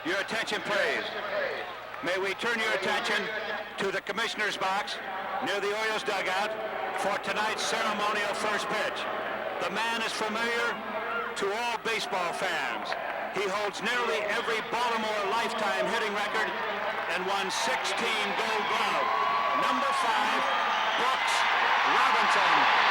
Your attention, please. May we turn your attention to the commissioner's box near the Orioles dugout for tonight's ceremonial first pitch. The man is familiar to all baseball fans. He holds nearly every Baltimore lifetime hitting record and won 16 Gold Glove. Number 5, Brooks Robinson.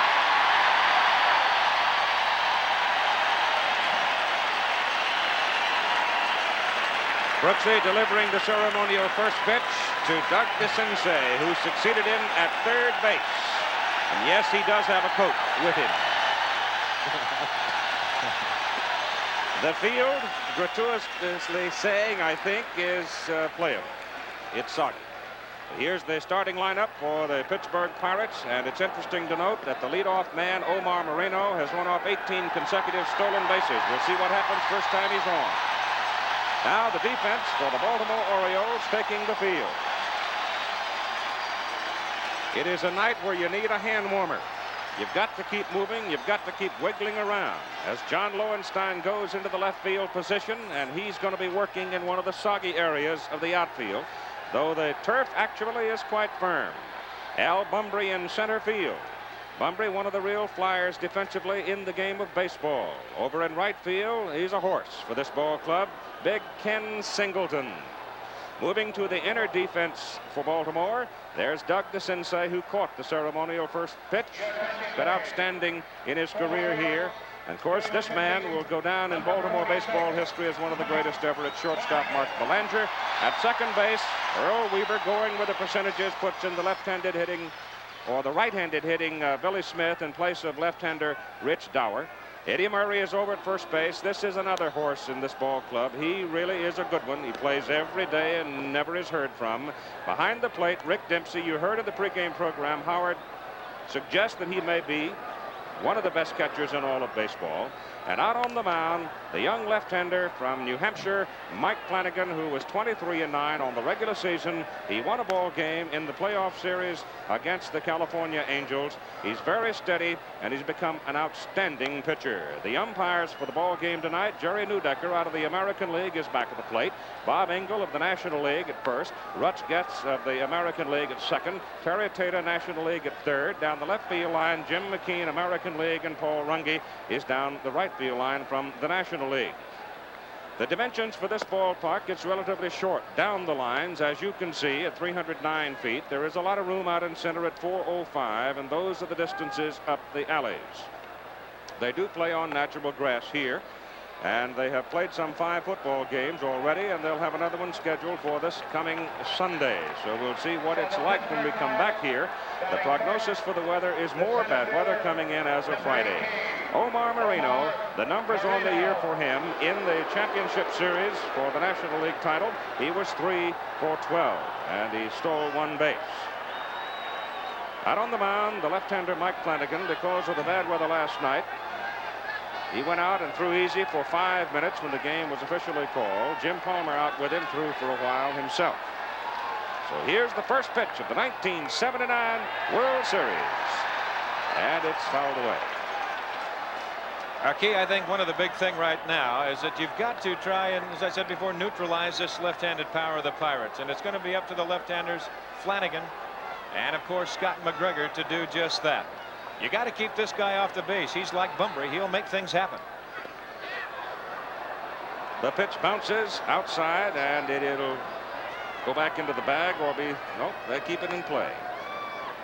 Brooksy delivering the ceremonial first pitch to Doug DeCinces, who succeeded him at third base. And yes, he does have a coach with him. The field, gratuitously saying, I think, is playable. It's soggy. Here's the starting lineup for the Pittsburgh Pirates, and it's interesting to note that the leadoff man, Omar Moreno, has run off 18 consecutive stolen bases. We'll see what happens first time he's on. Now the defense for the Baltimore Orioles taking the field. It is a night where you need a hand warmer. You've got to keep moving. You've got to keep wiggling around as John Lowenstein goes into the left field position, and he's going to be working in one of the soggy areas of the outfield, though the turf actually is quite firm. Al Bumbry in center field. Bumbry, one of the real flyers defensively in the game of baseball. Over in right field, he's a horse for this ball club, Big Ken Singleton. Moving to the inner defense for Baltimore, there's Doug DeCinces, who caught the ceremonial first pitch. Been outstanding in his career here. And of course, this man will go down in Baltimore baseball history as one of the greatest ever. At shortstop, Mark Belanger. At second base, Earl Weaver, going with the percentages, puts in the left-handed hitting, or the right-handed hitting Billy Smith in place of left-hander Rich Dower. Eddie Murray is over at first base. This is another horse in this ball club. He really is a good one. He plays every day and never is heard from. Behind the plate, Rick Dempsey. You heard of the pregame program. Howard suggests that he may be one of the best catchers in all of baseball. And out on the mound, the young left-hander from New Hampshire, Mike Flanagan, who was 23-9 on the regular season. He won a ball game in the playoff series against the California Angels. He's very steady, and he's become an outstanding pitcher. The umpires for the ball game tonight, Jerry Neudecker out of the American League is back at the plate. Bob Engel of the National League at first. Rutsch Getz of the American League at second. Terry Taylor, National League at third. Down the left field line, Jim McKean, American League, and Paul Runge is down the right field line from the National League. The dimensions for this ballpark, it's relatively short down the lines, as you can see, at 309 feet. There is a lot of room out in center at 405, and those are the distances up the alleys. They do play on natural grass here, and they have played some 5 football games already, and they'll have another one scheduled for this coming Sunday. So we'll see what it's like when we come back here. The prognosis for the weather is more bad weather coming in as of Friday. Omar Moreno, the numbers on the year for him in the championship series for the National League title, he was 3 for 12, and he stole 1 base. Out on the mound, the left-hander Mike Flanagan, because of the bad weather last night, he went out and threw easy for 5 minutes when the game was officially called. Jim Palmer out with him, threw for a while himself. So here's the first pitch of the 1979 World Series, and it's fouled away. Key, I think one of the big thing right now is that you've got to try and, as I said before, neutralize this left-handed power of the Pirates. And it's going to be up to the left-handers, Flanagan, and, of course, Scott McGregor, to do just that. You got to keep this guy off the base. He's like Bumbry. He'll make things happen. The pitch bounces outside, and it'll go back into the bag or be, nope, they keep it in play.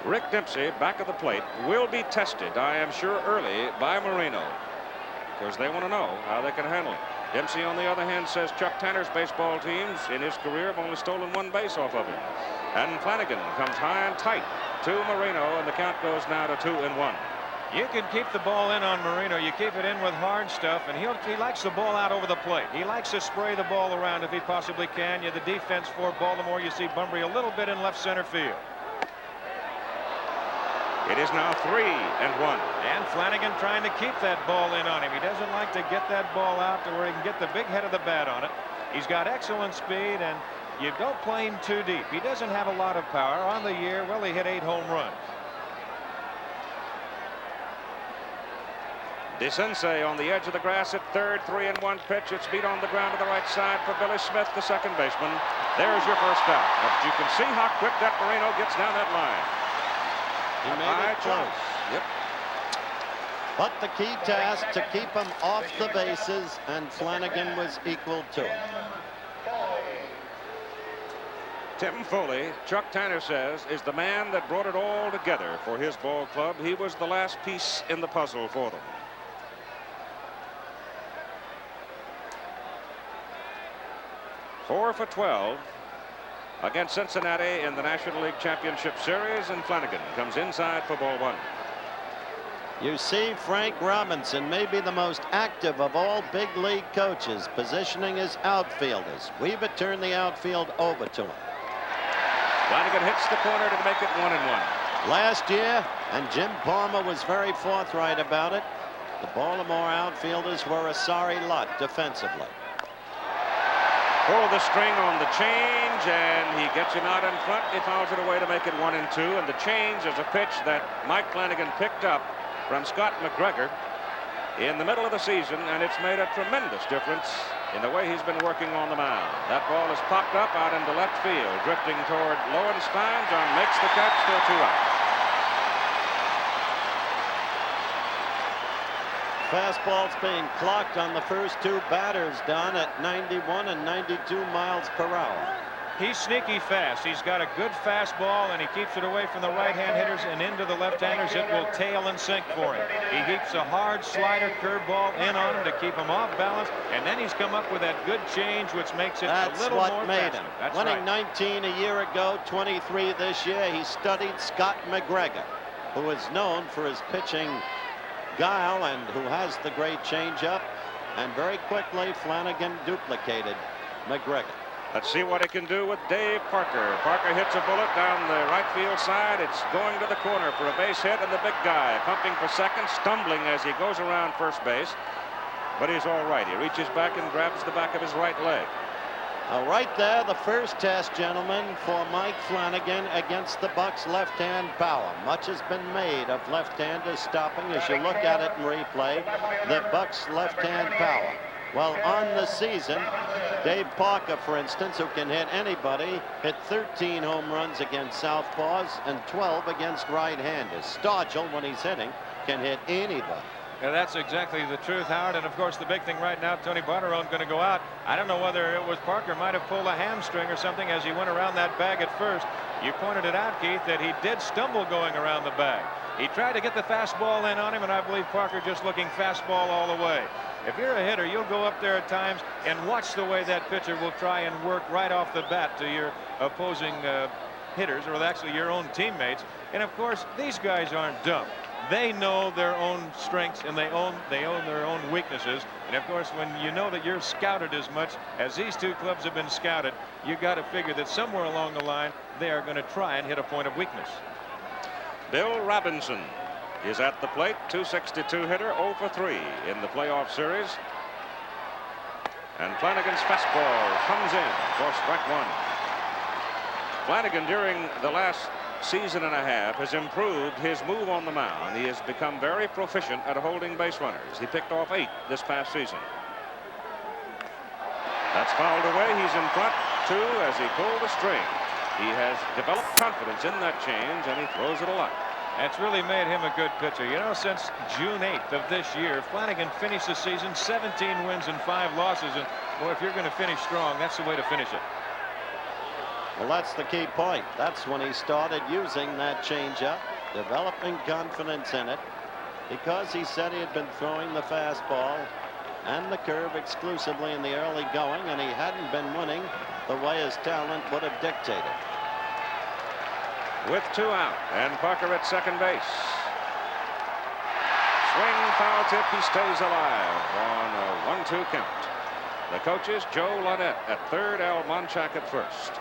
Rick Dempsey, back of the plate, will be tested, I am sure, early by Moreno, because they want to know how they can handle it. Dempsey, on the other hand, says Chuck Tanner's baseball teams in his career have only stolen 1 base off of him. And Flanagan comes high and tight to Moreno, and the count goes now to 2-1. You can keep the ball in on Moreno. You keep it in with hard stuff, and he likes the ball out over the plate. He likes to spray the ball around if he possibly can. You're the defense for Baltimore. You see Bumbry a little bit in left center field. It is now 3-1. And Flanagan trying to keep that ball in on him. He doesn't like to get that ball out to where he can get the big head of the bat on it. He's got excellent speed, and you don't play him too deep. He doesn't have a lot of power. On the year, well, he hit 8 home runs. DeCinces on the edge of the grass at third, 3-1 pitch. It's beat on the ground to the right side for Billy Smith, the second baseman. There's your first out. But you can see how quick that Moreno gets down that line. He made it close. Yep. But the key task to keep him off the bases, and Flanagan was equal to it. Tim Foley, Chuck Tanner says, is the man that brought it all together for his ball club. He was the last piece in the puzzle for them. Four for 12 against Cincinnati in the National League Championship Series, and Flanagan comes inside for ball one. You see Frank Robinson may be the most active of all big league coaches, positioning his outfielders. Weaver turned the outfield over to him. Flanagan hits the corner to make it 1-1. Last year, and Jim Palmer was very forthright about it, the Baltimore outfielders were a sorry lot defensively. Pull the string on the change, and he gets him out in front. He fouls it away to make it 1-2. And the change is a pitch that Mike Flanagan picked up from Scott McGregor in the middle of the season, and it's made a tremendous difference in the way he's been working on the mound. That ball is popped up out into left field, drifting toward Lowenstein. John makes the catch, still 2 out. Fastball's being clocked on the first 2 batters, Don, at 91 and 92 miles per hour. He's sneaky fast. He's got a good fastball, and he keeps it away from the right-hand hitters and into the left-handers. It will tail and sink for him. He keeps a hard slider curveball in on him to keep him off balance, and then he's come up with that good change, which makes it a little more That's what made faster. him. That's Winning right. 19 a year ago, 23 this year. He studied Scott McGregor, who is known for his pitching guile and who has the great changeup. And very quickly, Flanagan duplicated McGregor. Let's see what he can do with Dave Parker. Parker hits a bullet down the right field side. It's going to the corner for a base hit, and the big guy pumping for second, stumbling as he goes around first base. But he's all right. He reaches back and grabs the back of his right leg. Right there, the first test, gentlemen, for Mike Flanagan against the Bucks' left-hand power. Much has been made of left-handers stopping as you look at it in replay. The Bucks' left-hand power. Well, on the season, Dave Parker, for instance, who can hit anybody, hit 13 home runs against southpaws and 12 against right-handers. Stargell, when he's hitting, can hit anybody. Yeah, that's exactly the truth, Howard. And of course, the big thing right now, Tony Barteron's going to go out. I don't know whether it was Parker might have pulled a hamstring or something as he went around that bag at first. You pointed it out, Keith, that he did stumble going around the bag. He tried to get the fastball in on him, and I believe Parker just looking fastball all the way. If you're a hitter, you'll go up there at times and watch the way that pitcher will try and work right off the bat to your opposing hitters, or actually your own teammates. And of course, these guys aren't dumb. They know their own strengths, and they own their own weaknesses. And of course, when you know that you're scouted as much as these two clubs have been scouted, you got to figure that somewhere along the line they are going to try and hit a point of weakness. Bill Robinson is at the plate, 262 hitter, 0 for 3 in the playoff series. And Flanagan's fastball comes in for strike 1. Flanagan, during the last season and a half, has improved his move on the mound. He has become very proficient at holding base runners. He picked off 8 this past season. That's fouled away. He's in front 2 as he pulled the string. He has developed confidence in that change, and he throws it a lot. That's really made him a good pitcher. You know, since June 8th of this year, Flanagan finished the season 17 wins and 5 losses. And boy, if you're going to finish strong, that's the way to finish it. Well, that's the key point. That's when he started using that changeup, developing confidence in it, because he said he had been throwing the fastball and the curve exclusively in the early going, and he hadn't been winning the way his talent would have dictated. With 2 out, and Parker at second base. Swing, foul tip, he stays alive on a 1-2 count. The coaches, Joe Laudette at third, Al Monchak at first.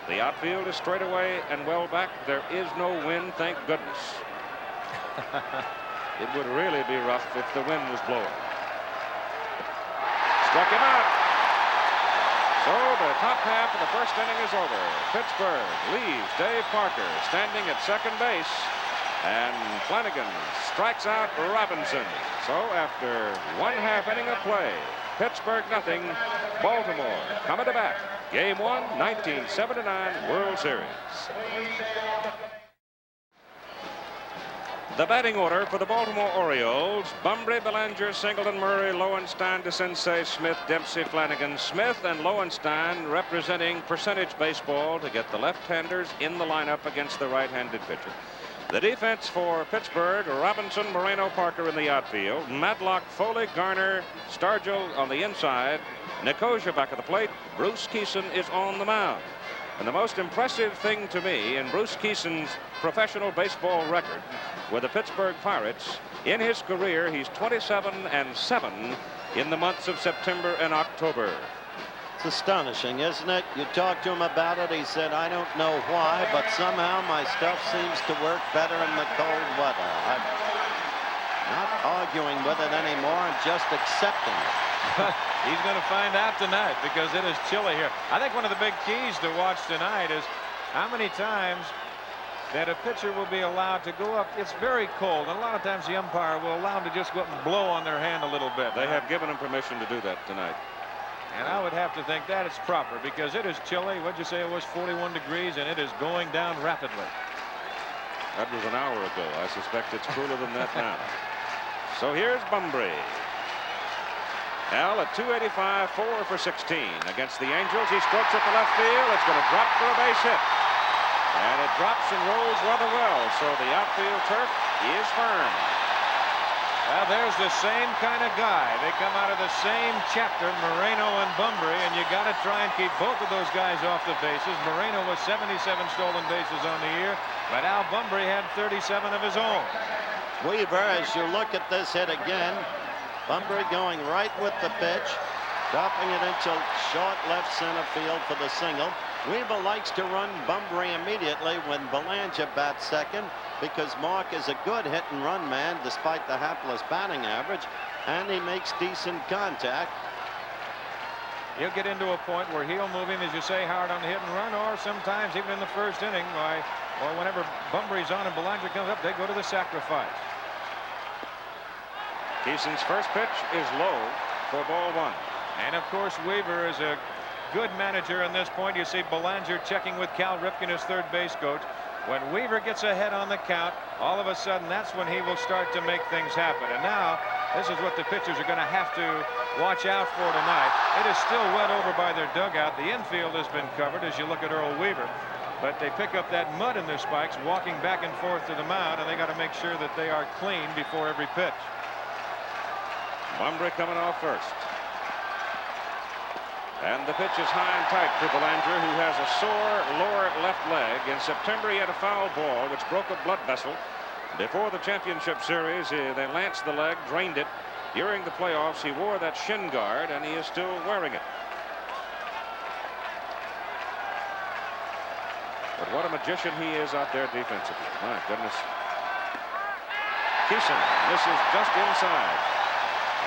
The outfield is straight away and well back. There is no wind, thank goodness. It would really be rough if the wind was blowing. Struck him out. So the top half of the first inning is over. Pittsburgh leaves Dave Parker standing at second base And Flanagan strikes out Robinson. So after 1/2 inning of play, Pittsburgh nothing, Baltimore coming to bat. Game 1, 1979 World Series. The batting order for the Baltimore Orioles: Bunbury, Belanger, Singleton, Murray, Lowenstein, DeCinces, Smith, Dempsey, Flanagan, Smith, and Lowenstein representing percentage baseball to get the left-handers in the lineup against the right-handed pitcher. The defense for Pittsburgh: Robinson, Moreno, Parker in the outfield, Madlock, Foley, Garner, Stargell on the inside, Nicosia back at the plate. Bruce Kison is on the mound. And the most impressive thing to me in Bruce Kison's professional baseball record with the Pittsburgh Pirates, in his career, he's 27-7 in the months of September and October. It's astonishing, isn't it? You talked to him about it. He said, I don't know why, but somehow my stuff seems to work better in the cold weather. I'm not arguing with it anymore and just accepting it. He's going to find out tonight because it is chilly here. I think one of the big keys to watch tonight is how many times that a pitcher will be allowed to go up. It's very cold, and a lot of times the umpire will allow them to just go up and blow on their hand a little bit. They have given him permission to do that tonight. And I would have to think that it's proper because it is chilly. What'd you say it was? 41 degrees, and it is going down rapidly. That was an hour ago. I suspect it's cooler than that now. So here's Bunbury. Al at 285, 4 for 16 against the Angels. He strokes it to left field. It's going to drop for a base hit. And it drops and rolls rather well. So the outfield turf is firm. Well, there's the same kind of guy. They come out of the same chapter, Moreno and Bunbury, and you got to try and keep both of those guys off the bases. Moreno was 77 stolen bases on the year, but Al Bunbury had 37 of his own. Weaver, as you look at this hit again, Bunbury going right with the pitch, dropping it into short left center field for the single. Weaver likes to run Bunbury immediately when Belanger bats second because Mark is a good hit-and-run man despite the hapless batting average, and he makes decent contact. He'll get into a point where he'll move him, as you say, hard on the hit-and-run, or sometimes even in the first inning, or whenever Bunbury's on and Belanger comes up, they go to the sacrifice. Kison's first pitch is low for ball 1. And of course Weaver is a good manager in this point. You see Belanger checking with Cal Ripken, his third base coach. When Weaver gets ahead on the count, all of a sudden that's when he will start to make things happen. And now this is what the pitchers are going to have to watch out for tonight. It is still wet over by their dugout. The infield has been covered as you look at Earl Weaver. But they pick up that mud in their spikes walking back and forth to the mound, and they got to make sure that they are clean before every pitch. Bunbury coming off first. And the pitch is high and tight to Belanger, who has a sore lower left leg. In September, he had a foul ball which broke a blood vessel. Before the championship series, they lanced the leg, drained it. During the playoffs, he wore that shin guard, and he is still wearing it. But what a magician he is out there defensively. My goodness. Kison misses just inside.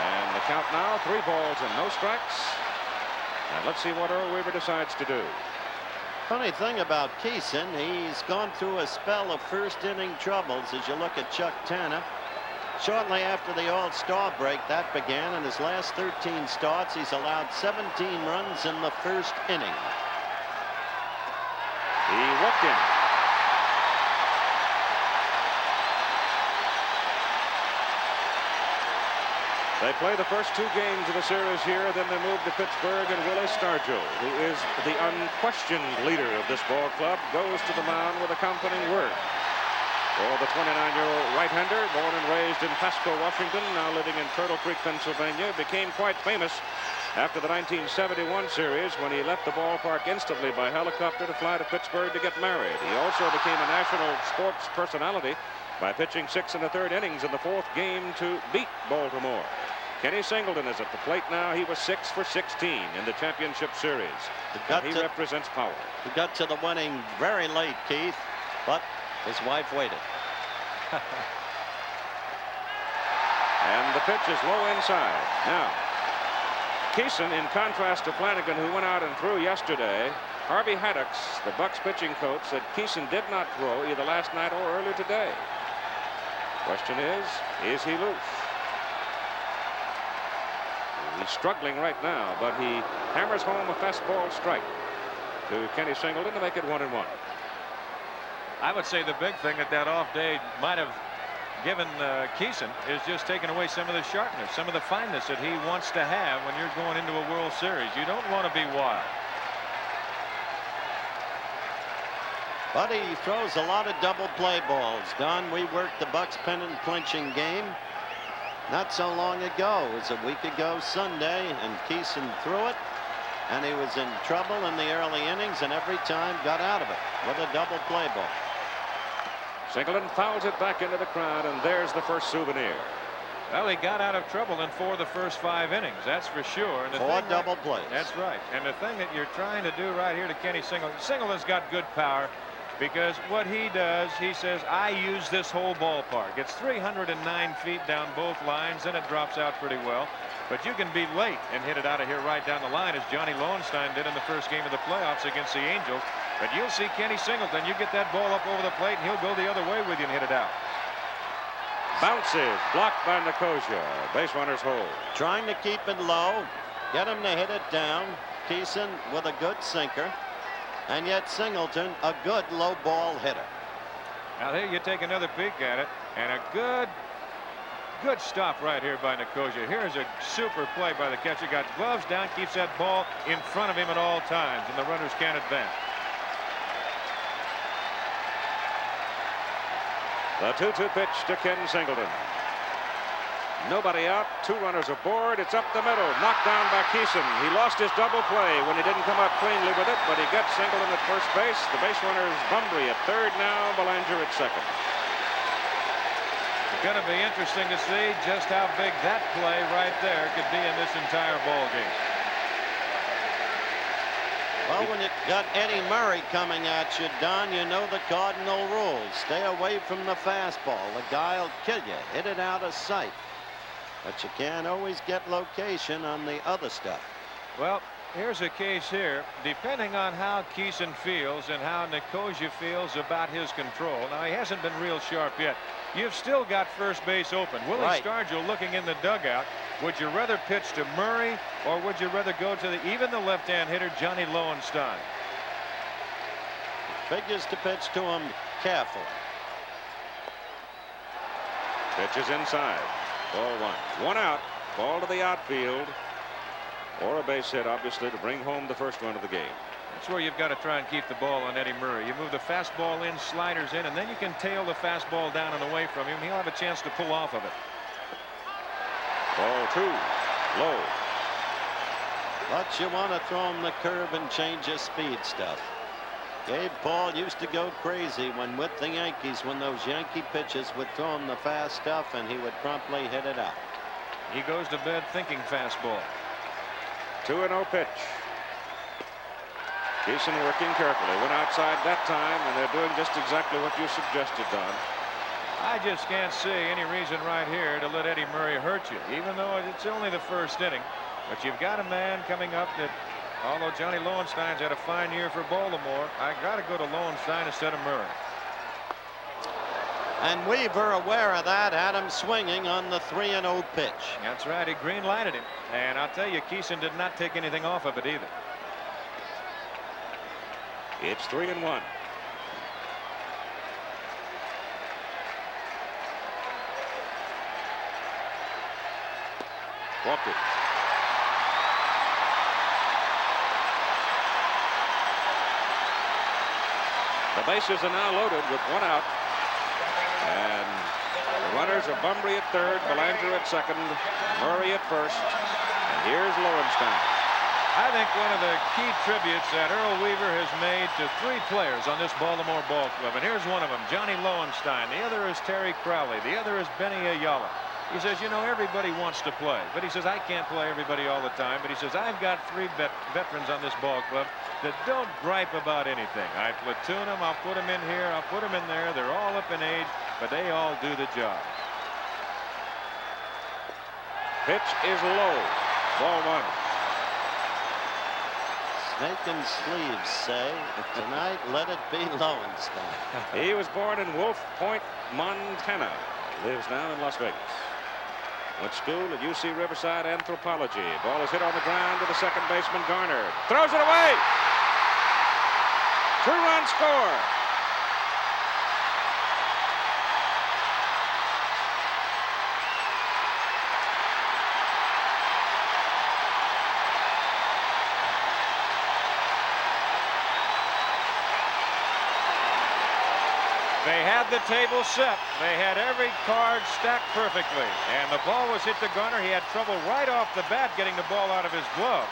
And the count now, 3 balls and no strikes. And let's see what Earl Weaver decides to do. Funny thing about Kison, he's gone through a spell of first inning troubles as you look at Chuck Tanner. Shortly after the All-Star break, that began. In his last 13 starts, he's allowed 17 runs in the first inning. He walked in. They play the first 2 games of the series here, then they move to Pittsburgh, and Willie Stargell, who is the unquestioned leader of this ball club, goes to the mound with a comforting word. For the 29-year-old right-hander, born and raised in Pasco, Washington, now living in Turtle Creek, Pennsylvania, became quite famous after the 1971 series when he left the ballpark instantly by helicopter to fly to Pittsburgh to get married. He also became a national sports personality by pitching 6 1/3 innings in the 4th game to beat Baltimore. Kenny Singleton is at the plate now. He was 6 for 16 in the championship series. He represents power. He got to the winning very late, Keith, but his wife waited. And the pitch is low inside. Now, Kison, in contrast to Flanagan, who went out and threw yesterday, Harvey Haddocks, the Bucks pitching coach, said Kison did not throw either last night or earlier today. Question is he loose? He's struggling right now, but he hammers home a fastball strike to Kenny Singleton to make it 1-1. I would say the big thing that off day might have given Keeson is just taking away some of the sharpness, some of the fineness that he wants to have when you're going into a World Series. You don't want to be wild. But he throws a lot of double play balls. Don, we worked the Bucks pennant clinching game not so long ago. It was a week ago Sunday, and Keeson threw it, and he was in trouble in the early innings, and every time got out of it with a double play ball. Singleton fouls it back into the crowd, and there's the first souvenir. Well, he got out of trouble in 4 of the first 5 innings, that's for sure. And 4 double plays. That's right. And the thing that you're trying to do right here to Kenny Singleton, Singleton's got good power, because what he does, he says, I use this whole ballpark. It's 309 feet down both lines, and it drops out pretty well. But you can be late and hit it out of here right down the line, as Johnny Lowenstein did in the first game of the playoffs against the Angels. But you'll see Kenny Singleton, you get that ball up over the plate, and he'll go the other way with you and hit it out. Bounces, blocked by Nicosia. Base runners hold. Trying to keep it low, get him to hit it down. Keeson with a good sinker, and yet Singleton a good low ball hitter. Now here you take another peek at it, and a good stop right here by Nicosia. Here's a super play by the catcher. Got gloves down, keeps that ball in front of him at all times, and the runners can't advance. The 2-2 pitch to Ken Singleton. Nobody out, 2 runners aboard. It's up the middle, knocked down by Keeson. He lost his double play when he didn't come up cleanly with it, but he gets Singleton at first base. The base runners Bumbry at third now, Belanger at second. It's going to be interesting to see just how big that play right there could be in this entire ball game. Well, when you got Eddie Murray coming at you, Don, you know the cardinal rules. Stay away from the fastball. The guy will kill you. Hit it out of sight. But you can't always get location on the other stuff. Well, here's a case here. Depending on how Keeson feels and how Nicosia feels about his control. Now, he hasn't been real sharp yet. You've still got first base open. Willie Stargell looking in the dugout. Would you rather pitch to Murray, or would you rather go to even the left-hand hitter, Johnny Lowenstein? Figures to pitch to him carefully. Pitch is inside. Ball 1. 1 out. Ball to the outfield. Or a base hit, obviously, to bring home the first run of the game. That's where you've got to try and keep the ball on Eddie Murray. You move the fastball in, sliders in, and then you can tail the fastball down and away from him. He'll have a chance to pull off of it. Ball 2. Low. But you want to throw him the curve and change his speed stuff. Gabe Paul used to go crazy when with the Yankees, when those Yankee pitchers would throw him the fast stuff, and he would promptly hit it out. He goes to bed thinking fastball. 2-0 pitch. Keeson working carefully. Went outside that time, and they're doing just exactly what you suggested, Don. I just can't see any reason right here to let Eddie Murray hurt you, even though it's only the first inning. But you've got a man coming up that, although Johnny Lowenstein's had a fine year for Baltimore, I got to go to Lowenstein instead of Murray. And Weaver, aware of that, had him swinging on the 3-0 pitch. That's right. He green-lighted him. And I'll tell you, Keeson did not take anything off of it either. It's 3-1. Walked it. The bases are now loaded with 1 out. And the runners are Bumbry at third, Belanger at second, Murray at first. And here's Lowenstein. I think one of the key tributes that Earl Weaver has made to 3 players on this Baltimore ball club, and here's one of them, Johnny Lowenstein. The other is Terry Crowley. The other is Benny Ayala. He says, you know, everybody wants to play, but he says, I can't play everybody all the time. But he says, I've got 3 veterans on this ball club that don't gripe about anything. I platoon them, I'll put them in here, I'll put them in there. They're all up in age, but they all do the job. Pitch is low. Ball 1. Snake and sleeves say, tonight let it be Lowenstein. He was born in Wolf Point, Montana. lives now in Las Vegas. Went to school at UC Riverside Anthropology. Ball is hit on the ground to the second baseman Garner. Throws it away. 2-run score. They had the table set. They had every card stacked perfectly. And the ball was hit to Garner. He had trouble right off the bat getting the ball out of his glove.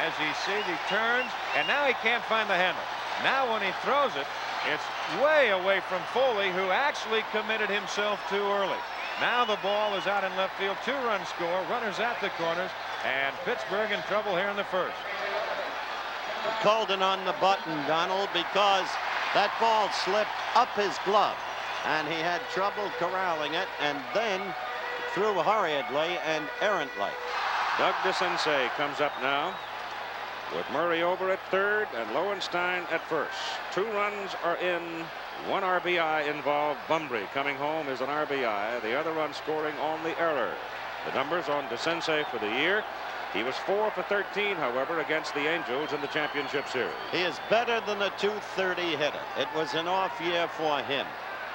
As he sees, he turns, and now he can't find the handle. Now when he throws it, it's way away from Foley, who actually committed himself too early. Now the ball is out in left field. 2-run score. Runners at the corners. And Pittsburgh in trouble here in the first. Colden on the button, Donald, because that ball slipped up his glove, and he had trouble corralling it, and then threw hurriedly and errantly. Doug DeCinces comes up now with Murray over at third and Lowenstein at first. 2 runs are in, 1 RBI involved. Bunbury coming home is an RBI. The other run scoring on the error. The numbers on DeCinces for the year. He was 4 for 13, however, against the Angels in the championship series. He is better than a .230 hitter. It was an off year for him,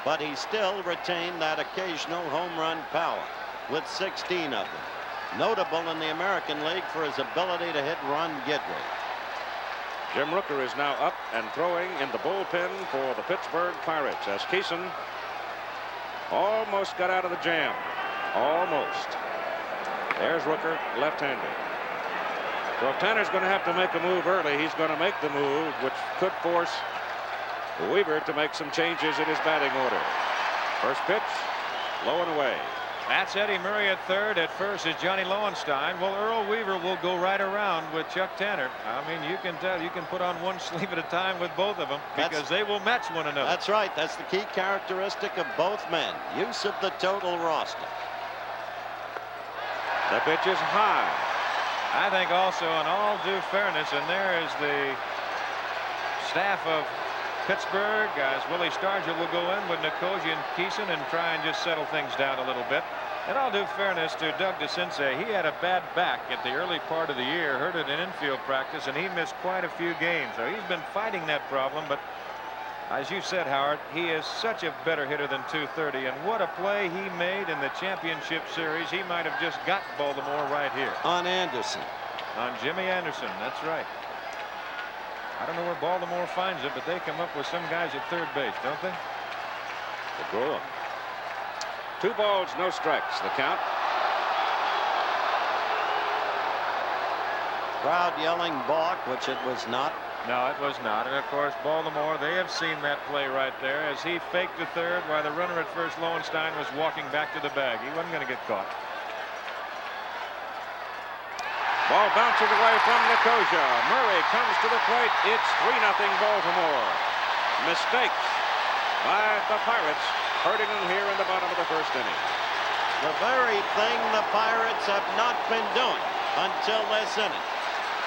but he still retained that occasional home run power with 16 of them. Notable in the American League for his ability to hit Ron Guidry. Jim Rooker is now up and throwing in the bullpen for the Pittsburgh Pirates as Keeson almost got out of the jam. Almost. There's Rooker, left-handed. So if Tanner's going to have to make a move early, he's going to make the move, which could force Weaver to make some changes in his batting order. First pitch, low and away. That's Eddie Murray at third. At first is Johnny Lowenstein. Well, Earl Weaver will go right around with Chuck Tanner. I mean, you can tell, you can put on one sleeve at a time with both of them because they will match one another. That's right. That's the key characteristic of both men. Use of the total roster. The pitch is high. I think also, in all due fairness, and there is the staff of Pittsburgh, as Willie Stargell will go in with Nicosia and Keeson and try and just settle things down a little bit. And I'll do fairness to Doug DeCinces. He had a bad back at the early part of the year, hurt it in infield practice, and he missed quite a few games. So he's been fighting that problem, but as you said, Howard, he is such a better hitter than .230, and what a play he made in the championship series. He might have just got Baltimore right here. On Anderson. On Jimmy Anderson, that's right. I don't know where Baltimore finds it, but they come up with some guys at third base, don't they? The draw. 2 balls, no strikes. The count. Crowd yelling balk, which it was not. No, it was not. And of course, Baltimore, they have seen that play right there as he faked to third while the runner at first, Lowenstein, was walking back to the bag. He wasn't going to get caught. Ball bounces away from Nicosia. Murray comes to the plate. It's 3-0 Baltimore. Mistakes by the Pirates, hurting them here in the bottom of the first inning. The very thing the Pirates have not been doing until this inning.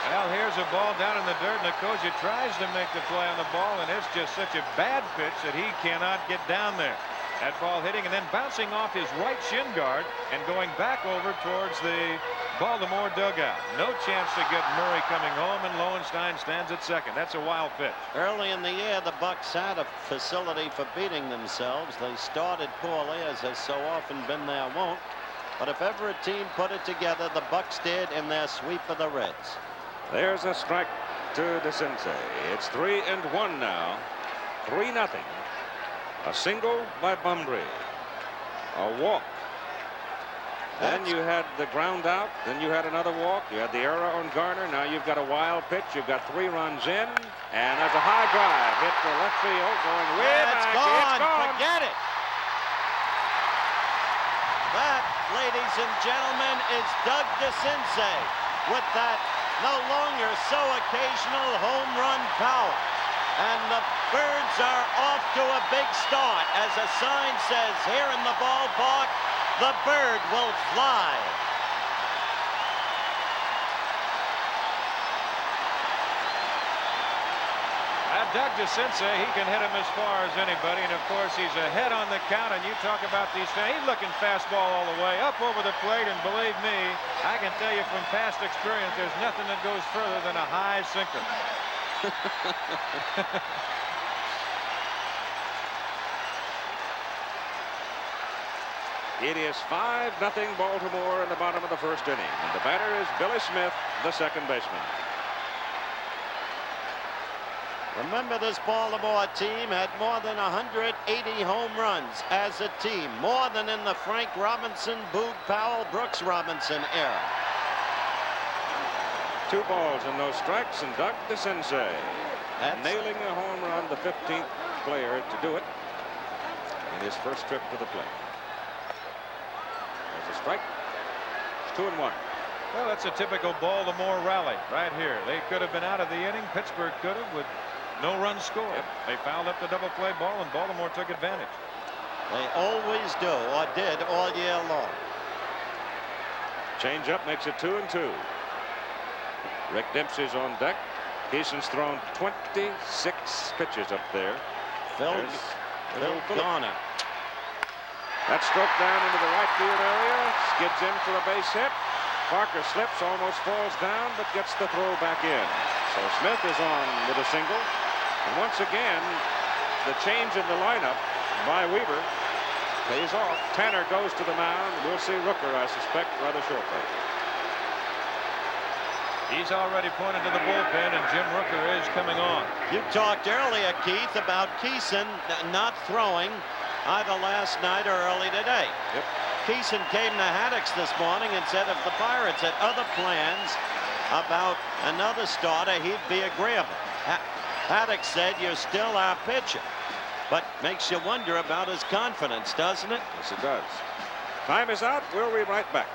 Well, here's a ball down in the dirt. Nicosia tries to make the play on the ball, and it's just such a bad pitch that he cannot get down there. That ball hitting and then bouncing off his right shin guard and going back over towards the Baltimore dugout. No chance to get Murray coming home, and Lowenstein stands at second. That's a wild pitch. Early in the year, the Bucks had a facility for beating themselves. They started poorly, as has so often been their wont. But if ever a team put it together, the Bucks did in their sweep of the Reds. There's a strike to DeCinces. It's 3-1 now. 3-0. A single by Bunbury. A walk. Then you had the ground out. Then you had another walk. You had the error on Garner. Now you've got a wild pitch. You've got 3 runs in. And there's a high drive hit to left field going way back. It's gone. It's gone. Forget it. That, ladies and gentlemen, is Doug DeCinces with that no longer so occasional home run power. And the Birds are off to a big start. As a sign says here in the ballpark, the bird will fly. That Doug DeCinces, he can hit him as far as anybody, and of course he's ahead on the count. And you talk about these fans, he's looking fastball all the way up over the plate, and believe me, I can tell you from past experience, there's nothing that goes further than a high sinker. It is 5-0 Baltimore in the bottom of the first inning, and the batter is Billy Smith, the second baseman. Remember, this Baltimore team had more than 180 home runs as a team, more than in the Frank Robinson, Boog Powell, Brooks Robinson era. 2 balls and no strikes, and Doug DeCinces nailing a home run, the 15th player to do it in his first trip to the plate. There's a strike. It's 2-1. Well, that's a typical Baltimore rally right here. They could have been out of the inning. Pittsburgh could have with no run scored. Yep. They fouled up the double play ball, and Baltimore took advantage. They always do, or did all year long. Change up makes it 2-2. Rick Dempsey's on deck. Keeson's thrown 26 pitches up there. Phil Garner. That stroke down into the right field area. Skids in for a base hit. Parker slips, almost falls down, but gets the throw back in. So Smith is on with a single. And once again, the change in the lineup by Weaver pays off. Tanner goes to the mound. We'll see Rooker, I suspect, rather shortly. He's already pointed to the bullpen, and Jim Rooker is coming on. You talked earlier, Keith, about Keeson not throwing either last night or early today. Yep. Keeson came to Haddix this morning and said if the Pirates had other plans about another starter, he'd be agreeable. Haddix said, you're still our pitcher. But makes you wonder about his confidence, doesn't it? Yes, it does. Time is out. We'll be right back.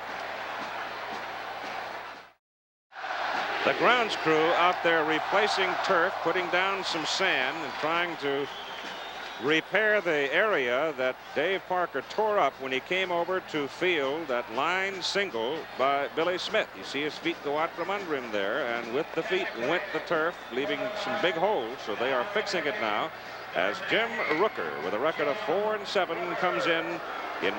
The grounds crew out there replacing turf, putting down some sand, and trying to repair the area that Dave Parker tore up when he came over to field that line single by Billy Smith. You see his feet go out from under him there, and with the feet went the turf, leaving some big holes. So they are fixing it now as Jim Rooker, with a record of 4-7, comes in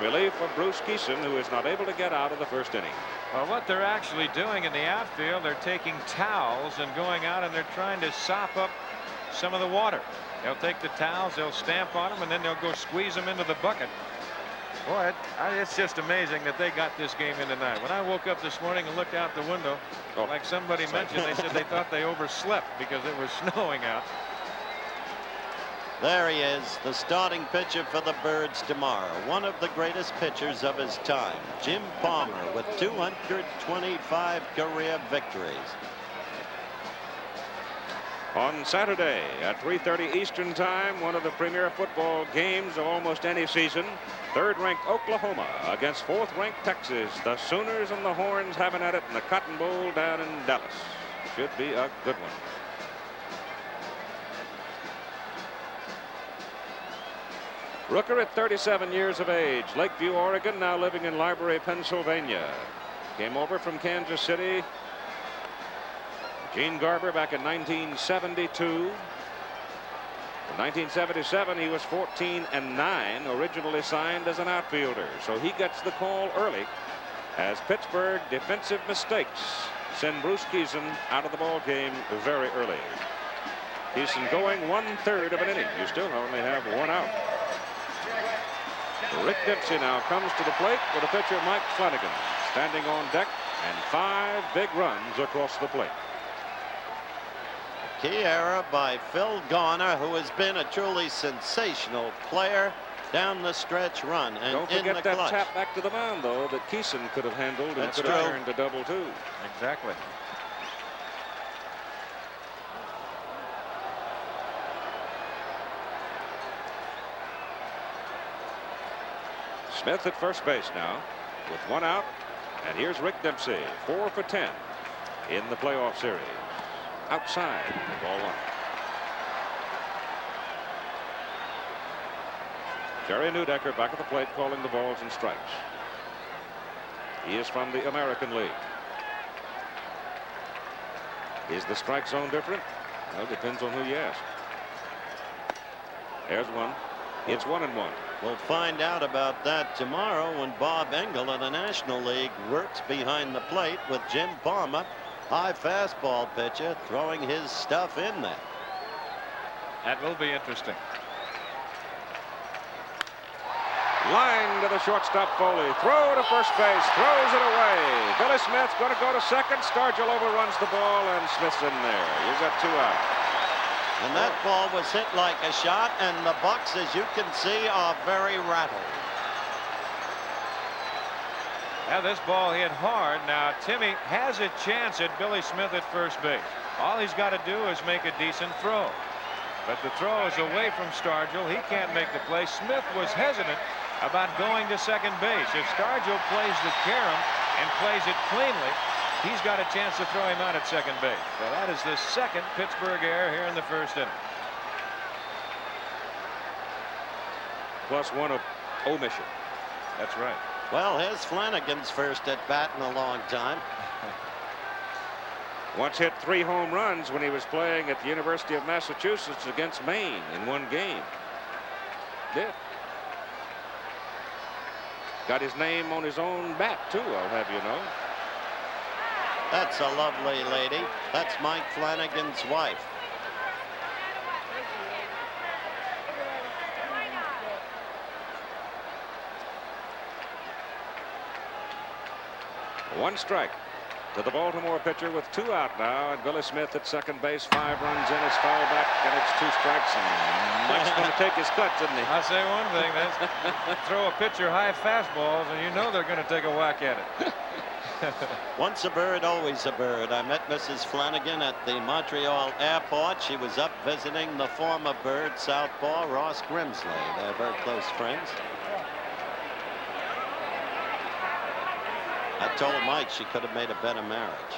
relief of Bruce Keeson, who is not able to get out of the first inning. Well, what they're actually doing in the outfield, they're taking towels and going out and they're trying to sop up some of the water. They'll take the towels, they'll stamp on them, and then they'll go squeeze them into the bucket. Boy, it's just amazing that they got this game in tonight. When I woke up this morning and looked out the window, like somebody mentioned, they said they thought they overslept because it was snowing out. There he is, the starting pitcher for the Birds tomorrow. One of the greatest pitchers of his time, Jim Palmer, with 225 career victories. On Saturday at 3:30 Eastern Time, one of the premier football games of almost any season. Third-ranked Oklahoma against fourth-ranked Texas. The Sooners and the Horns having at it in the Cotton Bowl down in Dallas. Should be a good one. Rooker at 37 years of age, Lakeview, Oregon, now living in Library, Pennsylvania. Came over from Kansas City. Gene Garber back in 1972. In 1977, he was 14-9, originally signed as an outfielder. So he gets the call early as Pittsburgh defensive mistakes send Bruce Keeson out of the ball game very early. Keeson going 1/3 of an inning. You still only have one out. Rick Dempsey now comes to the plate with the pitcher Mike Flanagan standing on deck, and 5 big runs across the plate. Key error by Phil Garner, who has been a truly sensational player down the stretch run and don't in forget the that clutch. tap back to the mound, though, that Keeson could have handled and could have earned a double, too. Exactly. Smith at first base now with 1 out, and here's Rick Dempsey, 4 for 10 in the playoff series. Outside, ball 1. Jerry Neudecker back at the plate calling the balls and strikes. He is from the American League. Is the strike zone different? Well, depends on who you ask. There's one. It's 1-1. We'll find out about that tomorrow when Bob Engel of the National League works behind the plate with Jim Palmer, high fastball pitcher, throwing his stuff in there. That will be interesting. Line to the shortstop Foley. Throw to first base. Throws it away. Billy Smith going to go to second. Stargell overruns the ball, and Smith's in there. You've got 2 out. And that ball was hit like a shot, and the Bucks, as you can see, are very rattled. Now this ball hit hard. Now Timmy has a chance at Billy Smith at first base. All he's got to do is make a decent throw. But the throw is away from Stargell. He can't make the play. Smith was hesitant about going to second base. If Stargell plays the carom and plays it cleanly, he's got a chance to throw him out at second base. So that is the second Pittsburgh error here in the first inning. +1 of omission. That's right. Well, here's Flanagan's first at bat in a long time. Once hit 3 home runs when he was playing at the University of Massachusetts against Maine in 1 game. Did. Got his name on his own bat, too, I'll have you know. That's a lovely lady. That's Mike Flanagan's wife. One strike to the Baltimore pitcher with 2 out now, and Billy Smith at second base. 5 runs in, it's foul back, and it's 2 strikes, and Mike's going to take his cut, isn't he? I'll say one thing. That's throw a pitcher high fastballs, and you know they're going to take a whack at it. Once a bird, always a bird. I met Mrs. Flanagan at the Montreal airport. She was up visiting the former Bird southpaw, Ross Grimsley. They're very close friends. I told Mike she could have made a better marriage.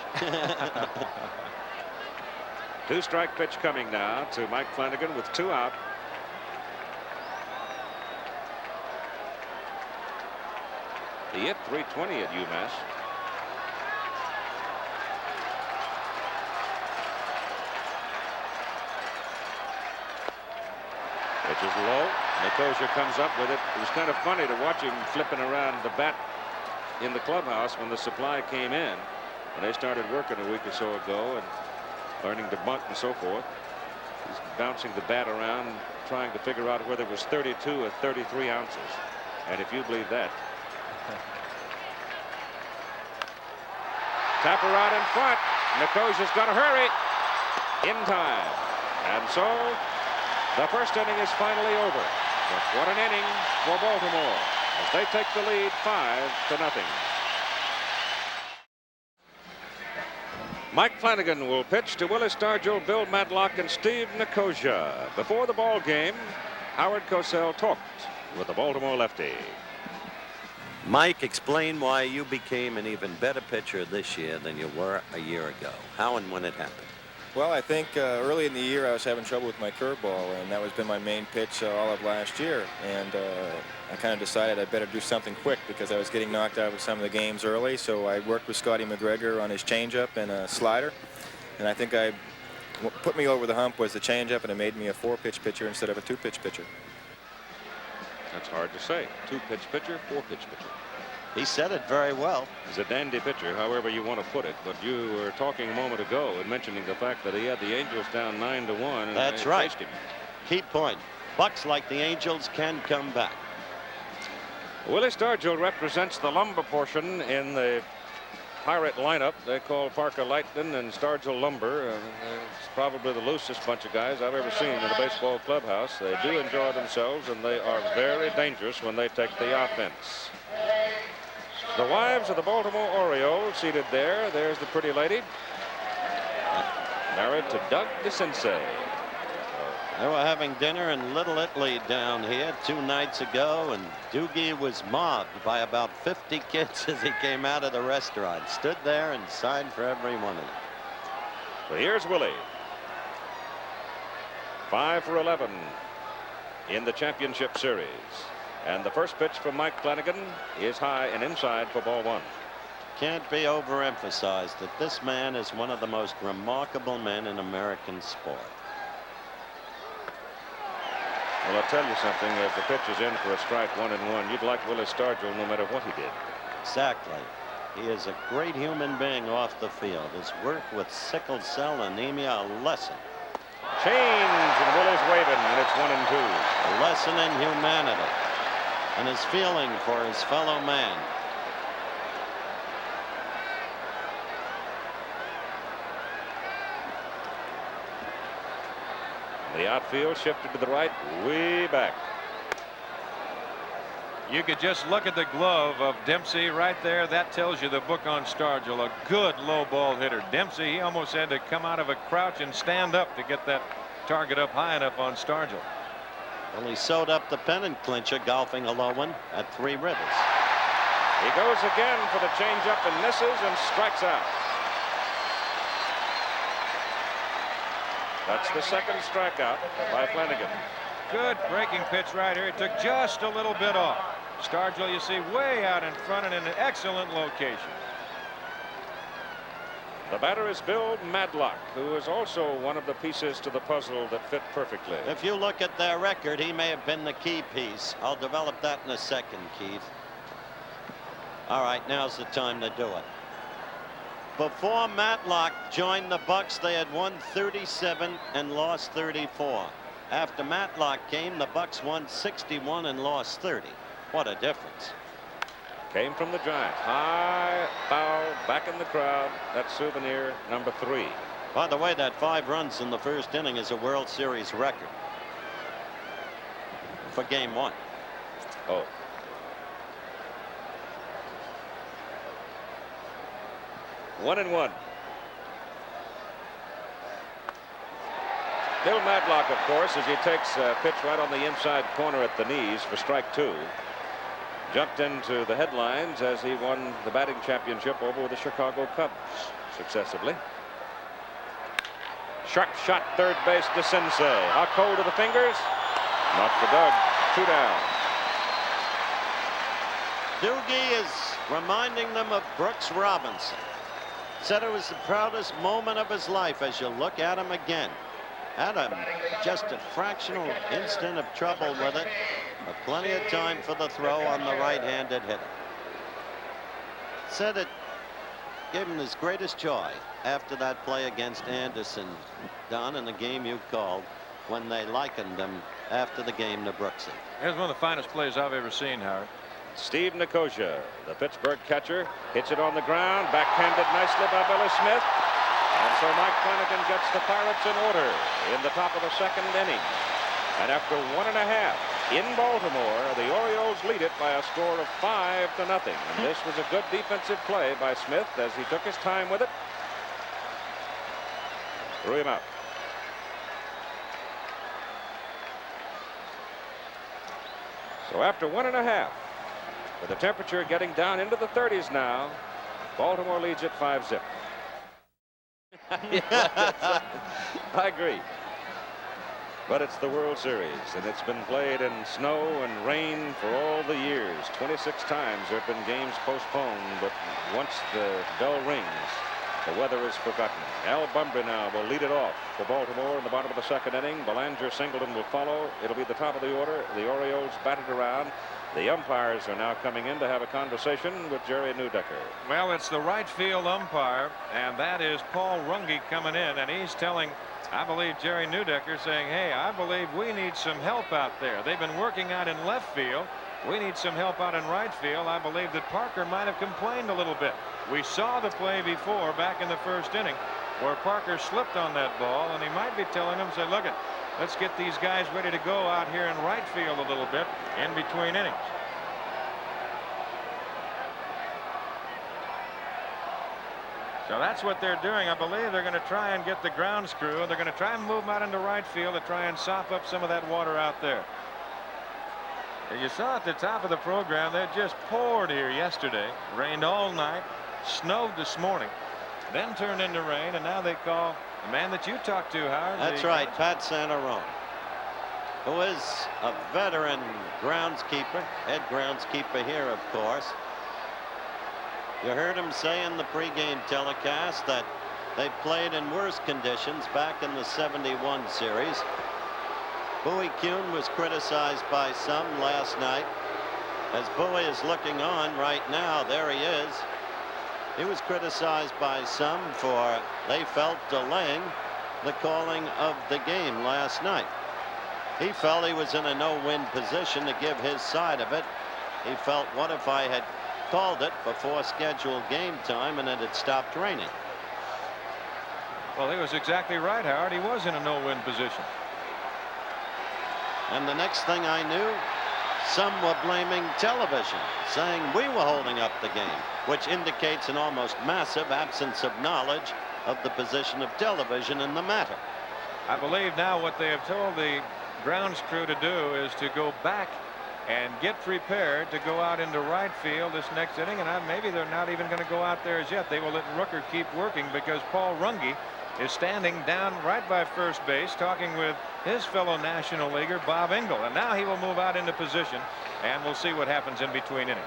2-strike pitch coming now to Mike Flanagan with 2 out. He hit .320 at UMass. Pitch is low. Nicosia comes up with it. It was kind of funny to watch him flipping around the bat in the clubhouse when the supply came in. When they started working a week or so ago and learning to bunt and so forth. He's bouncing the bat around, trying to figure out whether it was 32 or 33 ounces. And if you believe that. Tapper out in front. Nicosia's got to hurry in time. And so the first inning is finally over. But what an inning for Baltimore as they take the lead 5-0. Mike Flanagan will pitch to Willie Stargell, Bill Madlock, and Steve Nicosia. Before the ball game, Howard Cosell talked with the Baltimore lefty. Mike, explain why you became an even better pitcher this year than you were a year ago. How and when it happened? Well, I think early in the year I was having trouble with my curveball, and that was been my main pitch all of last year. And I kind of decided I better do something quick because I was getting knocked out of some of the games early. So I worked with Scotty McGregor on his changeup and a slider. And I think what put me over the hump was the changeup, and it made me a 4-pitch pitcher instead of a 2-pitch pitcher. That's hard to say. 2-pitch pitcher, 4-pitch pitcher. He said it very well. He's a dandy pitcher, however you want to put it. But you were talking a moment ago and mentioning the fact that he had the Angels down 9-1. And that's right. Him. Key point. Bucks, like the Angels, can come back. Willie Stargell represents the lumber portion in the Pirate lineup. They call Parker Lightning and Stargell lumber. It's probably the loosest bunch of guys I've ever seen in a baseball clubhouse. They do enjoy themselves, and they are very dangerous when they take the offense. The wives of the Baltimore Orioles seated there. There's the pretty lady, married to Doug DeCinces. They were having dinner in Little Italy down here 2 nights ago, and Doogie was mobbed by about 50 kids as he came out of the restaurant. Stood there and signed for every one of them. So here's Willie. 5 for 11 in the championship series. And the first pitch from Mike Flanagan is high and inside for ball 1. Can't be overemphasized that this man is one of the most remarkable men in American sport. Well, I'll tell you something. As the pitch is in for a strike, 1-1, you'd like Willie Stargell no matter what he did. Exactly. He is a great human being off the field. His work with sickle cell anemia, a lesson. Change, and Willie's waving, and it's 1-2. A lesson in humanity and his feeling for his fellow man. The outfield shifted to the right, way back. You could just look at the glove of Dempsey right there. That tells you the book on Stargell. A good low ball hitter. Dempsey, he almost had to come out of a crouch and stand up to get that target up high enough on Stargell. Well, he sewed up the pennant clincher golfing a low one at Three Rivers. He goes again for the changeup and misses and strikes out. That's the second strikeout by Flanagan. Good breaking pitch right here. It took just a little bit off. Stargell, you see, way out in front and in an excellent location. The batter is Bill Madlock, who is also one of the pieces to the puzzle that fit perfectly. If you look at their record, he may have been the key piece. I'll develop that in a second, Keith. All right, now's the time to do it. Before Matlock joined the Bucks, they had won 37 and lost 34. After Matlock came, the Bucks won 61 and lost 30. What a difference. Came from the Giants. High foul back in the crowd. That's souvenir number 3. By the way, that 5 runs in the first inning is a World Series record for game 1. Oh. One and one. Bill Madlock, of course, as he takes a pitch right on the inside corner at the knees for strike 2. Jumped into the headlines as he won the batting championship over the Chicago Cubs successively. Sharp shot, third base to Sensei. How cold are the fingers? Not for Doug. 2 down. Doogie is reminding them of Brooks Robinson. Said it was the proudest moment of his life as you look at him again. Had just a fractional instant of trouble with it, but plenty of time for the throw on the right-handed hitter. Said it gave him his greatest joy after that play against Anderson, Don, in the game you called, when they likened him after the game to Brooksy. Here's one of the finest plays I've ever seen, Howard. Steve Nicosia, the Pittsburgh catcher, hits it on the ground, backhanded nicely by Billy Smith. And so Mike Flanagan gets the Pirates in order in the top of the second inning. And after 1.5 in Baltimore, the Orioles lead it by a score of 5-0. And this was a good defensive play by Smith as he took his time with it. Threw him out. So after 1.5, with the temperature getting down into the 30s now, Baltimore leads it 5-0. I agree. But it's the World Series, and it's been played in snow and rain for all the years. 26 times there have been games postponed, but once the bell rings, the weather is forgotten. Al Bunbury now will lead it off for Baltimore in the bottom of the second inning. Belanger, Singleton will follow. It'll be the top of the order. The Orioles batted around. The umpires are now coming in to have a conversation with Jerry Neudecker. Well, it's the right field umpire, and that is Paul Runge coming in, and he's telling, I believe, Jerry Neudecker, saying, hey, I believe we need some help out there. They've been working out in left field. We need some help out in right field. I believe that Parker might have complained a little bit. We saw the play before back in the first inning where Parker slipped on that ball, and he might be telling him, say, look, let's get these guys ready to go out here in right field a little bit in between innings. So that's what they're doing. I believe they're going to try and get the grounds crew, and they're going to try and move them out into right field to try and sop up some of that water out there. And you saw at the top of the program, they just poured here yesterday. Rained all night, snowed this morning, then turned into rain, and now they call the man that you talked to, Howard. That's right, Pat Santarone, who is a veteran groundskeeper, head groundskeeper here, of course. You heard him say in the pregame telecast that they played in worse conditions back in the '71 series. Bowie Kuhn was criticized by some last night. As Bowie is looking on right now, there he is. He was criticized by some for, they felt, delaying the calling of the game last night. He felt he was in a no-win position to give his side of it. He felt, what if I had called it before scheduled game time and it had stopped raining? Well, he was exactly right, Howard. He was in a no-win position. And the next thing I knew, some were blaming television, saying we were holding up the game, which indicates an almost massive absence of knowledge of the position of television in the matter. I believe now what they have told the grounds crew to do is to go back and get prepared to go out into right field this next inning, and maybe they're not even going to go out there as yet. They will let Rooker keep working because Paul Runge is standing down right by first base talking with his fellow National Leaguer Bob Engel, and now he will move out into position, and we'll see what happens in between innings.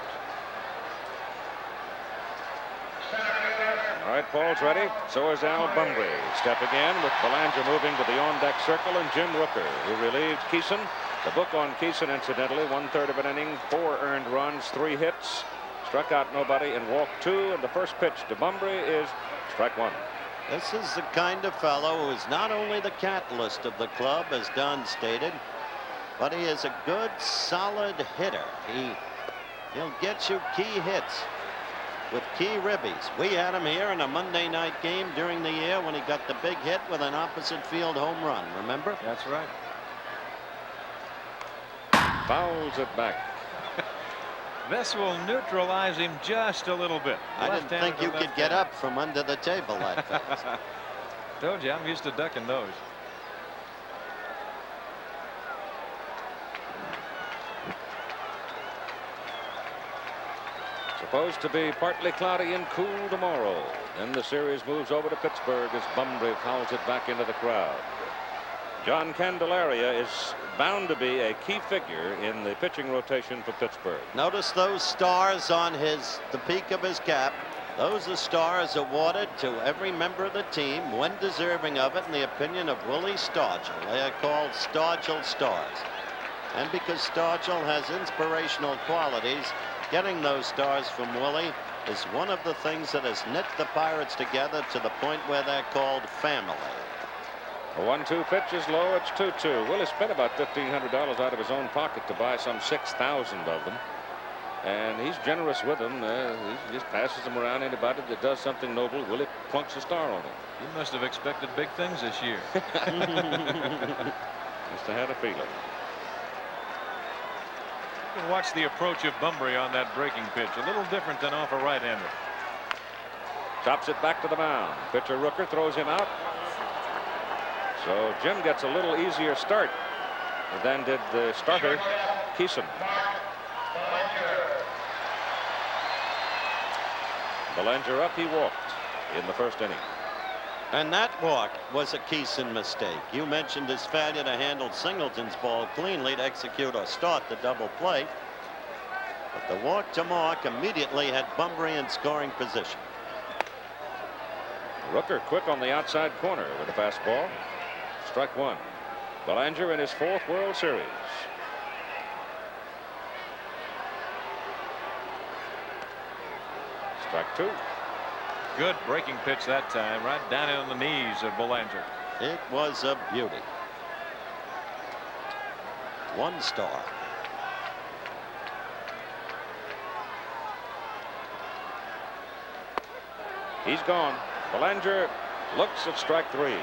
All right, Paul's ready. So is Al Bunbury. Step again with Belanger moving to the on-deck circle, and Jim Rooker, who relieved Keeson. The book on Keeson, incidentally, 1/3 of an inning, 4 earned runs, 3 hits, struck out nobody, and walked 2. And the first pitch to Bunbury is strike 1. This is the kind of fellow who is not only the catalyst of the club, as Don stated, but he is a good, solid hitter. He'll get you key hits with key ribbies. We had him here in a Monday night game during the year when he got the big hit with an opposite field home run. Remember? That's right. Fouls it back. This will neutralize him just a little bit. I didn't think you could get up from under the table that fast. Told you, I'm used to ducking those. Supposed to be partly cloudy and cool tomorrow. Then the series moves over to Pittsburgh as Bunbury fouls it back into the crowd. John Candelaria is bound to be a key figure in the pitching rotation for Pittsburgh. Notice those stars on the peak of his cap. Those are stars awarded to every member of the team when deserving of it, in the opinion of Willie Stargell. They are called Stargell stars. And because Stargell has inspirational qualities, getting those stars from Willie is one of the things that has knit the Pirates together to the point where they're called family. A 1-2 pitch is low. It's 2-2. Willie spent about $1,500 out of his own pocket to buy some 6,000 of them. And he's generous with them. He just passes them around. Anybody that does something noble, Willie plunks a star on them. You must have expected big things this year. Must have had a feeling. You can watch the approach of Bunbury on that breaking pitch. A little different than off a right-hander. Chops it back to the mound. Pitcher Rooker throws him out. So Jim gets a little easier start than did the starter, Keeson. Belanger up, he walked in the first inning. And that walk was a Keeson mistake. You mentioned his failure to handle Singleton's ball cleanly to execute or start the double play. But the walk to Mark immediately had Bunbury in scoring position. Rooker quick on the outside corner with a fastball. Strike 1. Belanger in his 4th World Series. Strike 2. Good breaking pitch that time, right down on the knees of Belanger. It was a beauty. 1 star. He's gone. Belanger looks at strike 3.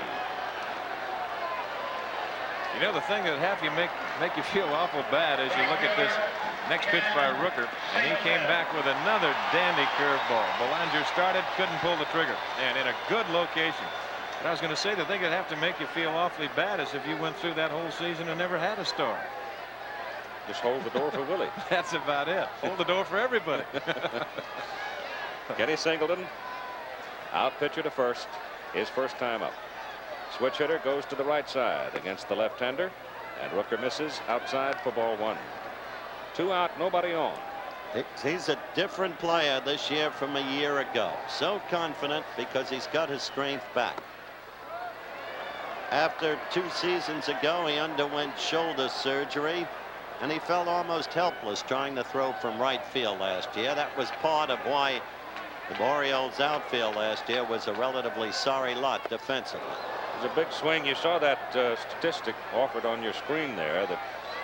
You know, the thing that have you make you feel awful bad as you look at this next pitch by Rooker, and he came back with another dandy curveball. Belanger started, couldn't pull the trigger, and in a good location. But I was going to say, the thing that have to make you feel awfully bad is if you went through that whole season and never had a star. Just hold the door for Willie. That's about it. Hold the door for everybody. Kenny Singleton, out pitcher to first, his first time up. Switch hitter goes to the right side against the left-hander, and Rooker misses outside for ball 1. 2 out, nobody on. He's a different player this year from a year ago. So confident because he's got his strength back. After 2 seasons ago, he underwent shoulder surgery, and he felt almost helpless trying to throw from right field last year. That was part of why the Orioles outfield last year was a relatively sorry lot defensively. It was a big swing. You saw that statistic offered on your screen there, that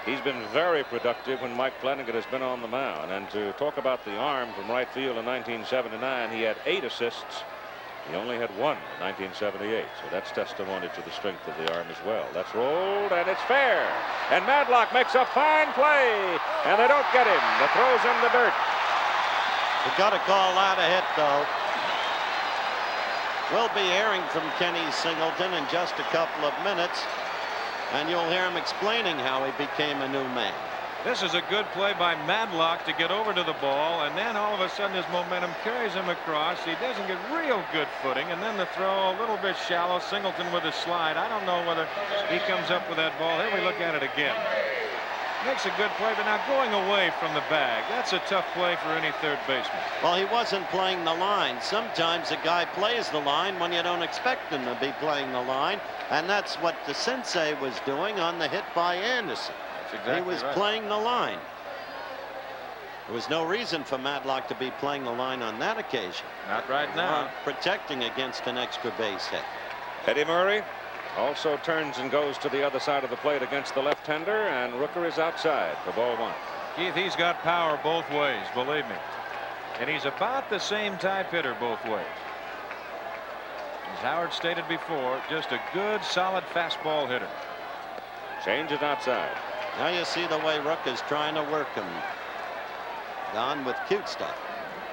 he's been very productive when Mike Flanagan has been on the mound. And to talk about the arm from right field in 1979, he had 8 assists. He only had 1 in 1978. So that's testimony to the strength of the arm as well. That's rolled, and it's fair. And Madlock makes a fine play, and they don't get him. The throw's in the dirt. We got to call out a hit, though. We'll be hearing from Kenny Singleton in just a couple of minutes, and you'll hear him explaining how he became a new man. This is a good play by Madlock to get over to the ball, and then all of a sudden his momentum carries him across. He doesn't get real good footing, and then the throw a little bit shallow. Singleton with a slide. I don't know whether he comes up with that ball. Here we look at it again. Makes a good play, but now going away from the bag. That's a tough play for any third baseman. Well, he wasn't playing the line. Sometimes a guy plays the line when you don't expect him to be playing the line, and that's what the sensei was doing on the hit by Anderson. Exactly he was right. playing the line. There was no reason for Madlock to be playing the line on that occasion. Not right now. Protecting against an extra base hit. Eddie Murray also turns and goes to the other side of the plate against the left-hander, and Rooker is outside for ball 1. Keith, he's got power both ways, believe me. And he's about the same type hitter both ways. As Howard stated before, just a good, solid fastball hitter. Change it outside. Now you see the way Rook is trying to work him. Gone with cute stuff.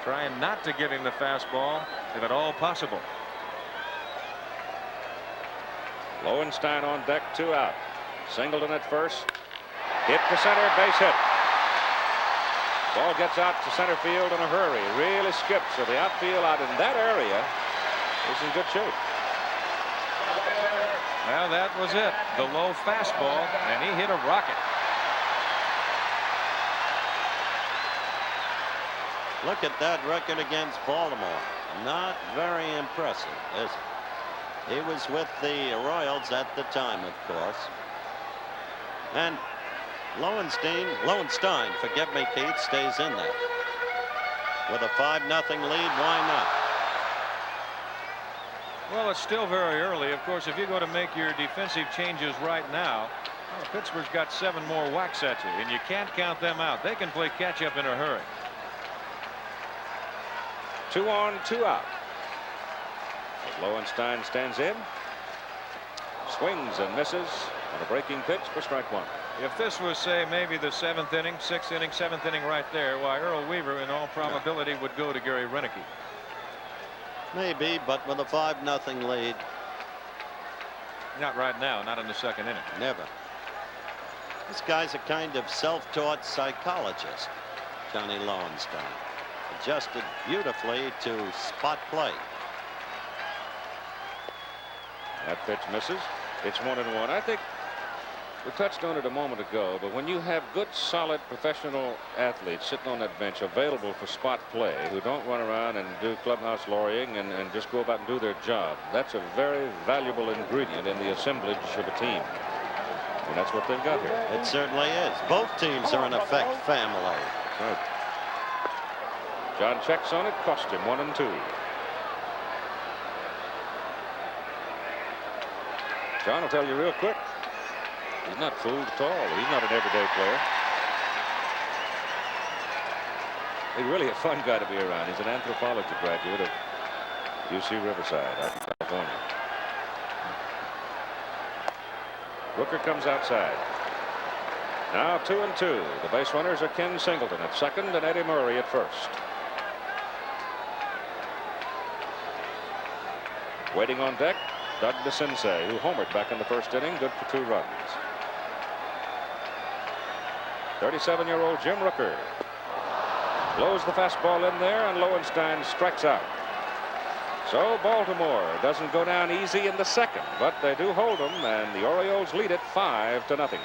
Trying not to give him the fastball, if at all possible. Lowenstein on deck, 2 out. Singleton at first. Hit to center, base hit. Ball gets out to center field in a hurry. Really skips. So the outfield out in that area is in good shape. Well, that was it. The low fastball, and he hit a rocket. Look at that record against Baltimore. Not very impressive, is it? He was with the Royals at the time, of course. And Lowenstein, forgive me, Keith, stays in there. With a 5-0 lead, why not? Well, it's still very early. Of course, if you go to make your defensive changes right now, well, Pittsburgh's got 7 more whacks at you, and you can't count them out. They can play catch-up in a hurry. 2 on, 2 out. Lowenstein stands in, swings and misses on a breaking pitch for strike 1. If this was, say, maybe the 7th inning, 6th inning, 7th inning right there, why, Earl Weaver in all probability would go to Gary Renicky. Maybe, but with a 5-0 lead. Not right now, not in the 2nd inning. Never. This guy's a kind of self-taught psychologist, Johnny Lowenstein. Adjusted beautifully to spot play. That pitch misses. It's 1-1. I think we touched on it a moment ago, but when you have good, solid professional athletes sitting on that bench available for spot play, who don't run around and do clubhouse lawyering and just go about and do their job, that's a very valuable ingredient in the assemblage of a team. And that's what they've got here. It certainly is. Both teams are in effect family. That's right. John checks on it, cost him 1-2. John will tell you real quick, he's not fooled at all. He's not an everyday player. He's really a fun guy to be around. He's an anthropology graduate of UC Riverside out in California. Rooker comes outside. Now 2-2. The base runners are Ken Singleton at second and Eddie Murray at first. Waiting on deck, Doug DeCinces, who homered back in the first inning, good for 2 runs. 37-year-old Jim Rooker blows the fastball in there, and Lowenstein strikes out. So Baltimore doesn't go down easy in the 2nd, but they do hold them, and the Orioles lead it 5-0.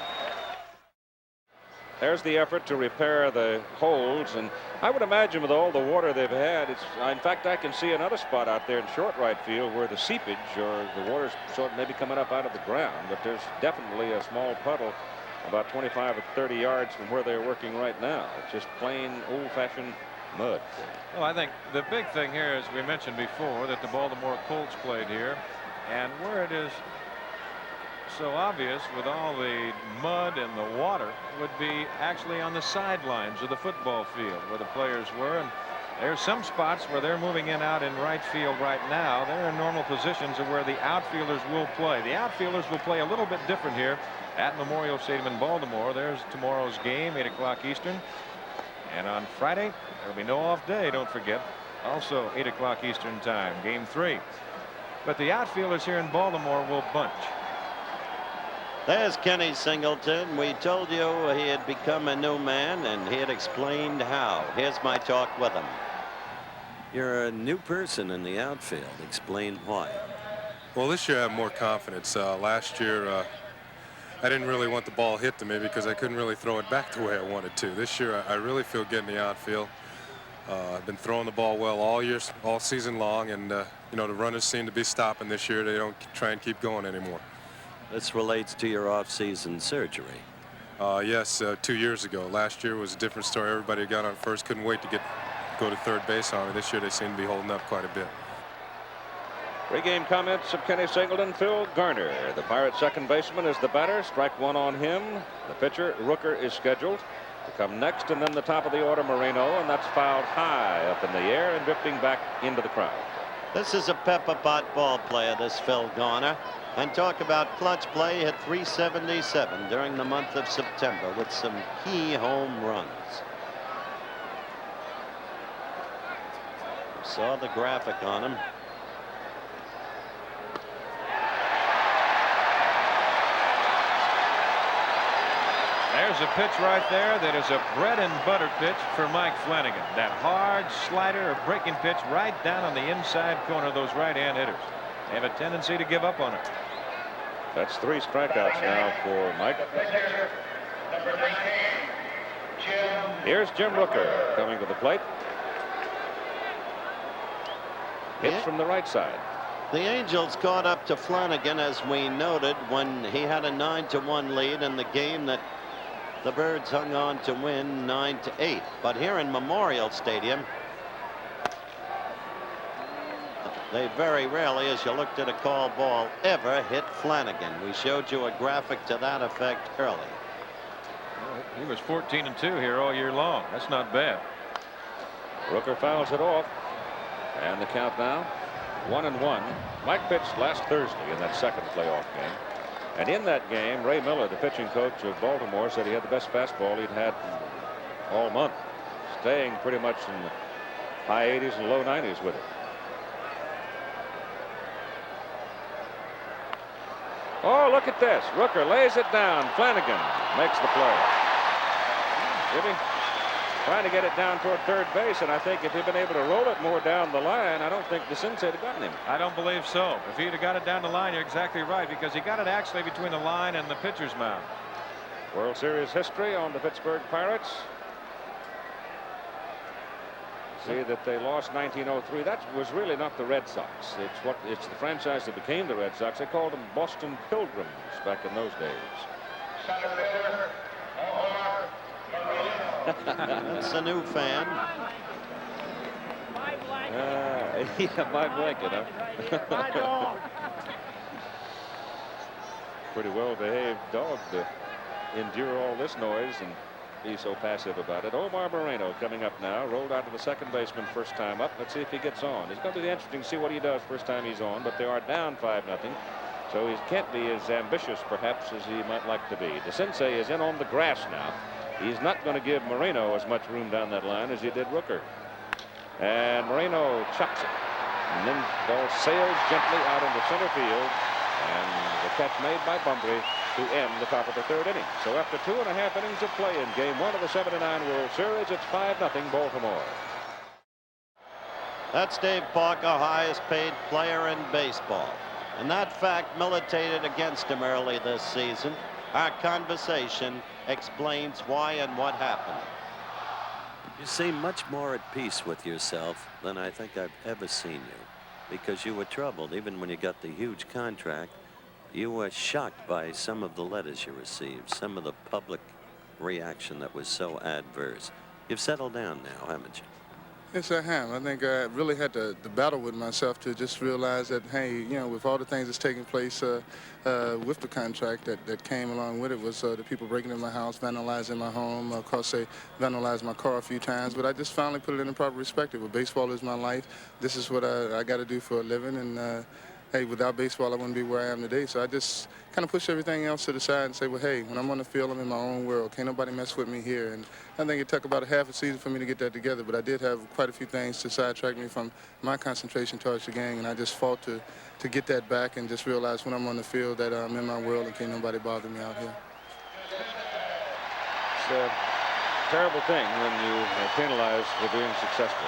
There's the effort to repair the holes, and I would imagine with all the water they've had, in fact, I can see another spot out there in short right field where the seepage or the water's sort of maybe coming up out of the ground, but there's definitely a small puddle about 25 or 30 yards from where they're working right now. It's just plain old-fashioned mud. Well, I think the big thing here, as we mentioned before, that the Baltimore Colts played here, and where it is so obvious with all the mud and the water, would be actually on the sidelines of the football field where the players were. And there's some spots where they're moving in out in right field right now. They're in normal positions of where the outfielders will play. The outfielders will play a little bit different here at Memorial Stadium in Baltimore. There's tomorrow's game, 8 o'clock Eastern. And on Friday, there'll be no off day, don't forget. Also 8 o'clock Eastern time, game 3. But the outfielders here in Baltimore will bunch. There's Kenny Singleton. We told you he had become a new man, and he had explained how. Here's my talk with him. You're a new person in the outfield. Explain why. Well, this year I have more confidence. Last year I didn't really want the ball hit to me because I couldn't really throw it back the way I wanted to. This year I really feel good in the outfield. I've been throwing the ball well all season long, and you know, the runners seem to be stopping this year. They don't try and keep going anymore. This relates to your off-season surgery. Yes, 2 years ago. Last year was a different story. Everybody got on first, couldn't wait to go to third base on me. This year they seem to be holding up quite a bit. Pre-game comments of Kenny Singleton. Phil Garner, the Pirates' second baseman, is the batter. Strike one on him. The pitcher, Rooker, is scheduled to come next, and then the top of the order, Moreno, and that's fouled high up in the air and drifting back into the crowd. This is a pepper pot ball player, this Phil Garner. And talk about clutch play, hit .377 during the month of September with some key home runs. Saw the graphic on him. There's a pitch right there that is a bread and butter pitch for Mike Flanagan. That hard slider or breaking pitch right down on the inside corner of those right-hand hitters. They have a tendency to give up on it. That's 3 strikeouts now for Mike. Here's Jim Rooker coming to the plate. Hits from the right side. The Angels caught up to Flanagan, as we noted, when he had a 9-1 lead in the game that the Birds hung on to win 9-8. But here in Memorial Stadium, they very rarely, as you looked at a called ball, ever hit Flanagan. We showed you a graphic to that effect early. Well, he was 14-2 here all year long. That's not bad. Rooker fouls it off, and the count now 1-1. Mike pitched last Thursday in that second playoff game, and in that game, Ray Miller, the pitching coach of Baltimore, said he had the best fastball he'd had all month, staying pretty much in the high 80s and low 90s with it. Oh, look at this. Rooker lays it down. Flanagan makes the play. Jimmy trying to get it down toward third base, and I think if he'd been able to roll it more down the line, I don't think DeCinces had gotten him. I don't believe so. If he'd have got it down the line, you're exactly right, because he got it actually between the line and the pitcher's mound. World Series history on the Pittsburgh Pirates. See that they lost 1903. That was really not the Red Sox. It's the franchise that became the Red Sox. They called them Boston Pilgrims back in those days. That's a new fan. Yeah, my blanket, huh? Pretty well behaved dog to endure all this noise and be so passive about it. Omar Moreno coming up now, rolled out to the second baseman first time up. Let's see if he gets on. It's going to be interesting to see what he does first time he's on, but they are down 5-0, so he can't be as ambitious perhaps as he might like to be. DeCinces is in on the grass now. He's not going to give Moreno as much room down that line as he did Rooker, and Moreno chops it, and then the ball sails gently out into center field, and the catch made by Bunbury to end the top of the third inning. So after 2.5 innings of play in game 1 of the '79 World Series, it's 5-0 Baltimore. That's Dave Parker, highest paid player in baseball. And that fact militated against him early this season. Our conversation explains why and what happened. You seem much more at peace with yourself than I think I've ever seen you, because you were troubled even when you got the huge contract. You were shocked by some of the letters you received, some of the public reaction that was so adverse. You've settled down now, haven't you? Yes, I have. I think I really had to battle with myself to just realize that, hey, you know, with all the things that's taking place with the contract that came along with it was the people breaking in my house, vandalizing my home. Of course, they vandalized my car a few times, but I just finally put it in a proper perspective. Well, baseball is my life. This is what I got to do for a living, and hey, without baseball, I wouldn't be where I am today. So I just kind of push everything else to the side and say, well, hey, when I'm on the field, I'm in my own world. Can't nobody mess with me here. And I think it took about a half a season for me to get that together. But I did have quite a few things to sidetrack me from my concentration towards the game. And I just fought to get that back and just realize when I'm on the field that I'm in my world and can't nobody bother me out here. It's a terrible thing when you are penalized for being successful.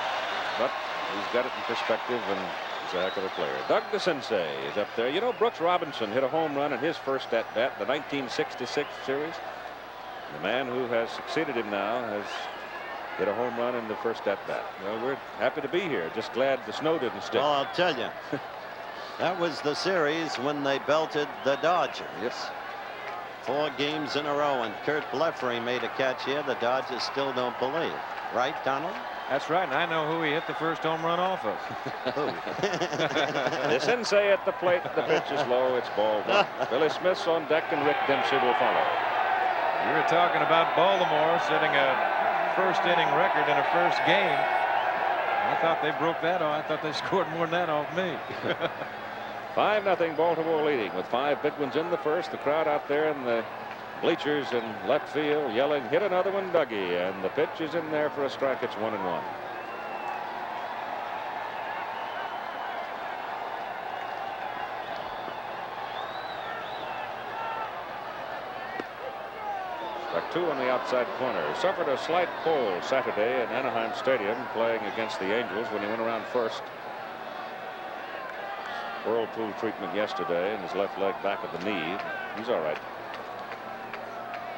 But he's got it in perspective, and he's a heck of a player. Doug DeCinces is up there. You know, Brooks Robinson hit a home run in his first at-bat, the 1966 series. The man who has succeeded him now has hit a home run in the first at-bat. Well, we're happy to be here. Just glad the snow didn't stick. Well, I'll tell you, that was the series when they belted the Dodgers. Yes. 4 games in a row, and Kurt Blefary made a catch here the Dodgers still don't believe. Right, Donald? That's right, and I know who he hit the first home run off of. DeCinces at the plate. The pitch is low. It's ball 1. Billy Smith's on deck, and Rick Dempsey will follow. You were talking about Baltimore setting a first inning record in a first game. I thought they broke that off. I thought they scored more than that off me. 5-0 Baltimore leading with 5 big ones in the first. The crowd out there in the bleachers in left field yelling, hit another one, Dougie, and the pitch is in there for a strike. It's 1-1. Strike 2 on the outside corner. Suffered a slight pull Saturday in Anaheim Stadium playing against the Angels when he went around first. Whirlpool treatment yesterday and his left leg back of the knee. He's all right.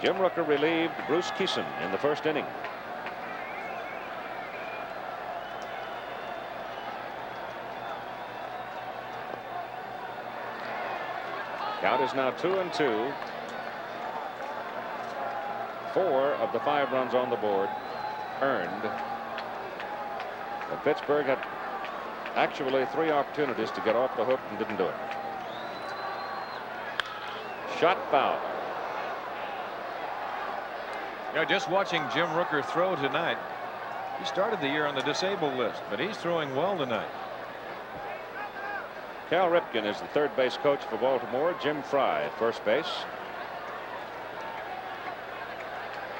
Jim Rooker relieved Bruce Kison in the first inning. Count is now 2-2. 4 of the 5 runs on the board earned. And Pittsburgh had actually 3 opportunities to get off the hook and didn't do it. Shot foul. You know, just watching Jim Rooker throw tonight, he started the year on the disabled list, but he's throwing well tonight. Cal Ripken is the third base coach for Baltimore. Jim Fry at first base.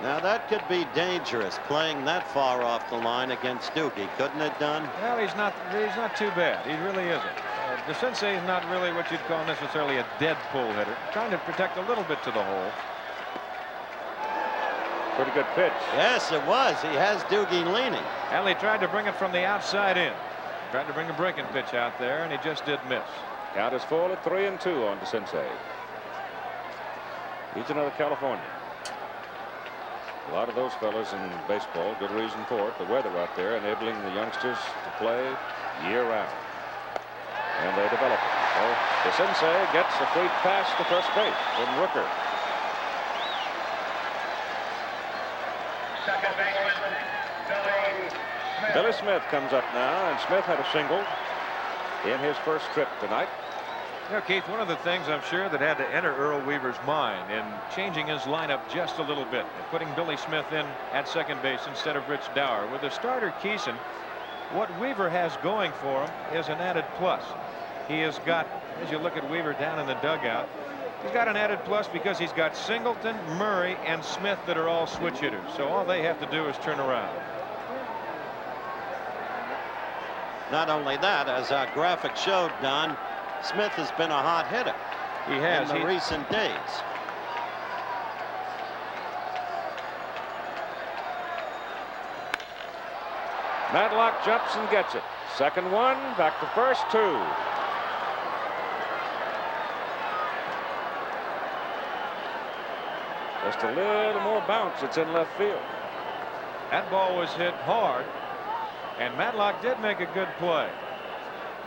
Now that could be dangerous, playing that far off the line against Doogie, couldn't it, Don? Well, he's not too bad. He really isn't. DeCinces is not really what you'd call necessarily a dead pull hitter, trying to protect a little bit to the hole. Pretty good pitch. Yes, it was. He has Doogie leaning. And he tried to bring it from the outside in. Tried to bring a breaking pitch out there, and he just did miss. Count is full at 3-2 on DeCinces. He's another Californian. A lot of those fellas in baseball, good reason for it. The weather out there enabling the youngsters to play year-round. And they develop it. So DeCinces gets a free pass to first base from Rooker. Second baseman, Billy Smith comes up now, and Smith had a single in his first trip tonight. You know, Keith, one of the things I'm sure that had to enter Earl Weaver's mind in changing his lineup just a little bit and putting Billy Smith in at second base instead of Rich Dower. With the starter Kison, what Weaver has going for him is an added plus. He has got, as you look at Weaver down in the dugout, he's got an added plus because he's got Singleton, Murray, and Smith that are all switch hitters. So all they have to do is turn around. Not only that, as our graphic showed, Don, Smith has been a hot hitter. He has. In the recent days. Matlock jumps and gets it. Second one, back to first, 2. Just a little more bounce. It's in left field. That ball was hit hard, and Matlock did make a good play.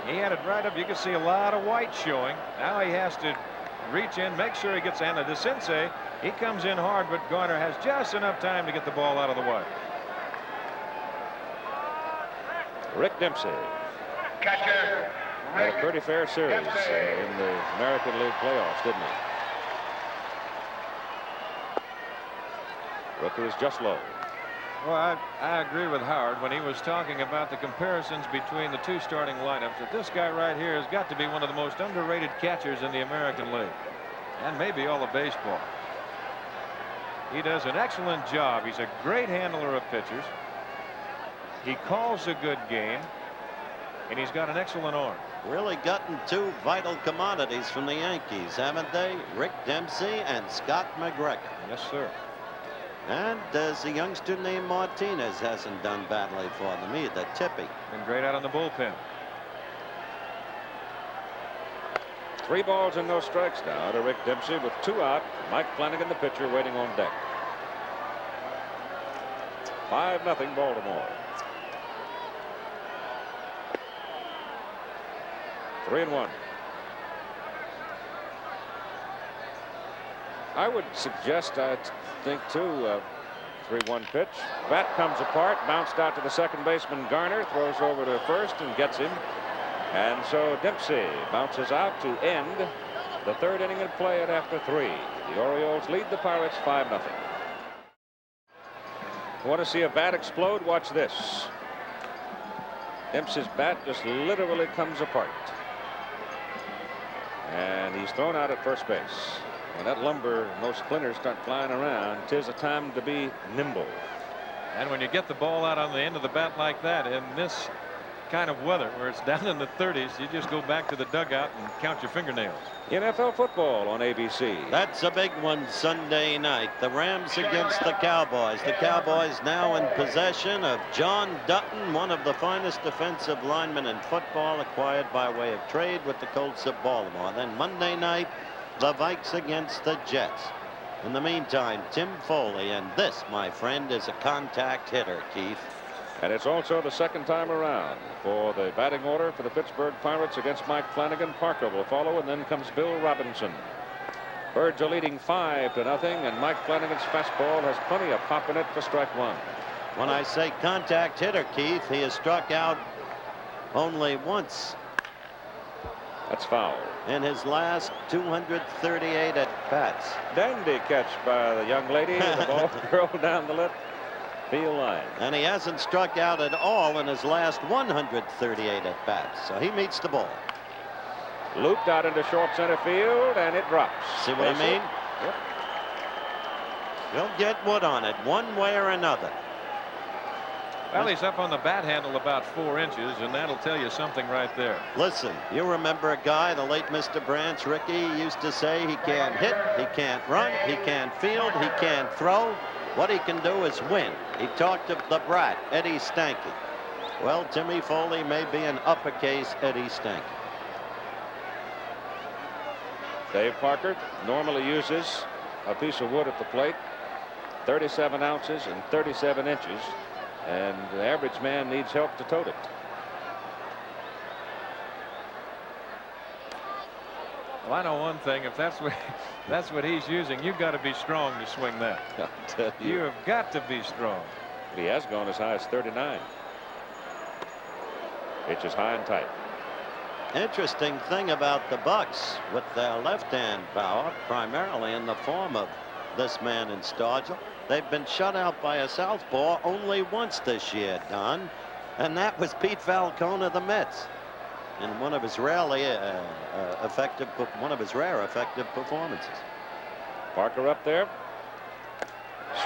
He had it right up. You can see a lot of white showing. Now he has to reach in, make sure he gets Anna DeCinces. He comes in hard, but Garner has just enough time to get the ball out of the way. Rick Dempsey Catcher. had a pretty fair series in the American League playoffs, didn't he? Rooker is just low. Well, I agree with Howard when he was talking about the comparisons between the two starting lineups, that this guy right here has got to be one of the most underrated catchers in the American League, and maybe all of baseball. He does an excellent job. He's a great handler of pitchers. He calls a good game, and he's got an excellent arm. Really gotten two vital commodities from the Yankees, haven't they? Rick Dempsey and Scott McGregor. Yes, sir. And there's a youngster named Martinez hasn't done badly for them either. Tippy. Been great out on the bullpen. 3 balls and no strikes now to Rick Dempsey with 2 out. Mike Flanagan, the pitcher, waiting on deck. 5-0 Baltimore. 3-1. I would suggest, I think, too, 3-1 pitch. Bat comes apart, bounced out to the second baseman Garner, throws over to first and gets him. And so Dempsey bounces out to end the 3rd inning of play at after 3. The Orioles lead the Pirates 5-0. Want to see a bat explode? Watch this. Dempsey's bat just literally comes apart. And he's thrown out at first base. When that lumber and those splinters start flying around, 'tis a time to be nimble. And when you get the ball out on the end of the bat like that in this kind of weather where it's down in the 30s, you just go back to the dugout and count your fingernails. NFL football on ABC. That's a big one Sunday night. The Rams against the Cowboys. The Cowboys now in possession of John Dutton, one of the finest defensive linemen in football, acquired by way of trade with the Colts of Baltimore. Then Monday night, the Vikes against the Jets. In the meantime, Tim Foley, and this, my friend, is a contact hitter, Keith. And it's also the second time around for the batting order for the Pittsburgh Pirates against Mike Flanagan. Parker will follow, and then comes Bill Robinson. Birds are leading 5-0, and Mike Flanagan's fastball has plenty of pop in it for strike 1. When I say contact hitter, Keith, he has struck out only once That's foul. in his last 238 at-bats. Dandy catch by the young lady. The ball rolled down the left field line. And he hasn't struck out at all in his last 138 at-bats. So he meets the ball. Looped out into short center field, and it drops. See what I mean? Yep. You'll get wood on it one way or another. Well, he's up on the bat handle about 4 inches, and that'll tell you something right there. Listen, you remember a guy, the late Mr. Branch, Ricky, used to say he can't hit, he can't run, he can't field, he can't throw. What he can do is win. He talked of the brat, Eddie Stanky. Well, Timmy Foley may be an uppercase Eddie Stanky. Dave Parker normally uses a piece of wood at the plate, 37 ounces and 37 inches, and the average man needs help to tote it. Well, I know one thing. If that's what he's using, you've got to be strong to swing that. I'll tell you. You have got to be strong. He has gone as high as 39. Pitch is high and tight. Interesting thing about the Bucks with their left-hand power, primarily in the form of this man in Stargell. They've been shut out by a southpaw only once this year, Don, and that was Pete Falcone of the Mets in one of his rare effective performances. Parker up there.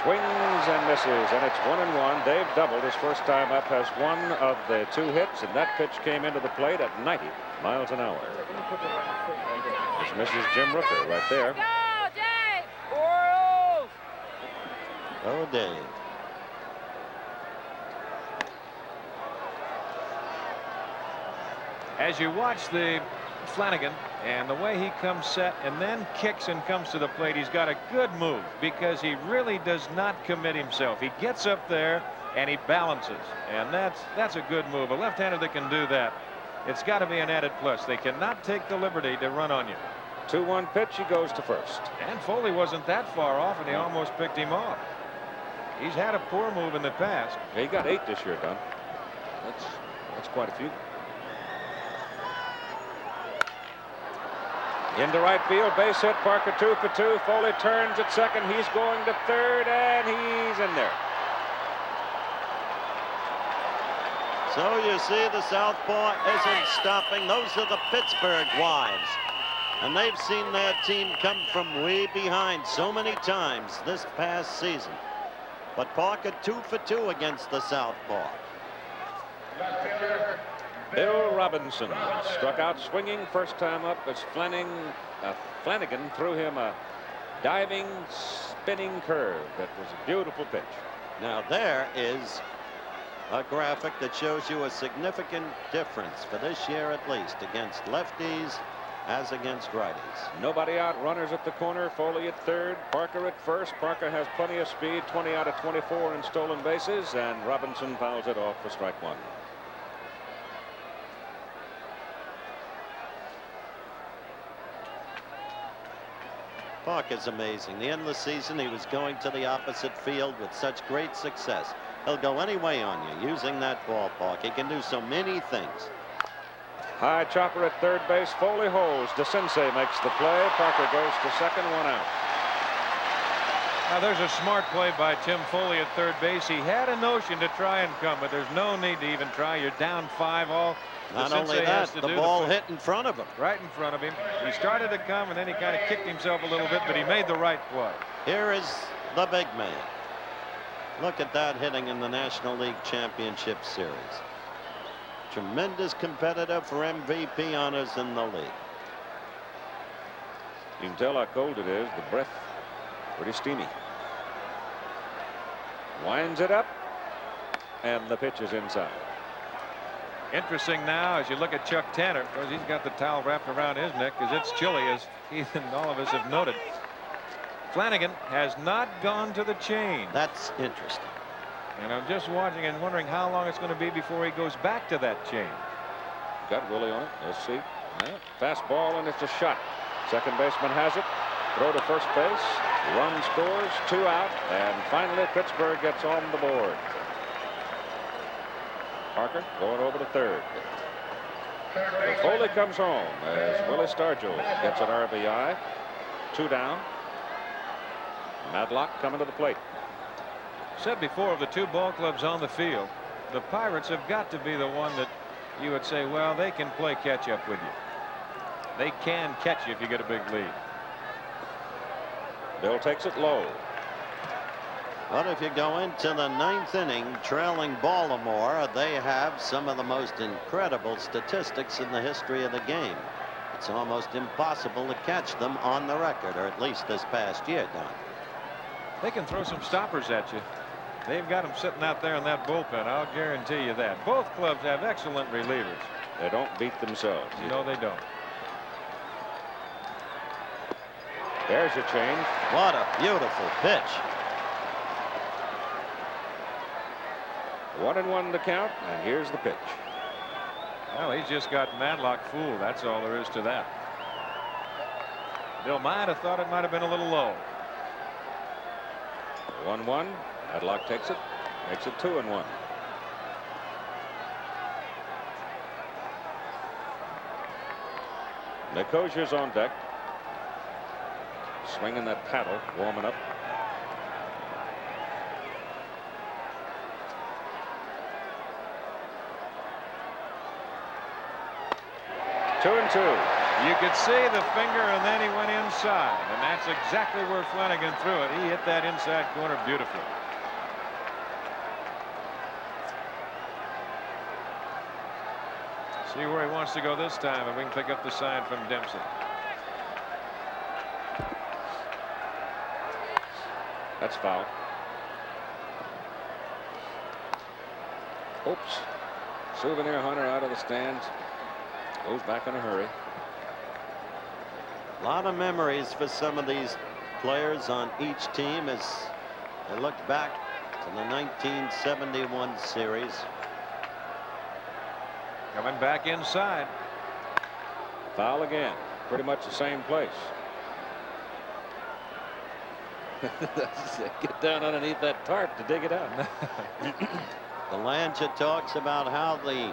Swings and misses, and it's 1-1. Dave doubled his first time up, has one of the 2 hits, and that pitch came into the plate at 90 miles an hour. This misses Jim Rooker right there. Go, Dave! Orioles! Oh, Dave. As you watch the Flanagan And the way he comes set and then kicks and comes to the plate, he's got a good move because he really does not commit himself. He gets up there and he balances, and that's a good move. A left-hander that can do that, it's got to be an added plus. They cannot take the liberty to run on you. 2-1 pitch. He goes to first. And Foley wasn't that far off, and he almost picked him off. He's had a poor move in the past. Yeah, he got 8 this year, Don. That's quite a few. Into right field, base hit. Parker 2 for 2. Foley turns at second. He's going to third, and he's in there. So you see the southpaw isn't stopping. Those are the Pittsburgh wives. And they've seen their team come from way behind so many times this past season. But Parker 2 for 2 against the southpaw. Bill Robinson struck out swinging first time up as Flanagan threw him a diving, spinning curve. That was a beautiful pitch. Now there is a graphic that shows you a significant difference for this year at least against lefties as against righties. Nobody out. Runners at the corner. Foley at third. Parker at first. Parker has plenty of speed. 20 out of 24 in stolen bases, and Robinson fouls it off for strike 1. Parker's amazing. The endless season he was going to the opposite field with such great success. He'll go any way on you using that ballpark. He can do so many things. High chopper at third base. Foley holds. DeCinces makes the play. Parker goes to second. 1 out. Now there's a smart play by Tim Foley at third base. He had a notion to try and come, but there's no need to even try. You're down 5 all. Not only that, the ball hit in front of him. Right in front of him. He started to come, and then he kind of kicked himself a little bit, but he made the right play. Here is the big man. Look at that hitting in the National League Championship Series. Tremendous competitor for MVP honors in the league. You can tell how cold it is. The breath pretty steamy. Winds it up, and the pitch is inside. Interesting now as you look at Chuck Tanner, because he's got the towel wrapped around his neck because it's chilly, as Keith and all of us have noted. Flanagan has not gone to the chain. That's interesting. And I'm just watching and wondering how long it's going to be before he goes back to that chain. Got Willie on it. Let's see. Yeah. Fastball, and it's a shot. Second baseman has it. Throw to first base. Run scores. 2 out. And finally, Pittsburgh gets on the board. Parker going over to third. Foley comes home as Willie Stargell gets an RBI. 2 down. Madlock coming to the plate. Said before, of the 2 ball clubs on the field, the Pirates have got to be the one that you would say, well, they can play catch up with you. They can catch you if you get a big lead. Bill takes it low. But if you go into the 9th inning trailing Baltimore, they have some of the most incredible statistics in the history of the game. It's almost impossible to catch them on the record, or at least this past year, Don. They can throw some stoppers at you. They've got them sitting out there in that bullpen. I'll guarantee you that. Both clubs have excellent relievers. They don't beat themselves. No, they don't. There's a change. What a beautiful pitch. 1-1 to count, and here's the pitch. Well, he's just got Madlock fooled. That's all there is to that. Bill might have thought it might have been a little low. 1-1. Madlock takes it. Makes it 2-1. Nicosia's on deck. Swinging that paddle, warming up. Two and two. You could see the finger, and then he went inside, and that's exactly where Flanagan threw it. He hit that inside corner beautifully. See where he wants to go this time, and we can pick up the sign from Dempsey. That's foul. Oops. Souvenir hunter out of the stands. Goes back in a hurry. A lot of memories for some of these players on each team as they look back to the 1971 series. Coming back inside. Foul again. Pretty much the same place. Get down underneath that tarp to dig it out. Belanger talks about how the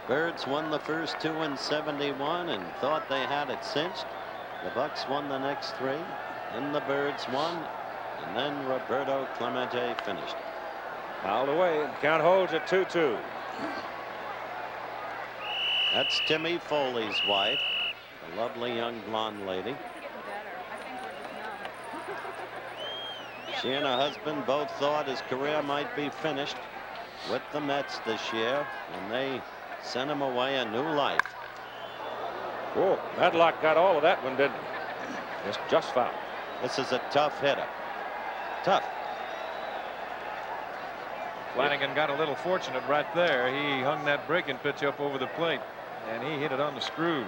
Birds won the first two in '71 and thought they had it cinched. The Bucks won the next three, then the Birds won, and then Roberto Clemente finished. Fouled away, and count holds at 2-2. That's Timmy Foley's wife, a lovely young blonde lady. She and her husband both thought his career might be finished with the Mets this year, and they sent him away a new life. Oh, Madlock got all of that one, didn't he? Just foul. This is a tough hitter. Tough. Flanagan got a little fortunate right there. He hung that breaking pitch up over the plate, and he hit it on the screws.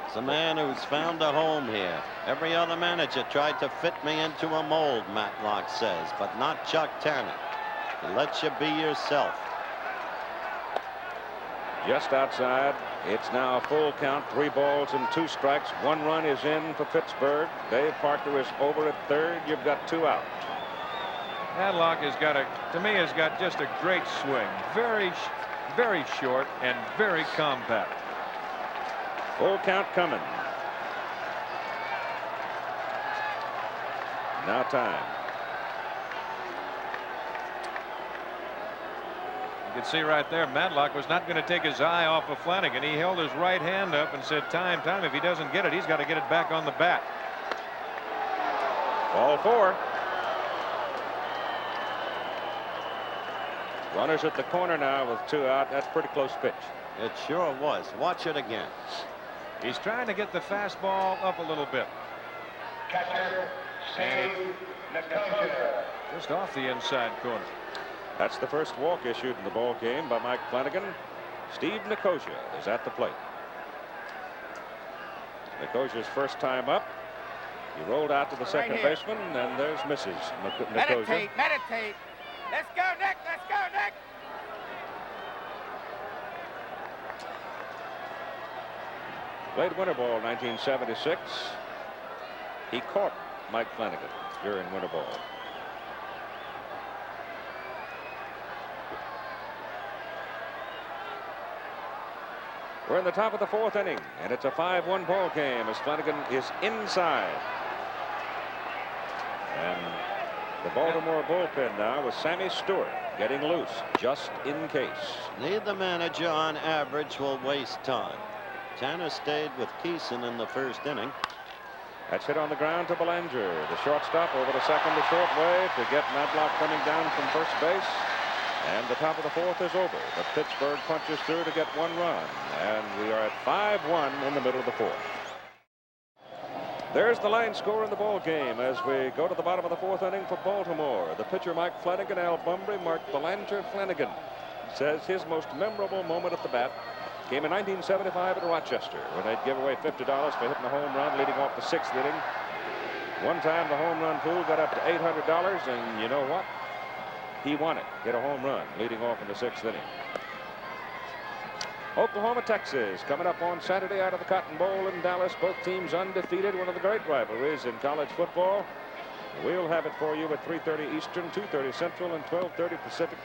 It's a man who's found a home here. Every other manager tried to fit me into a mold, Matlock says, but not Chuck Tanner. He lets you be yourself. Just outside. It's now a full count, 3 balls and 2 strikes. 1 run is in for Pittsburgh. Dave Parker is over at third. You've got 2 out. Madlock has got to me, has got just a great swing. Very short and very compact. Full count coming. Now time. You can see right there, Madlock was not going to take his eye off of Flanagan. He held his right hand up and said, time. If he doesn't get it, he's got to get it back on the bat. Ball 4. Runners at the corner now with 2 out. That's a pretty close pitch. It sure was. Watch it again. He's trying to get the fastball up a little bit. Catcher, Steve Nicosia. Just off the inside corner. That's the first walk issued in the ball game by Mike Flanagan. Steve Nicosia is at the plate. Nicosia's first time up. He rolled out to the second baseman, and there's Mrs. Nicosia. Meditate. Let's go, Nick. Let's go, Nick. Played winter ball 1976. He caught Mike Flanagan during winter ball. We're in the top of the 4th inning, and it's a 5-1 ball game as Flanagan is inside. And the Baltimore bullpen now with Sammy Stewart getting loose just in case. Neither manager on average will waste time. Tanner stayed with Keeson in the first inning. That's hit on the ground to Belanger. The shortstop over to second to short way to get Madlock coming down from first base. And the top of the 4th is over. But Pittsburgh punches through to get 1 run. And we are at 5-1 in the middle of the 4th. There's the line score in the ball game as we go to the bottom of the 4th inning for Baltimore. The pitcher Mike Flanagan, Al Bumbry, Mark Belanger. Flanagan says his most memorable moment at the bat came in 1975 at Rochester when they'd give away $50 for hitting a home run leading off the 6th inning. One time the home run pool got up to $800, and you know what? He won it. Hit a home run leading off in the 6th inning. Oklahoma, Texas coming up on Saturday out of the Cotton Bowl in Dallas. Both teams undefeated. One of the great rivalries in college football. We'll have it for you at 3:30 Eastern, 2:30 Central, and 12:30 Pacific.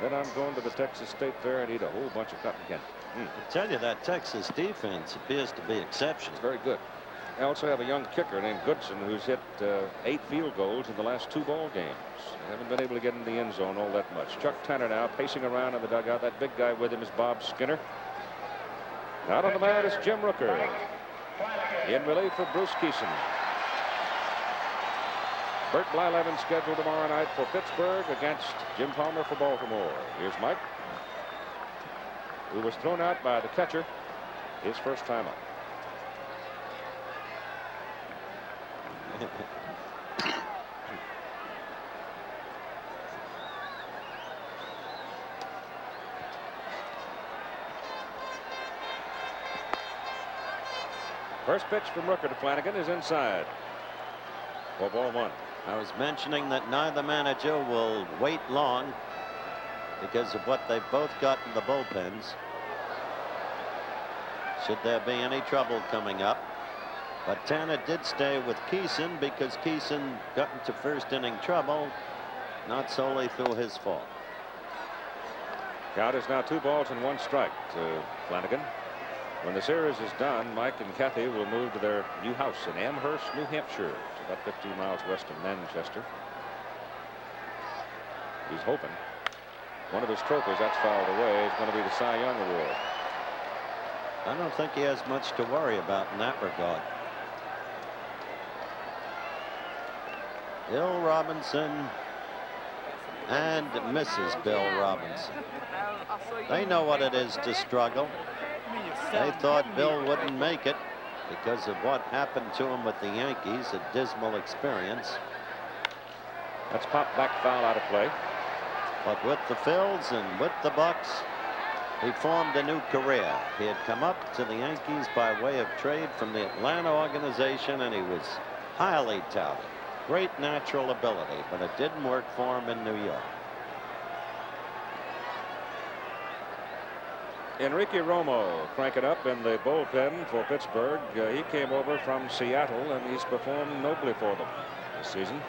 Then I'm going to the Texas State Fair and eat a whole bunch of cotton candy. I tell you, that Texas defense appears to be exceptional. It's very good. I also have a young kicker named Goodson who's hit 8 field goals in the last 2 ball games. I haven't been able to get in the end zone all that much. Chuck Tanner now pacing around in the dugout. That big guy with him is Bob Skinner. Out on the mound is Jim Rooker. In relief for Bruce Keeson. Bert Blyleven scheduled tomorrow night for Pittsburgh against Jim Palmer for Baltimore. Here's Mike, who was thrown out by the catcher his first time up. First pitch from Rooker to Flanagan is inside. For ball one. I was mentioning that neither manager will wait long because of what they've both got in the bullpens. Should there be any trouble coming up. But Tanner did stay with Keeson because Keeson got into first inning trouble, not solely through his fault. Count is now 2 balls and 1 strike to Flanagan. When the series is done, Mike and Kathy will move to their new house in Amherst, New Hampshire. It's about 15 miles west of Manchester. He's hoping one of his trophies that's fouled away is going to be the Cy Young Award. I don't think he has much to worry about in that regard. Bill Robinson and Mrs. Bill Robinson. They know what it is to struggle. They thought Bill wouldn't make it because of what happened to him with the Yankees, a dismal experience. That's popped back foul out of play. But with the Phils and with the Bucks, he formed a new career. He had come up to the Yankees by way of trade from the Atlanta organization, and he was highly touted. Great natural ability, but it didn't work for him in New York. Enrique Romo cranking up in the bullpen for Pittsburgh. He came over from Seattle, and he's performed nobly for them this season.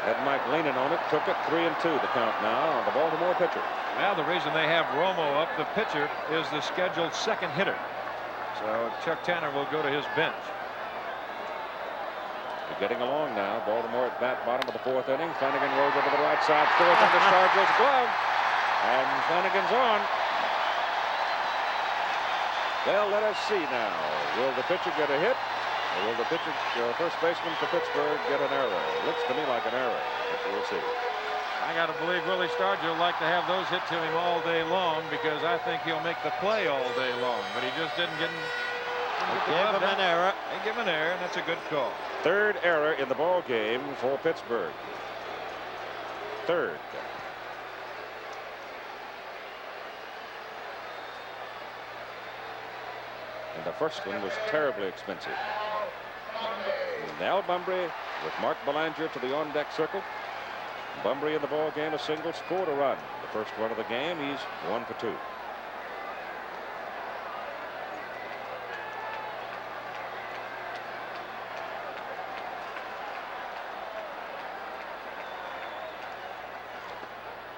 Had Mike leaning on it, took it 3-2 the count now on the Baltimore pitcher. Now the reason they have Romo up, the pitcher, is the scheduled second hitter. So Chuck Tanner will go to his bench. They're getting along now. Baltimore at bat, bottom of the 4th inning. Flanagan rolls over the right side, 4th under Stargell's glove, and Flanagan's on. Well, let us see now. Will the pitcher get a hit? Or will the pitcher, first baseman for Pittsburgh, get an error? It looks to me like an error, but we'll see. I got to believe Willie Stargell will like to have those hit to him all day long because I think he'll make the play all day long. But he just didn't get They gave him an error. They give him an error, and that's a good call. 3rd error in the ball game for Pittsburgh. 3rd. And the first one was terribly expensive. And Al Bunbury with Mark Belanger to the on-deck circle. Bunbury in the ball game, a single, scored a run. The first run of the game, he's 1 for 2.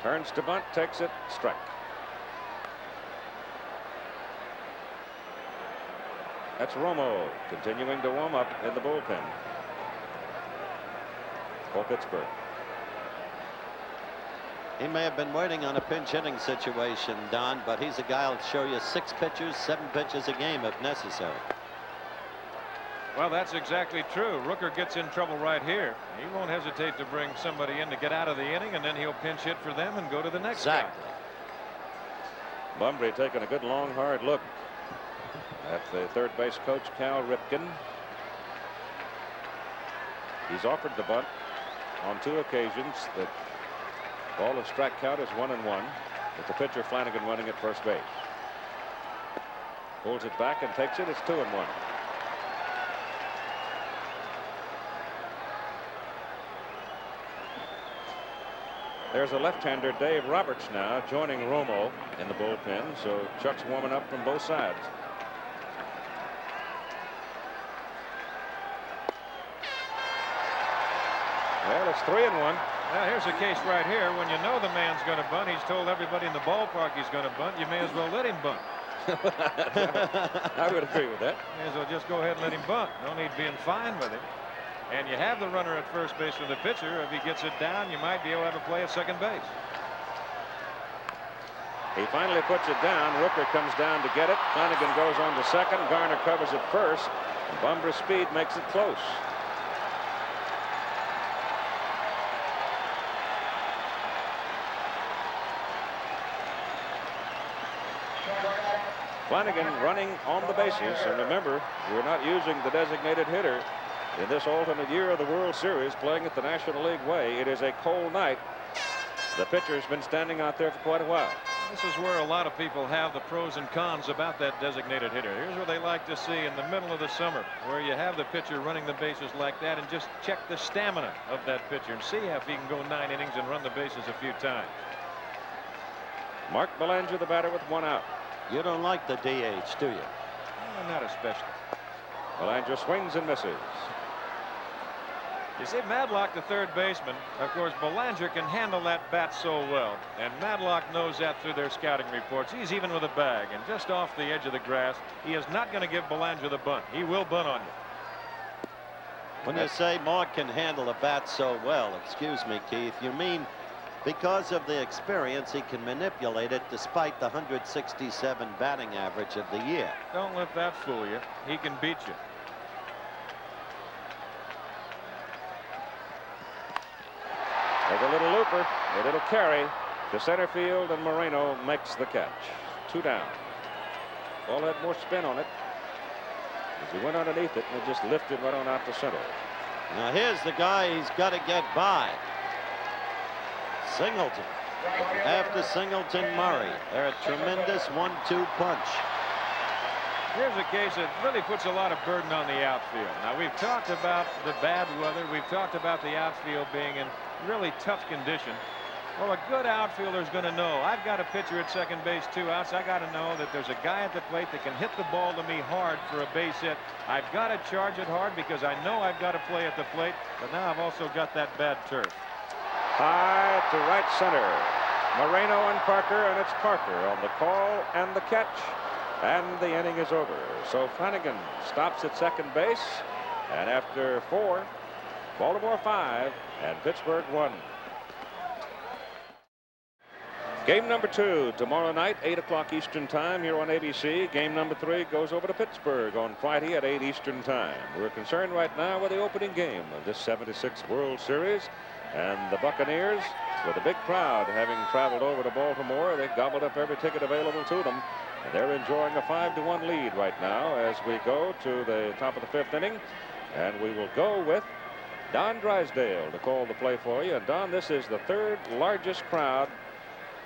Turns to bunt, takes it, strike. That's Romo continuing to warm up in the bullpen for Pittsburgh. He may have been waiting on a pinch hitting situation, Don, but he's a guy who'll show you 6 pitches, 7 pitches a game if necessary. Well, that's exactly true. Rooker gets in trouble right here. He won't hesitate to bring somebody in to get out of the inning, and then he'll pinch hit for them and go to the next guy. Exactly. Bunbury taking a good long hard look at the third base coach, Cal Ripken. He's offered the bunt on 2 occasions. The ball and strike count is 1-1 with the pitcher Flanagan running at first base. Pulls it back and takes it. It's 2-1. There's a left-hander, Dave Roberts, now joining Romo in the bullpen. So Chuck's warming up from both sides. Well, it's 3-1. Well, here's a case right here. When you know the man's going to bunt, he's told everybody in the ballpark he's going to bunt. You may as well let him bunt. I would agree with that. May as well just go ahead and let him bunt. No need being fine with him. And you have the runner at first base for the pitcher. If he gets it down, you might be able to have a play at second base. He finally puts it down. Rooker comes down to get it. Flanagan goes on to second. Garner covers it first. Bunbury's speed makes it close. Flanagan running on the bases. And remember, we're not using the designated hitter in this alternate year of the World Series, playing it the National League way. It is a cold night. The pitcher's been standing out there for quite a while. This is where a lot of people have the pros and cons about that designated hitter. Here's what they like to see in the middle of the summer, where you have the pitcher running the bases like that, and just check the stamina of that pitcher and see if he can go 9 innings and run the bases a few times. Mark Belanger, the batter, with 1 out. You don't like the DH, do you? Well, not especially. Belanger swings and misses. You see, Madlock, the third baseman, of course, Belanger can handle that bat so well, and Madlock knows that through their scouting reports. He's even with a bag, and just off the edge of the grass, he is not going to give Belanger the bunt. He will bunt on you. When you say Mark can handle a bat so well, excuse me, Keith, you mean because of the experience he can manipulate it despite the 167 batting average of the year. Don't let that fool you. He can beat you. With a little looper, a little carry to center field, and Moreno makes the catch. 2 down. Ball had more spin on it as he went underneath it, and it just lifted right on out to center. Now here's the guy he's got to get by. Singleton. After Singleton, Murray. They're a tremendous 1-2 punch. Here's a case that really puts a lot of burden on the outfield. Now, we've talked about the bad weather. We've talked about the outfield being in really tough condition. Well, a good outfielder is going to know, I've got a pitcher at second base, 2 outs. I got to know that there's a guy at the plate that can hit the ball to me hard for a base hit. I've got to charge it hard because I know I've got to play at the plate, but now I've also got that bad turf. High to right center. Moreno and Parker, and it's Parker on the call and the catch. And the inning is over. So Flanagan stops at second base. And after 4, Baltimore 5 and Pittsburgh 1. Game number 2 tomorrow night, 8 o'clock Eastern time here on ABC. Game number 3 goes over to Pittsburgh on Friday at 8 Eastern time. We're concerned right now with the opening game of this 76 World Series. And the Buccaneers, with a big crowd having traveled over to Baltimore, they gobbled up every ticket available to them. And they're enjoying a 5-1 lead right now as we go to the top of the 5th inning. And we will go with Don Drysdale to call the play for you. And Don, this is the 3rd largest crowd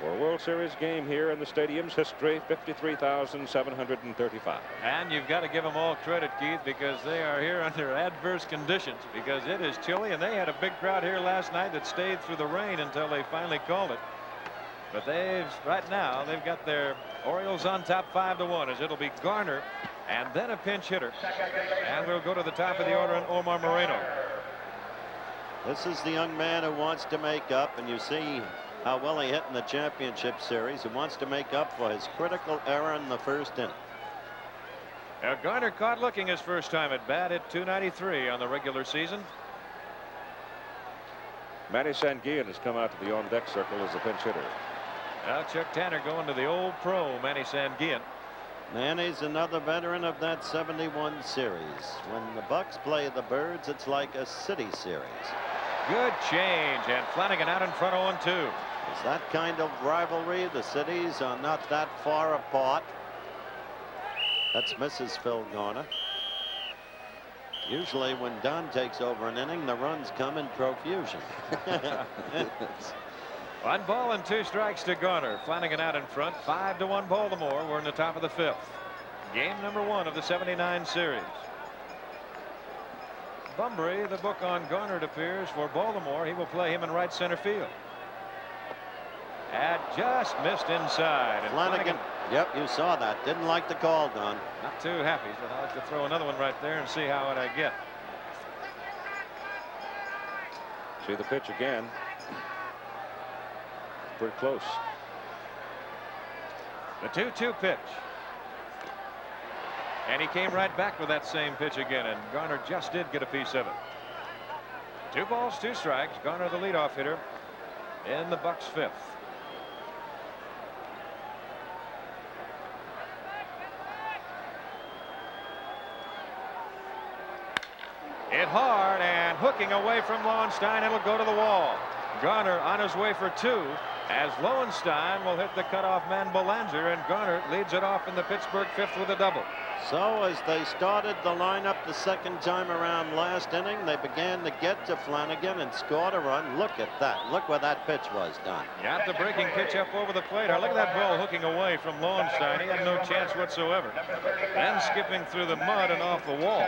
for a World Series game here in the stadium's history, 53,735. And you've got to give them all credit, Keith, because they are here under adverse conditions, because it is chilly, and they had a big crowd here last night that stayed through the rain until they finally called it. But right now they've got their Orioles on top 5-1, as it'll be Garner and then a pinch hitter. And we'll go to the top of the order and Omar Moreno. This is the young man who wants to make up, and you see how well he hit in the championship series. He wants to make up for his critical error in the 1st inning. Now, Garner caught looking his first time at bat at .293 on the regular season. Manny Sanguillen has come out to the on-deck circle as a pinch hitter. Now Chuck Tanner going to the old pro, Manny Sanguillen. Manny's another veteran of that 71 series. When the Bucks play the Birds, it's like a city series. Good change, and Flanagan out in front 0-2. It's that kind of rivalry. The cities are not that far apart. That's Mrs. Phil Garner. Usually when Don takes over an inning, the runs come in profusion. 1 ball and 2 strikes to Garner. Flanagan out in front, 5-1 Baltimore. We're in the top of the 5th. Game number 1 of the 79 series. Bunbury, the book on Garner, it appears, for Baltimore. He will play him in right center field. And just missed inside. And Flanagan. Yep, you saw that. Didn't like the call, Don. Not too happy, but I'll have to throw another one right there and see how it I get. See the pitch again. Pretty close. The 2-2 pitch. And he came right back with that same pitch again, and Garner just did get a piece of it. 2 balls, 2 strikes. Garner, the leadoff hitter in the Bucks' 5th. Hit hard and hooking away from Lowenstein. It'll go to the wall. Garner on his way for 2. as Lowenstein will hit the cutoff man Belanger, and Garner leads it off in the Pittsburgh fifth with a double. So as they started the lineup the second time around last inning, they began to get to Flanagan and scored a run. Look at that. Look where that pitch was done. Got the breaking pitch up over the plate. Look at that ball hooking away from Lowenstein. He had no chance whatsoever. Then skipping through the mud and off the wall.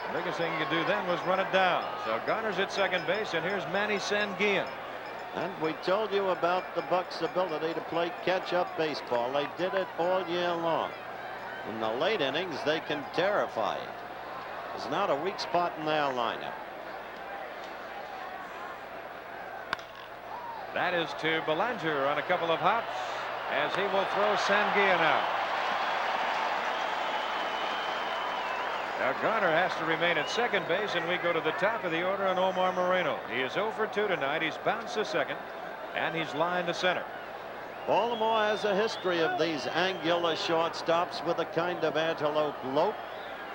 The biggest thing you could do then was run it down. So Garner's at second base, and here's Manny Sanguillen. And we told you about the Bucks' ability to play catch-up baseball. They did it all year long. In the late innings, they can terrify you. There's not a weak spot in their lineup. That is to Belanger on a couple of hops, as he will throw Sanguillen out. Now Garner has to remain at second base, and we go to the top of the order on Omar Moreno. He is 0 for 2 tonight. He's bounced to second, and he's lined to center. Baltimore has a history of these angular shortstops with a kind of antelope lope.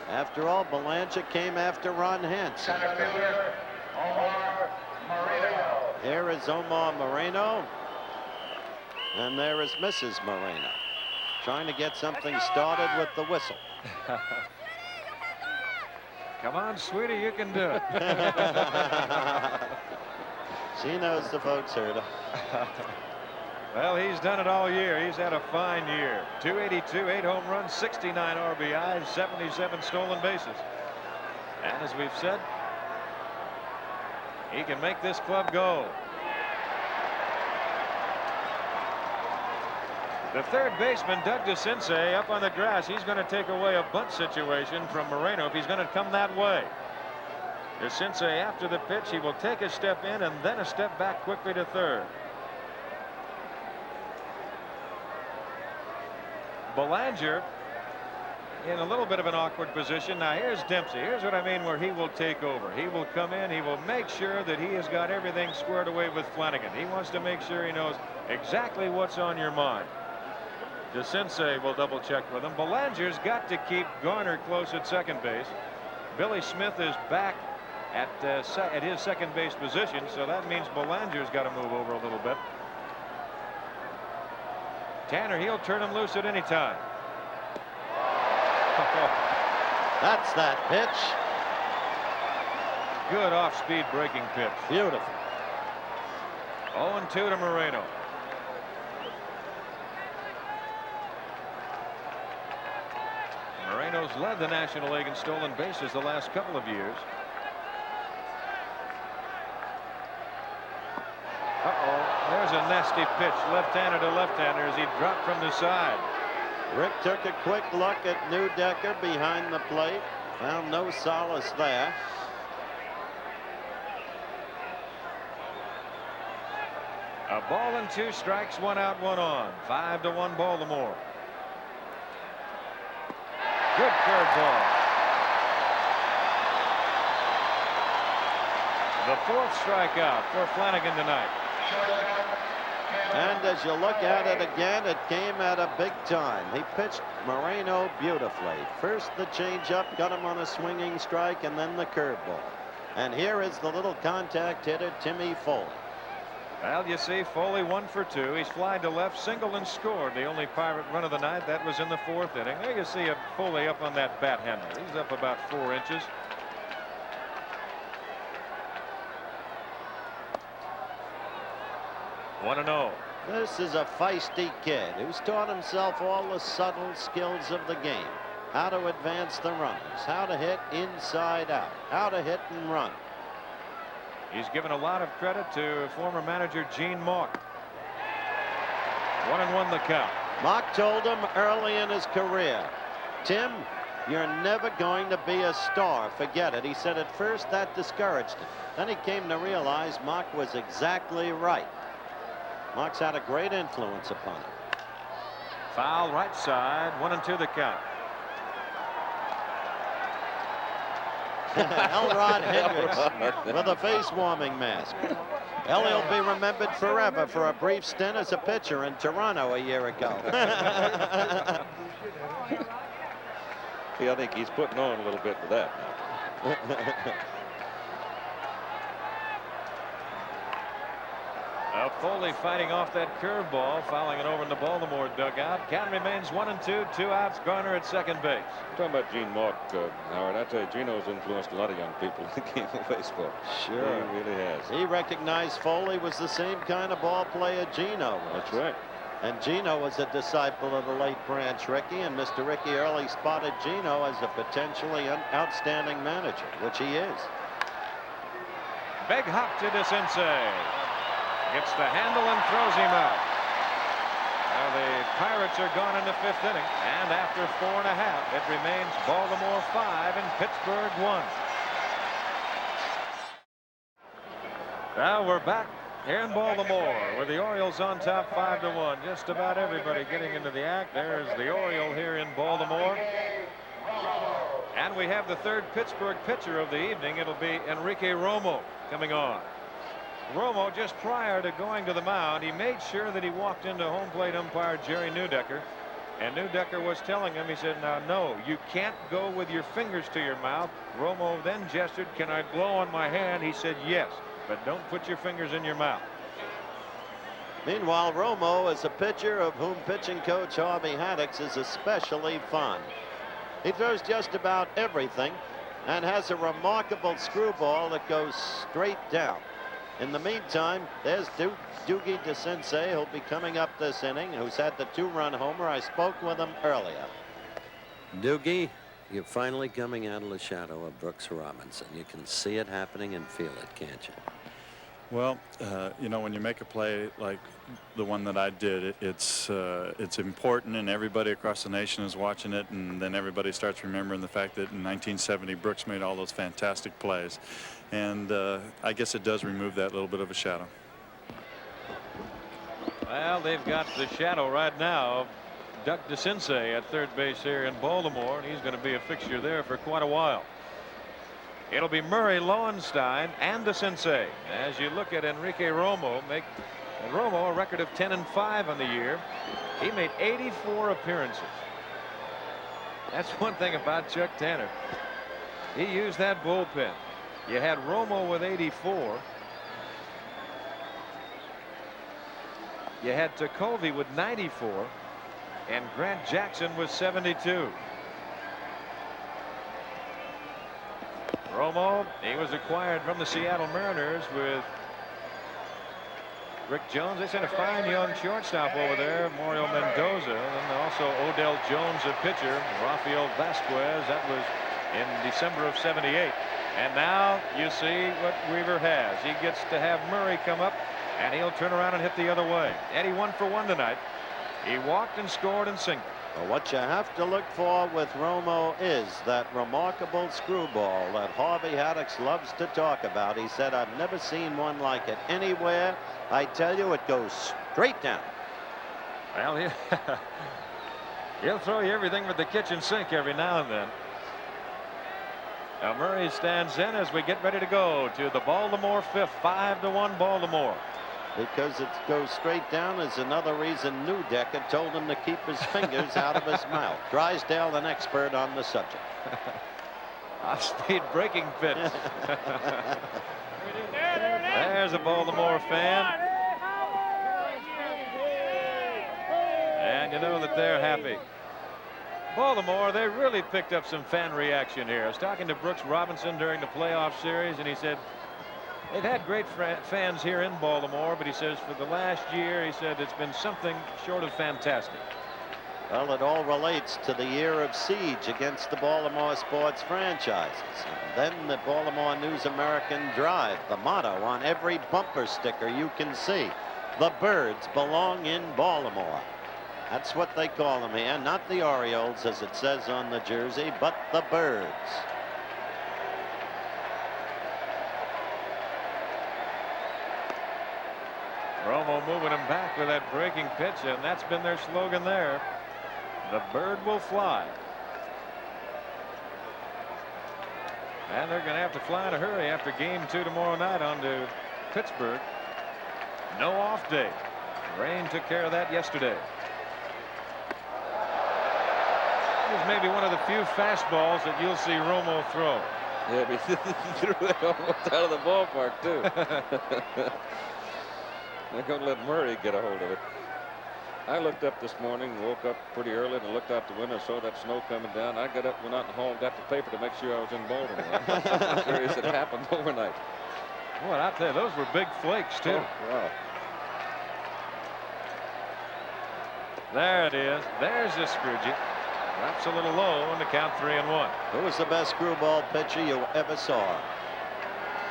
After all, Belanger came after Ron Hansen. Here is Omar Moreno, and there is Mrs. Moreno, trying to get something started with the whistle. Come on, sweetie, you can do it. She knows the folks heard her. Well, he's done it all year. He's had a fine year. 282, 8 home runs, 69 RBIs, 77 stolen bases. And as we've said, he can make this club go. The third baseman, Doug DeCinces, up on the grass. He's going to take away a bunt situation from Moreno if he's going to come that way. DeCinces, after the pitch, he will take a step in and then a step back quickly to third. Belanger in a little bit of an awkward position. Now here's Dempsey. Here's what I mean, where he will take over. He will come in. He will make sure that he has got everything squared away with Flanagan. He wants to make sure he knows exactly what's on your mind. DeCinces will double check with him. Belanger's got to keep Garner close at second base. Billy Smith is back at his second base position, so that means Belanger's got to move over a little bit. Tanner, he'll turn him loose at any time. That's that pitch. Good off-speed breaking pitch. Beautiful. 0-2 to Moreno. Moreno's led the National League in stolen bases the last couple of years. There's a nasty pitch, left-hander to left-hander, as he dropped from the side. Rick took a quick look at Newdecker behind the plate. Found no solace there. A ball and 2 strikes, 1 out, 1 on. 5-1 Baltimore. Good curveball. The 4th strikeout for Flanagan tonight. And as you look at it again, it came at a big time. He pitched Moreno beautifully. First the changeup, got him on a swinging strike, and then the curveball. And here is the little contact hitter, Timmy Foley. Well, you see, Foley 1 for 2. He's flied to left, singled and scored. The only Pirate run of the night. That was in the 4th inning. There you see a Foley up on that bat handle. He's up about 4 inches. One and 0. This is a feisty kid who's taught himself all the subtle skills of the game. How to advance the runners, how to hit inside out, how to hit and run. He's given a lot of credit to former manager Gene Mauch. 1-1 the count. Mauch told him early in his career, Tim, you're never going to be a star. Forget it. He said at first that discouraged him. Then he came to realize Mauch was exactly right. Mauch's had a great influence upon him. Foul right side. 1-2 the count. Elrod Hendricks with a face warming mask. Ellie will be remembered forever for a brief stint as a pitcher in Toronto a year ago. See, I think he's putting on a little bit with that. Now Foley fighting off that curveball, fouling it over in the Baltimore dugout. Count remains 1-2, 2 outs. Garner at second base. Talking about Gene Mauch, Howard, I tell you, Gino's influenced a lot of young people in the game of baseball. Sure. He really has. He recognized Foley was the same kind of ball player Gino was. That's right. And Gino was a disciple of the late Branch Rickey, and Mr. Rickey early spotted Gino as a potentially outstanding manager, which he is. Big hop to DeCinces. Gets the handle and throws him out. Now the Pirates are gone in the 5th inning, and after 4 1/2, it remains Baltimore 5 and Pittsburgh 1. Now we're back here in Baltimore with the Orioles on top 5-1. Just about everybody getting into the act. There's the Oriole here in Baltimore. And we have the 3rd Pittsburgh pitcher of the evening. It'll be Enrique Romo coming on. Romo, just prior to going to the mound, he made sure that he walked into home plate umpire Jerry Neudecker. And Neudecker was telling him, he said, now, no, you can't go with your fingers to your mouth. Romo then gestured, can I blow on my hand? He said, yes, but don't put your fingers in your mouth. Meanwhile, Romo is a pitcher of whom pitching coach Harvey Haddix is especially fond. He throws just about everything and has a remarkable screwball that goes straight down. In the meantime, there's Doogie DeCinces, who'll be coming up this inning, who's had the 2-run homer. I spoke with him earlier. Doogie, you're finally coming out of the shadow of Brooks Robinson. You can see it happening and feel it, can't you? Well, you know, when you make a play like the one that I did, it's important, and everybody across the nation is watching it, and then everybody starts remembering the fact that in 1970 Brooks made all those fantastic plays, and I guess it does remove that little bit of a shadow. Well, they've got the shadow right now of Doug DeCinces at 3rd base here in Baltimore, and he's going to be a fixture there for quite a while. It'll be Murray, Lowenstein, and DeCinces. As you look at Enrique Romo, Romo a record of 10-5 on the year. He made 84 appearances. That's one thing about Chuck Tanner. He used that bullpen. You had Romo with 84. You had Tecovey with 94, and Grant Jackson with 72. Romo, he was acquired from the Seattle Mariners with Rick Jones. They sent a fine young shortstop over there, Mario Mendoza, and also Odell Jones, a pitcher, Rafael Vasquez. That was in December of '78. And now you see what Weaver has. He gets to have Murray come up, and he'll turn around and hit the other way. And he 1 for 1 tonight. He walked and scored and singled. Well, what you have to look for with Romo is that remarkable screwball that Harvey Haddix loves to talk about. He said, I've never seen one like it anywhere. I tell you, it goes straight down. Well, he'll throw you everything but the kitchen sink every now and then. Now Murray stands in as we get ready to go to the Baltimore 5th. 5-1 Baltimore. Because it goes straight down is another reason Neudecker told him to keep his fingers out of his mouth. Drysdale, an expert on the subject. Off-speed breaking pitch. There's a Baltimore fan. And you know that they're happy. Baltimore, they really picked up some fan reaction here. I was talking to Brooks Robinson during the playoff series, and he said, they've had great fans here in Baltimore, but he says for the last year, he said it's been something short of fantastic. Well, it all relates to the year of siege against the Baltimore sports franchises. And then the Baltimore News American Drive, the motto on every bumper sticker you can see. The birds belong in Baltimore. That's what they call them here, not the Orioles as it says on the jersey, but the birds. Romo moving him back with that breaking pitch, and that's been their slogan there. The bird will fly. And they're going to have to fly in a hurry after game 2 tomorrow night on to Pittsburgh. No off day. Rain took care of that yesterday. This is maybe one of the few fastballs that you'll see Romo throw. Yeah, but he threw it almost out of the ballpark, too. They're going to let Murray get a hold of it. I looked up this morning, woke up pretty early, and looked out the window, saw that snow coming down. I got up, went out in the hall, and got the paper to make sure I was in Baltimore. I'm not sure it happened overnight. Boy, I tell you, those were big flakes, too. Oh, wow. There it is. There's the Scroogie. Drops a little low on the count 3-1. Who was the best screwball pitcher you ever saw?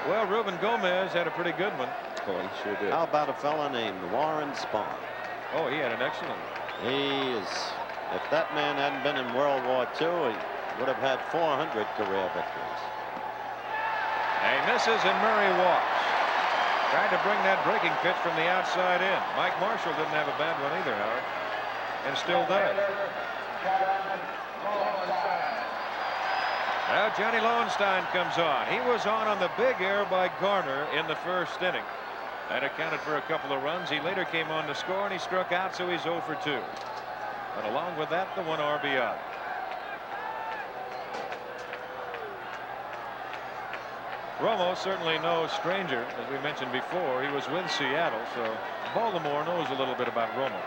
Well, Ruben Gomez had a pretty good one. Oh, he sure did. How about a fella named Warren Spahn? Oh, he had an excellent one. He is. If that man hadn't been in World War II, he would have had 400 career victories. He misses and Murray walks. Tried to bring that breaking pitch from the outside in. Mike Marshall didn't have a bad one either, Howard, and still does. Now Johnny Lowenstein comes on. He was on the big error by Garner in the first inning. That accounted for a couple of runs. He later came on to score, and he struck out, so he's 0 for 2. But along with that, the 1 RBI. Romo certainly no stranger, as we mentioned before. He was with Seattle, so Baltimore knows a little bit about Romo.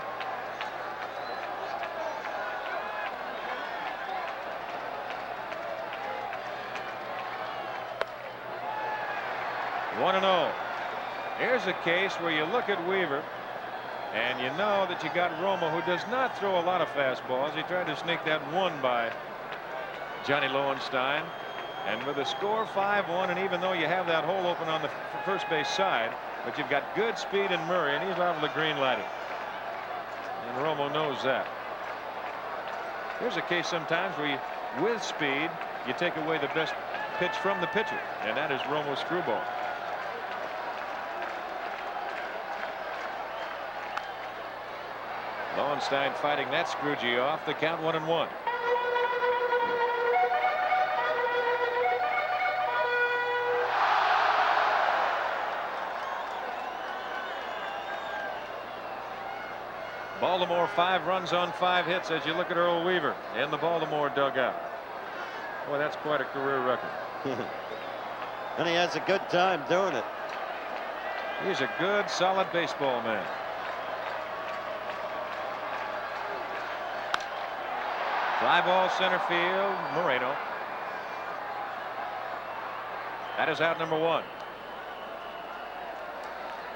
One and 0. Here's a case where you look at Weaver and you know that you got Romo, who does not throw a lot of fastballs. He tried to sneak that one by Johnny Lowenstein, and with a score 5-1, and even though you have that hole open on the first base side, but you've got good speed in Murray, and he's liable to green light it, and Romo knows that. Here's a case sometimes where you, with speed, you take away the best pitch from the pitcher, and that is Romo's screwball. Lowenstein fighting that Scroogie off. The count 1-1. Baltimore 5 runs on 5 hits as you look at Earl Weaver in the Baltimore dugout. Boy, that's quite a career record. And he has a good time doing it. He's a good, solid baseball man. Fly ball center field, Moreno. That is out number 1.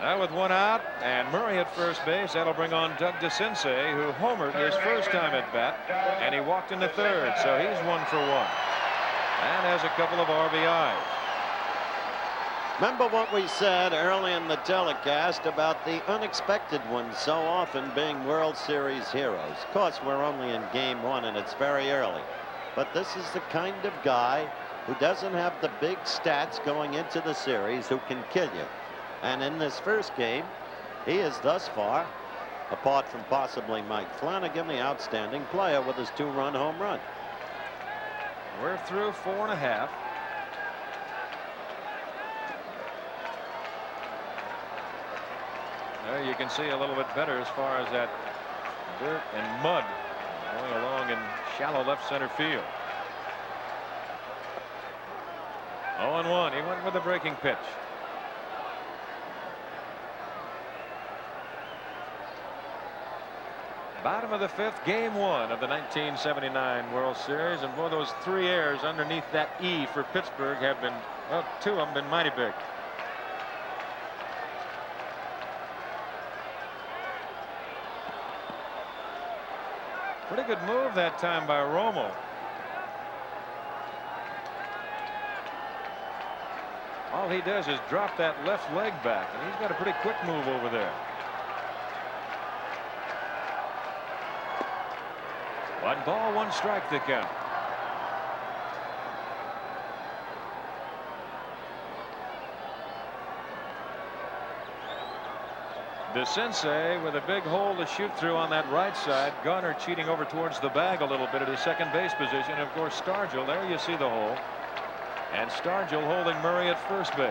Now with 1 out and Murray at first base, that'll bring on Doug DeCinces, who homered his first time at bat, and he walked in the 3rd, so he's 1 for 1 and has a couple of RBIs. Remember what we said early in the telecast about the unexpected ones so often being World Series heroes. Of course, we're only in game 1 and it's very early, but this is the kind of guy who doesn't have the big stats going into the series, who can kill you. And in this first game, he is thus far, apart from possibly Mike Flanagan, the outstanding player with his 2-run home run. We're through 4.5. There you can see a little bit better as far as that dirt and mud going along in shallow left center field. 0-1. He went with the breaking pitch. Bottom of the 5th, game 1 of the 1979 World Series, and boy, those 3 errors underneath that E for Pittsburgh have been, well, 2 of them been mighty big. Pretty good move that time by Romo. All he does is drop that left leg back, and he's got a pretty quick move over there. 1 ball, 1 strike the count. DeCinces with a big hole to shoot through on that right side. Garner cheating over towards the bag a little bit at his second base position. And of course, Stargell, there you see the hole. And Stargell holding Murray at first base.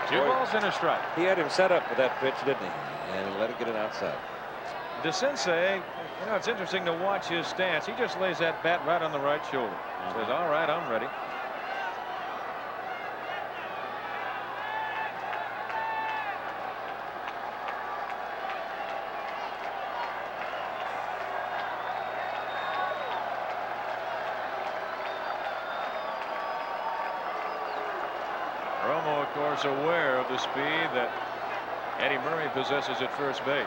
Two balls and a strike. He had him set up with that pitch, didn't he? And he let it get it outside. DeCinces, you know, it's interesting to watch his stance. He just lays that bat right on the right shoulder. Says, all right, I'm ready. Romo, of course, aware of the speed that Eddie Murray possesses at first base.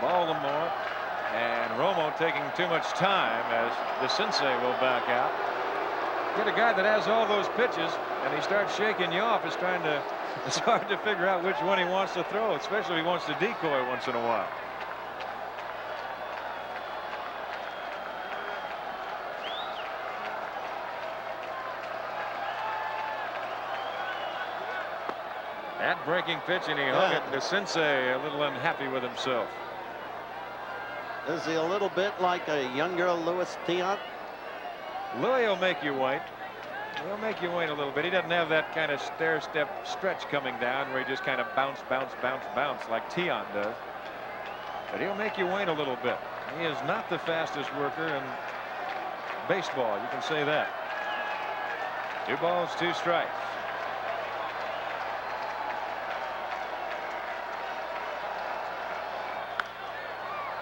Baltimore and Romo taking too much time as DeCinces will back out. Get a guy that has all those pitches and he starts shaking you off. It's hard to figure out which one he wants to throw, especially if he wants to decoy once in a while. That breaking pitch, and he hung it. DeCinces a little unhappy with himself. Is he a little bit like a younger Louis Tiant? Louis will make you wait. He'll make you wait a little bit. He doesn't have that kind of stair-step stretch coming down where he just kind of bounce like Tiant does. But he'll make you wait a little bit. He is not the fastest worker in baseball. You can say that. 2 balls, 2 strikes.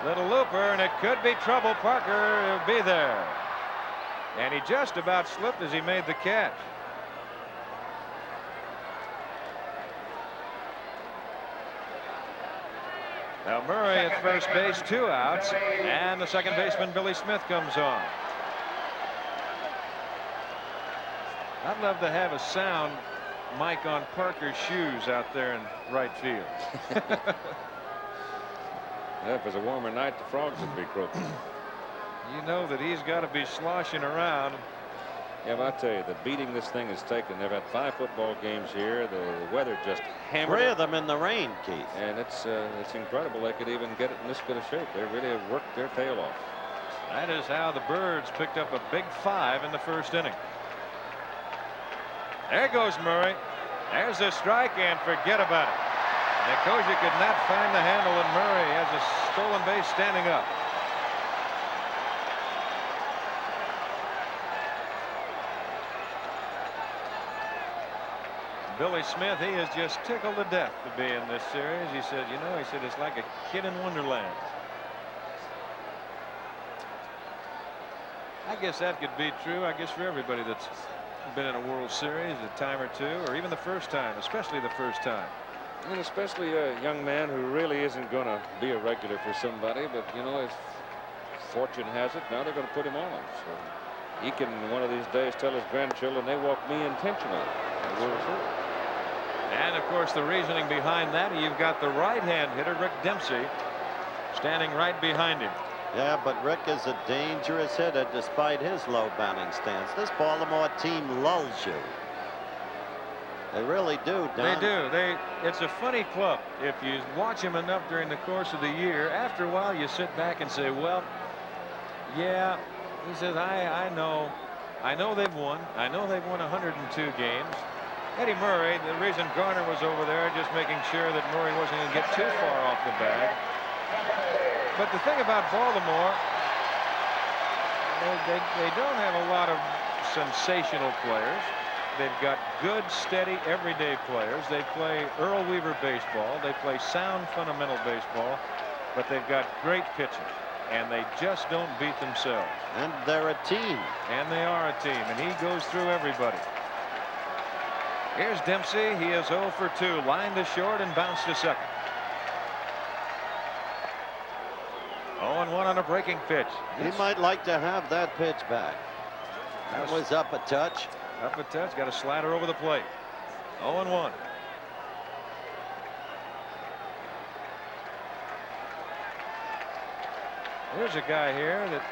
Little looper, and it could be trouble. Parker will be there. And he just about slipped as he made the catch. Now Murray at first base, 2 outs, and the second baseman Billy Smith comes on. I'd love to have a sound mic on Parker's shoes out there in right field. Yeah, if it was a warmer night, the frogs would be croaking. You know that he's got to be sloshing around. Yeah, but I tell you, the beating this thing has taken. They've had 5 football games here. The weather just hammered 3 it. of them in the rain, Keith. And it's incredible they could even get it in this good of shape. They really have worked their tail off. That is how the Birds picked up a big 5 in the first inning. There goes Murray. There's a strike, and forget about it. Nicosia could not find the handle, and Murray has a stolen base standing up. Billy Smith, he is just tickled to death to be in this series. He said, you know, it's like a kid in Wonderland. I guess that could be true, I guess, for everybody that's been in a World Series a time or two, or even the first time, especially the first time. And especially a young man who really isn't going to be a regular for somebody, but, you know, if fortune has it, now they're going to put him on. So he can one of these days tell his grandchildren they walked me intentionally. And, of course, the reasoning behind that, you've got the right-hand hitter, Rick Dempsey, standing right behind him. Yeah, but Rick is a dangerous hitter despite his low batting stance. This Baltimore team lulls you. They really do, Don. They do. It's a funny club. If you watch them enough during the course of the year, after a while you sit back and say, well, yeah, he says, I know they've won. I know they've won 102 games. Eddie Murray, the reason Garner was over there, just making sure that Murray wasn't going to get too far off the bag. But the thing about Baltimore, they don't have a lot of sensational players. They've got good, steady, everyday players. They play Earl Weaver baseball. They play sound, fundamental baseball. But they've got great pitching. And they just don't beat themselves. And they're a team. And they are a team. And he goes through everybody. Here's Dempsey. He is 0 for 2. Line to short and bounced to second. 0-1 on a breaking pitch. He might like to have that pitch back. That was up a touch. Up a touch. Got a slider over the plate. 0-1. Here's a guy here that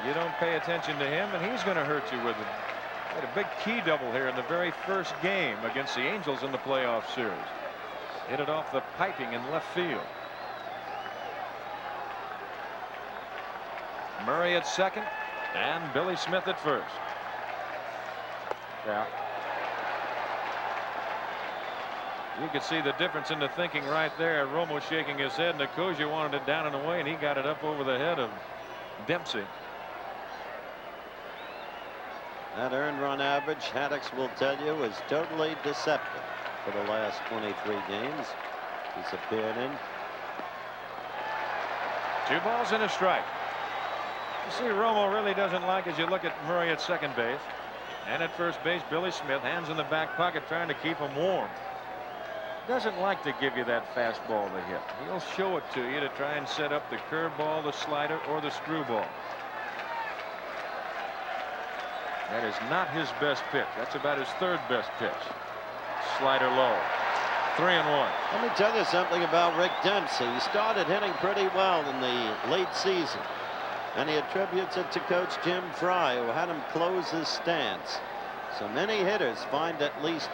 you don't pay attention to him, and he's going to hurt you with it. Had a big key double here in the very first game against the Angels in the playoff series. Hit it off the piping in left field. Murray at second. And Billy Smith at first. Yeah. You could see the difference in the thinking right there. Romo shaking his head. Nicosia wanted it down and away, and he got it up over the head of Dempsey. That earned run average, Haddix will tell you, is totally deceptive for the last 23 games he's appeared in. 2 balls and a strike. You see, Romo really doesn't like as you look at Murray at second base. And at first base, Billy Smith, hands in the back pocket, trying to keep him warm. Doesn't like to give you that fastball to hit. He'll show it to you to try and set up the curveball, the slider, or the screwball. That is not his best pitch. That's about his 3rd best pitch. Slider low. 3-1. Let me tell you something about Rick Dempsey. He started hitting pretty well in the late season, and he attributes it to Coach Jim Fry, who had him close his stance. So many hitters find at least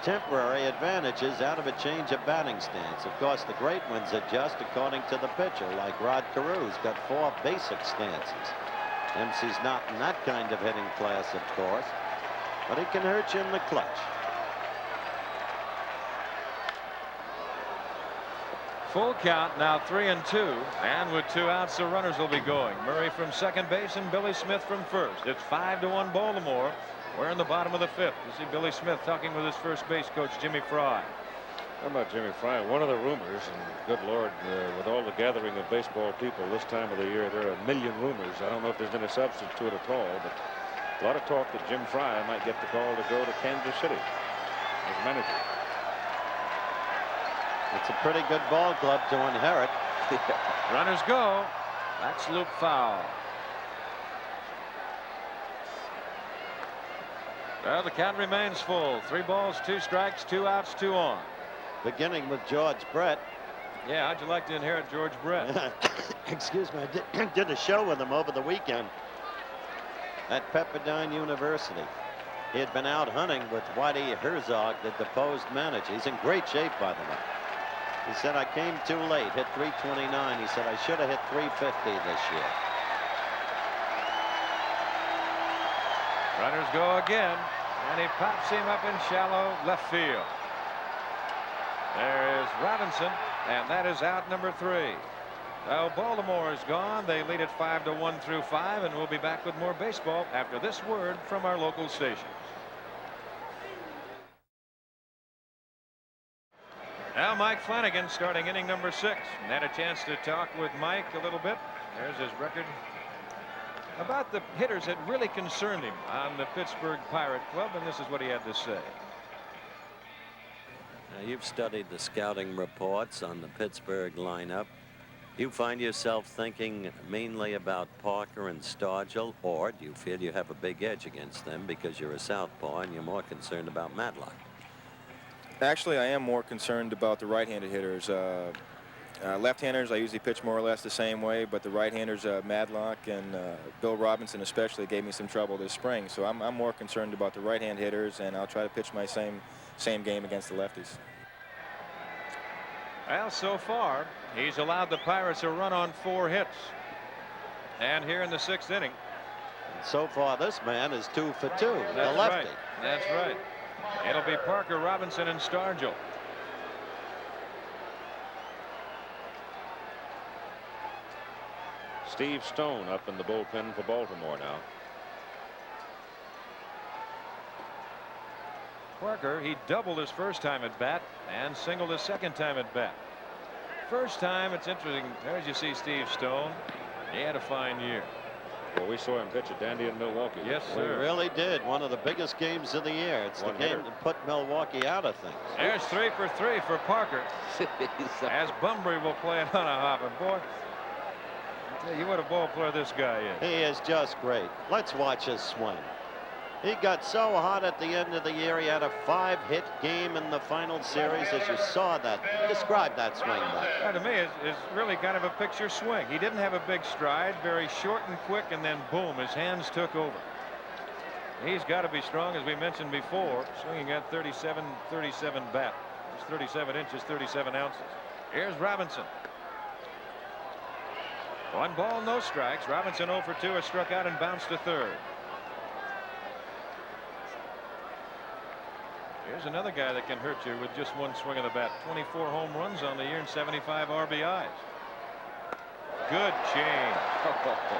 temporary advantages out of a change of batting stance. Of course, the great ones adjust according to the pitcher, like Rod Carew's got 4 basic stances. Dempsey's not in that kind of hitting class, of course, but he can hurt you in the clutch. Full count now, 3-2, and with 2 outs, the runners will be going. Murray from second base and Billy Smith from first. It's 5-1 Baltimore. We're in the bottom of the 5th. You see Billy Smith talking with his first base coach, Jimmy Fry. How about Jimmy Fry? One of the rumors, and good Lord, with all the gathering of baseball people this time of the year, there are a million rumors. I don't know if there's any substance to it at all, but a lot of talk that Jim Fry might get the call to go to Kansas City as manager. It's a pretty good ball club to inherit. Runners go. That's loop foul. Well, the count remains full. 3 balls, 2 strikes, 2 outs, 2 on. Beginning with George Brett. Yeah, how'd you like to inherit George Brett? Excuse me, I did a show with him over the weekend at Pepperdine University. He had been out hunting with Whitey Herzog, the deposed manager. He's in great shape, by the way. He said, I came too late, hit 329. He said, I should have hit 350 this year. Runners go again, and he pops him up in shallow left field. There is Robinson, and that is out number 3. Well, Baltimore is gone. They lead it 5-1 through 5, and we'll be back with more baseball after this word from our local stations. Now Mike Flanagan starting inning number 6. And had a chance to talk with Mike a little bit. There's his record about the hitters that really concerned him on the Pittsburgh Pirate Club, and this is what he had to say. Now, you've studied the scouting reports on the Pittsburgh lineup. You find yourself thinking mainly about Parker and Stargell, or do you feel you have a big edge against them because you're a southpaw and you're more concerned about Matlock? Actually, I am more concerned about the right-handed hitters. Left-handers, I usually pitch more or less the same way, but the right-handers, Matlock and Bill Robinson especially, gave me some trouble this spring. So I'm more concerned about the right-hand hitters, and I'll try to pitch my same game against the lefties. Well, so far, he's allowed the Pirates a run on 4 hits. And here in the 6th inning. And so far, this man is 2 for 2, the That's lefty. right. That's right. It'll be Parker, Robinson, and Stargell. Steve Stone up in the bullpen for Baltimore now. Parker, he doubled his first time at bat and singled his second time at bat. First time, it's interesting. There's you see Steve Stone. He had a fine year. Well, we saw him pitch a dandy in Milwaukee. Yes, We sir. really did. One of the biggest games of the year. It's the game that put Milwaukee out of things. There's 3 for 3 for Parker. As Bunbury will play it on a hop. And boy, I tell you what a ball player this guy is. He is just great. Let's watch his swing. He got so hot at the end of the year. He had a 5-hit game in the final series. As you saw that, describe that swing, Mike. Yeah, to me, it's really kind of a picture swing. He didn't have a big stride, very short and quick, and then boom, his hands took over. He's got to be strong, as we mentioned before, swinging at 37 bat. It's 37 inches, 37 ounces. Here's Robinson. 1 ball, no strikes. Robinson 0 for 2 has struck out and bounced to third. Here's another guy that can hurt you with just one swing of the bat. 24 home runs on the year and 75 RBIs. Good change.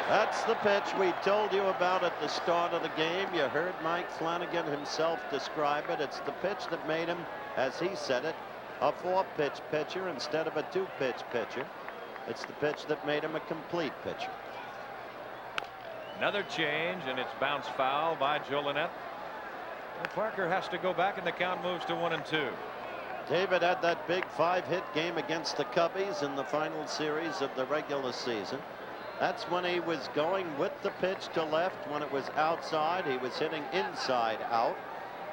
That's the pitch we told you about at the start of the game. You heard Mike Flanagan himself describe it. It's the pitch that made him, as he said it, a 4-pitch pitcher instead of a 2-pitch pitcher. It's the pitch that made him a complete pitcher. Another change, and it's bounced foul by Joe Lynette. And Parker has to go back, and the count moves to 1-2. David had that big 5-hit game against the Cubbies in the final series of the regular season. That's when he was going with the pitch to left. When it was outside, he was hitting inside out.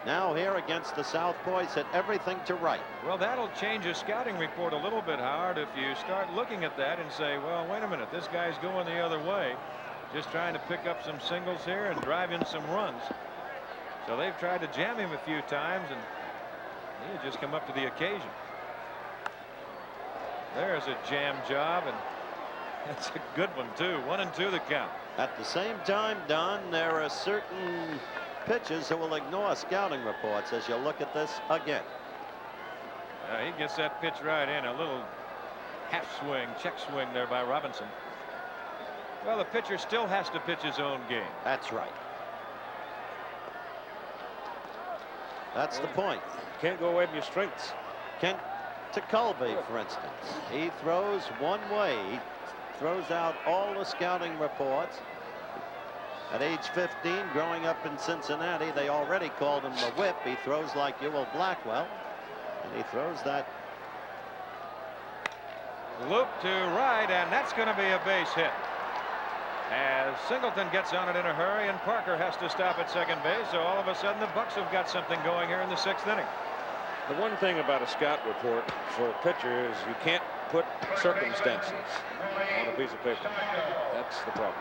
Now here against the Southpaw, he's hit everything to right. Well, that'll change his scouting report a little bit, Howard, if you start looking at that and say, well, wait a minute, this guy's going the other way, just trying to pick up some singles here and drive in some runs. So they've tried to jam him a few times, and he had just come up to the occasion. There's a jam job, and that's a good one, too. 1-2 the count. At the same time, Don, there are certain pitchers who will ignore scouting reports as you look at this again. He gets that pitch right in. A little half swing, check swing there by Robinson. Well, the pitcher still has to pitch his own game. That's right. That's the point. Can't go away from your strengths. Kent Colby, for instance, he throws one way. He throws out all the scouting reports. At age 15, growing up in Cincinnati, they already called him the whip. He throws like Ewell Blackwell, and he throws that loop to right, and that's going to be a base hit. As Singleton gets on it in a hurry, and Parker has to stop at second base, so all of a sudden the Bucks have got something going here in the 6th inning. The one thing about a scout report for a pitcher is you can't put circumstances on a piece of paper. That's the problem.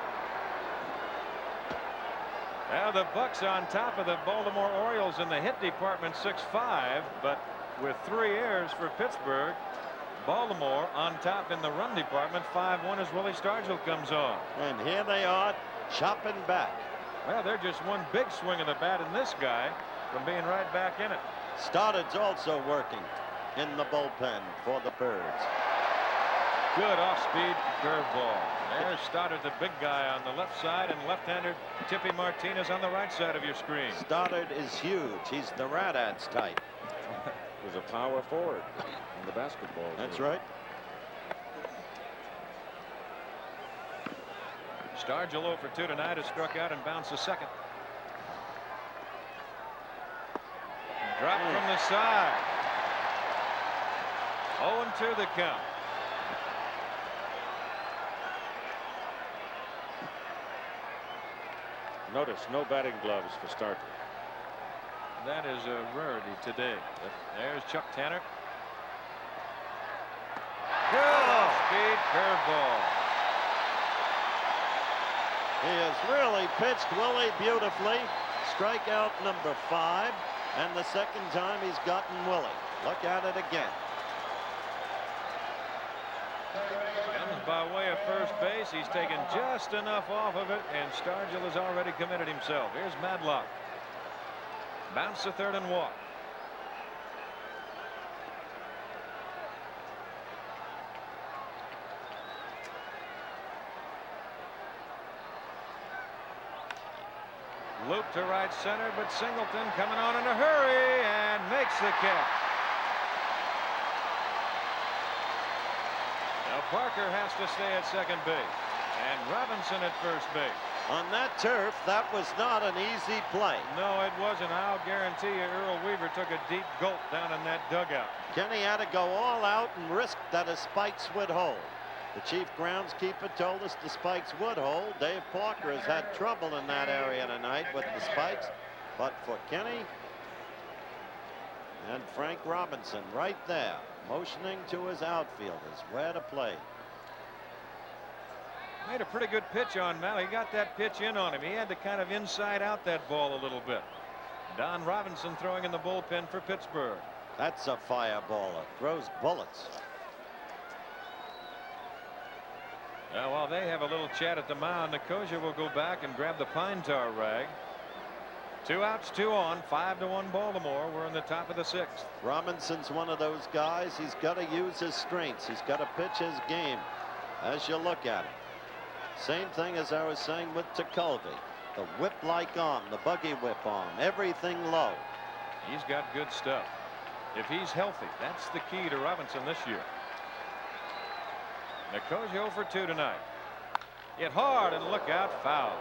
Now the Bucks on top of the Baltimore Orioles in the hit department 6-5, but with 3 errors for Pittsburgh. Baltimore on top in the run department 5-1 as Willie Stargell comes on. And here they are chopping back. Well, they're just one big swing of the bat in this guy from being right back in it. Stoddard's also working in the bullpen for the Birds. Good off-speed curveball. There's Stoddard, the big guy on the left side, and left-hander Tippy Martinez on the right side of your screen. Stoddard is huge. He's the Raddatz type. Was a power forward in the basketball. That's right. Stargell 0 for 2 tonight, has struck out and bounced a second. Drop from the side. 0-2 the count. Notice no batting gloves for Stargell. That is a rarity today. There's Chuck Tanner. Good speed curveball. He has really pitched Willie beautifully. Strikeout number 5, and the second time he's gotten Willie. Look at it again. Comes by way of first base. He's taken just enough off of it, and Stargell has already committed himself. Here's Madlock. Bounce to third and walk. Loop to right center, but Singleton coming on in a hurry and makes the catch. Now Parker has to stay at second base, and Robinson at first base. On that turf, that was not an easy play. No, it wasn't. I'll guarantee you Earl Weaver took a deep gulp down in that dugout. Kenny had to go all out and risk that his spikes would hold. The chief groundskeeper told us the spikes would hold. Dave Parker has had trouble in that area tonight with the spikes. But for Kenny and Frank Robinson right there, motioning to his outfielders where to play. Made a pretty good pitch on Mal. He got that pitch in on him. He had to kind of inside out that ball a little bit. Don Robinson throwing in the bullpen for Pittsburgh. That's a fireballer. Throws bullets. While they have a little chat at the mound, Nicosia will go back and grab the pine tar rag. 2 outs, 2 on, 5-1 Baltimore. We're in the top of the 6th. Robinson's one of those guys. He's got to use his strengths. He's got to pitch his game as you look at him. Same thing as I was saying with Tekulve. The whip-like arm, the buggy whip arm, everything low. He's got good stuff. If he's healthy, that's the key to Robinson this year. Nicosia 0 for 2 tonight. Hit hard and look out, foul.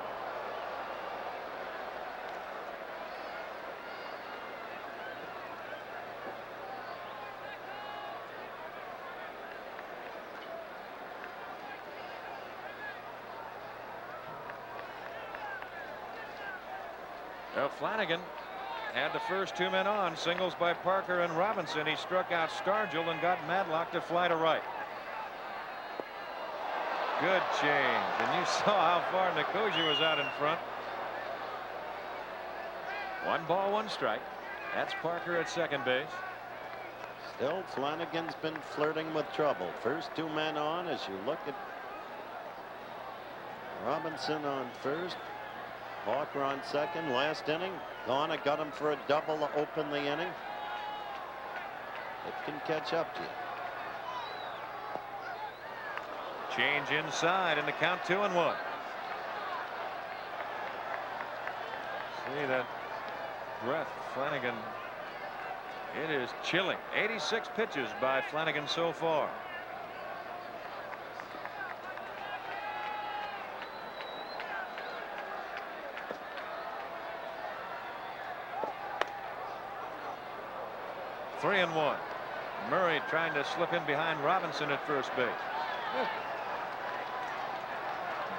Well, Flanagan had the first 2 men on. Singles by Parker and Robinson. He struck out Stargell and got Madlock to fly to right. Good change, and you saw how far Nicosia was out in front. 1 ball, 1 strike. That's Parker at second base. Still, Flanagan's been flirting with trouble. First 2 men on as you look at Robinson on first. Parker on second. Last inning, Garner got him for a double to open the inning. It can catch up to you. Change inside and the count 2-1. See that breath, Flanagan. It is chilling. 86 pitches by Flanagan so far. Three and 1. Murray trying to slip in behind Robinson at first base.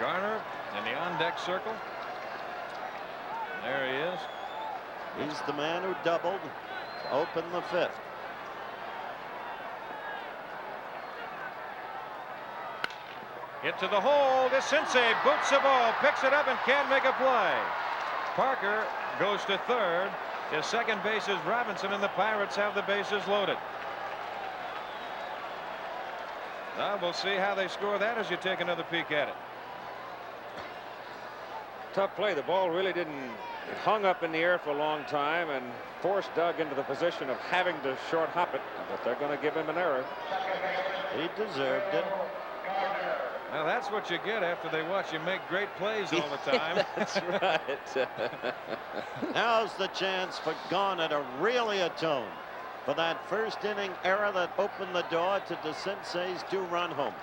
Garner in the on-deck circle. There he is. He's the man who doubled to open the 5th. Hit to the hole. DeCinces boots the ball, picks it up, and can't make a play. Parker goes to third. His second base is Robinson, and the Pirates have the bases loaded. Now we'll see how they score that as you take another peek at it. Tough play. The ball really didn't. It hung up in the air for a long time and forced Doug into the position of having to short hop it. But they're going to give him an error. He deserved it. Now that's what you get after they watch you make great plays all the time. That's right. Now's the chance for Garner to really atone for that first inning error that opened the door to DeCinces' 2-run homer.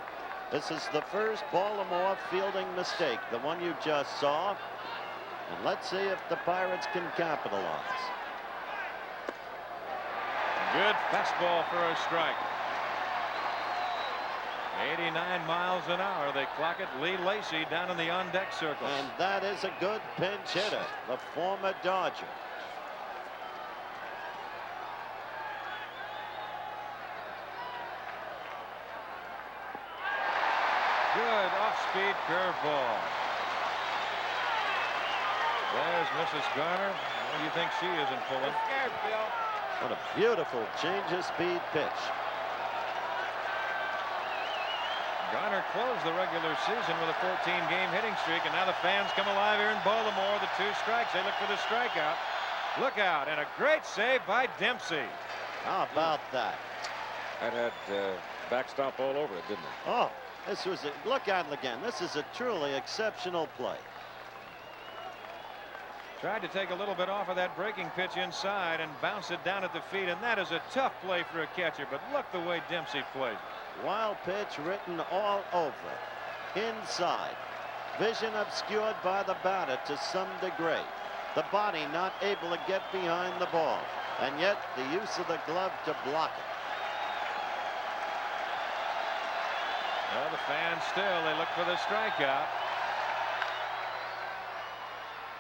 This is the first Baltimore fielding mistake, the one you just saw. And let's see if the Pirates can capitalize. Good fastball for a strike. 89 miles an hour. They clock it. Lee Lacy down in the on-deck circle. And that is a good pinch hitter, the former Dodger. Good off-speed curveball. There's Mrs. Garner. What do you think she isn't pulling? Scared, Bill. What a beautiful change of speed pitch. Garner closed the regular season with a 14-game hitting streak, and now the fans come alive here in Baltimore. The 2 strikes. They look for the strikeout. Look out, and a great save by Dempsey. How about that? That had backstop all over it, didn't it? Oh, this was a look at it again. This is a truly exceptional play. Tried to take a little bit off of that breaking pitch inside and bounce it down at the feet, and that is a tough play for a catcher, but look the way Dempsey plays. Wild pitch written all over it. Inside. Vision obscured by the batter to some degree. The body not able to get behind the ball. And yet the use of the glove to block it. Well, the fans still, they look for the strikeout.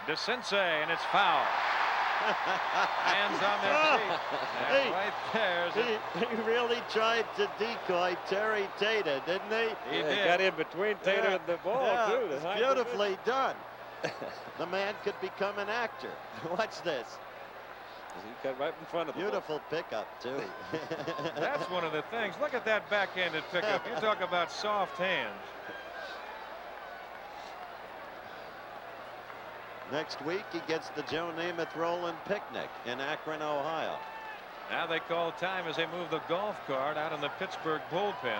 DeCinces, and it's foul. Hands on their feet. And right there. He really tried to decoy Terry Tater, didn't he? He did. Got in between Tater and the ball, too. It's beautifully done. The man could become an actor. Watch this. He got right in front of the Beautiful pickup, too. That's one of the things. Look at that backhanded pickup. You talk about soft hands. Next week, he gets the Joe Namath Rolling Picnic in Akron, Ohio. Now they call time as they move the golf cart out in the Pittsburgh bullpen.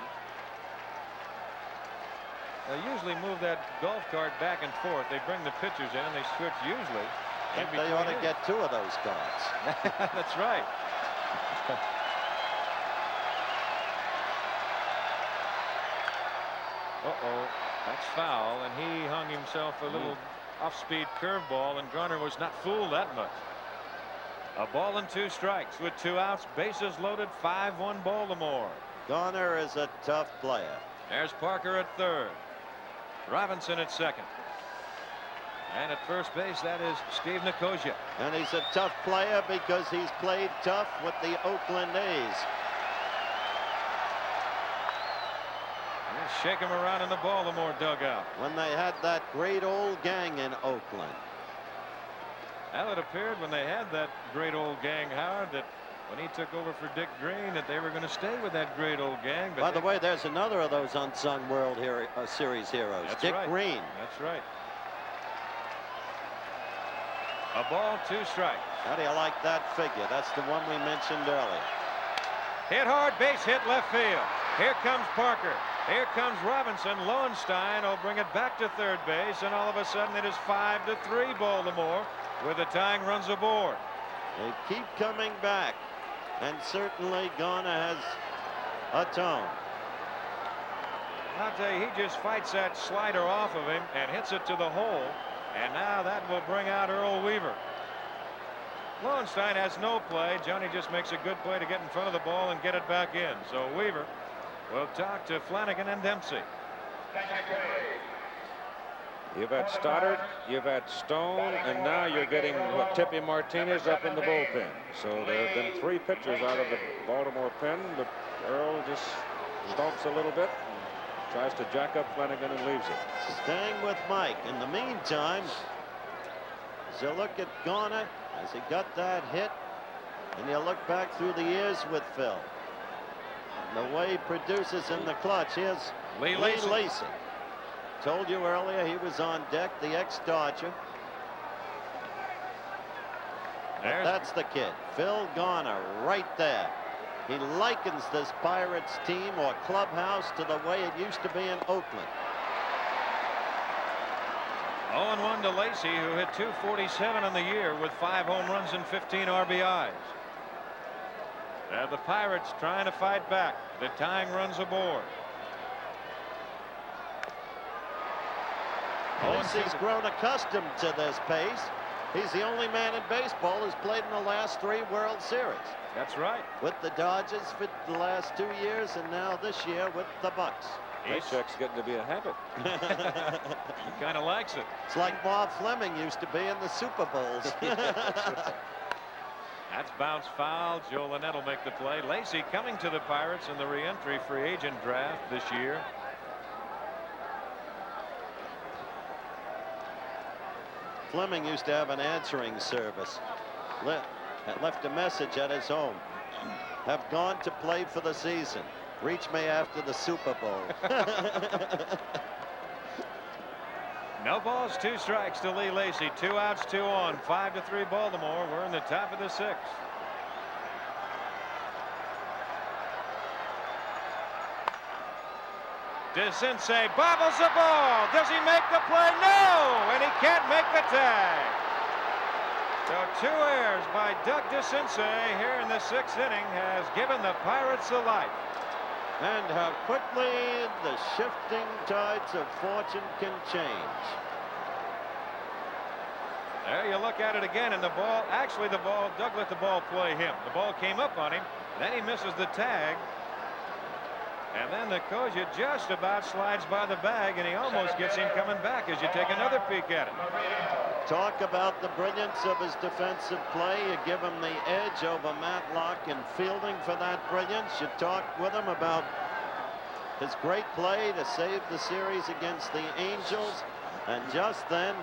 They usually move that golf cart back and forth. They bring the pitchers in and they switch usually. I think they ought to get 2 of those carts. That's right. Uh-oh, that's foul, and he hung himself a little off-speed curveball, and Garner was not fooled that much. A ball and 2 strikes with 2 outs, bases loaded, 5-1 Baltimore. Garner is a tough player. There's Parker at third. Robinson at second. And at first base, that is Steve Nicosia. And he's a tough player because he's played tough with the Oakland A's. Shake him around in the Baltimore dugout. When they had that great old gang in Oakland. Well, it appeared when they had that great old gang, Howard, that when he took over for Dick Green, that they were going to stay with that great old gang. But by the way, there's another of those unsung World Series heroes, Dick Green. That's right. A ball, 2 strikes. How do you like that figure? That's the one we mentioned earlier. Hit hard, base hit left field. Here comes Parker. Here comes Robinson. Lowenstein will bring it back to third base, and all of a sudden it is 5-3 Baltimore with the tying runs aboard. They keep coming back, and certainly Garner has a tone. I'll tell you, he just fights that slider off of him and hits it to the hole, and now that will bring out Earl Weaver. Lowenstein has no play. Johnny just makes a good play to get in front of the ball and get it back in. So Weaver will talk to Flanagan and Dempsey. You've had Stoddard, you've had Stone, and now you're getting Tippy Martinez up in the bullpen. So there have been 3 pitchers out of the Baltimore pen, but Earl just stomps a little bit, tries to jack up Flanagan and leaves it. Staying with Mike. In the meantime, as you look at Garner, as he got that hit, and you look back through the years with Phil, and the way he produces in the clutch. Here's Lee Lacy. Told you earlier he was on deck, the ex-Dodger. That's the kid, Phil Garner, right there. He likens this Pirates team or clubhouse to the way it used to be in Oakland. 0-1 to Lacy, who hit .247 in the year with 5 home runs and 15 RBIs. The Pirates trying to fight back. The tying runs aboard. Lacy's grown accustomed to this pace. He's the only man in baseball who's played in the last 3 World Series. That's right. With the Dodgers for the last 2 years, and now this year with the Bucks. Paycheck's getting to be a habit. He kind of likes it. It's like Bob Fleming used to be in the Super Bowls. That's bounce foul. Joe Lynette will make the play. Lacy coming to the Pirates in the re-entry free agent draft this year. Fleming used to have an answering service. Left a message at his home. Have gone to play for the season. Reach me after the Super Bowl. No balls, 2 strikes to Lee Lacy. 2 outs, 2 on. 5-3 Baltimore. We're in the top of the 6th. DeCinces bobbles the ball. Does he make the play? No! And he can't make the tag. So 2 errors by Doug DeCinces here in the 6th inning has given the Pirates the life. And how quickly the shifting tides of fortune can change. There you look at it again, and the ball, actually the ball, Doug let the ball play him. The ball came up on him, then he misses the tag. And then Nicosia just about slides by the bag, and he almost gets him coming back as you take another peek at it. Talk about the brilliance of his defensive play. You give him the edge over Matlock in fielding for that brilliance. You talk with him about his great play to save the series against the Angels. And just then,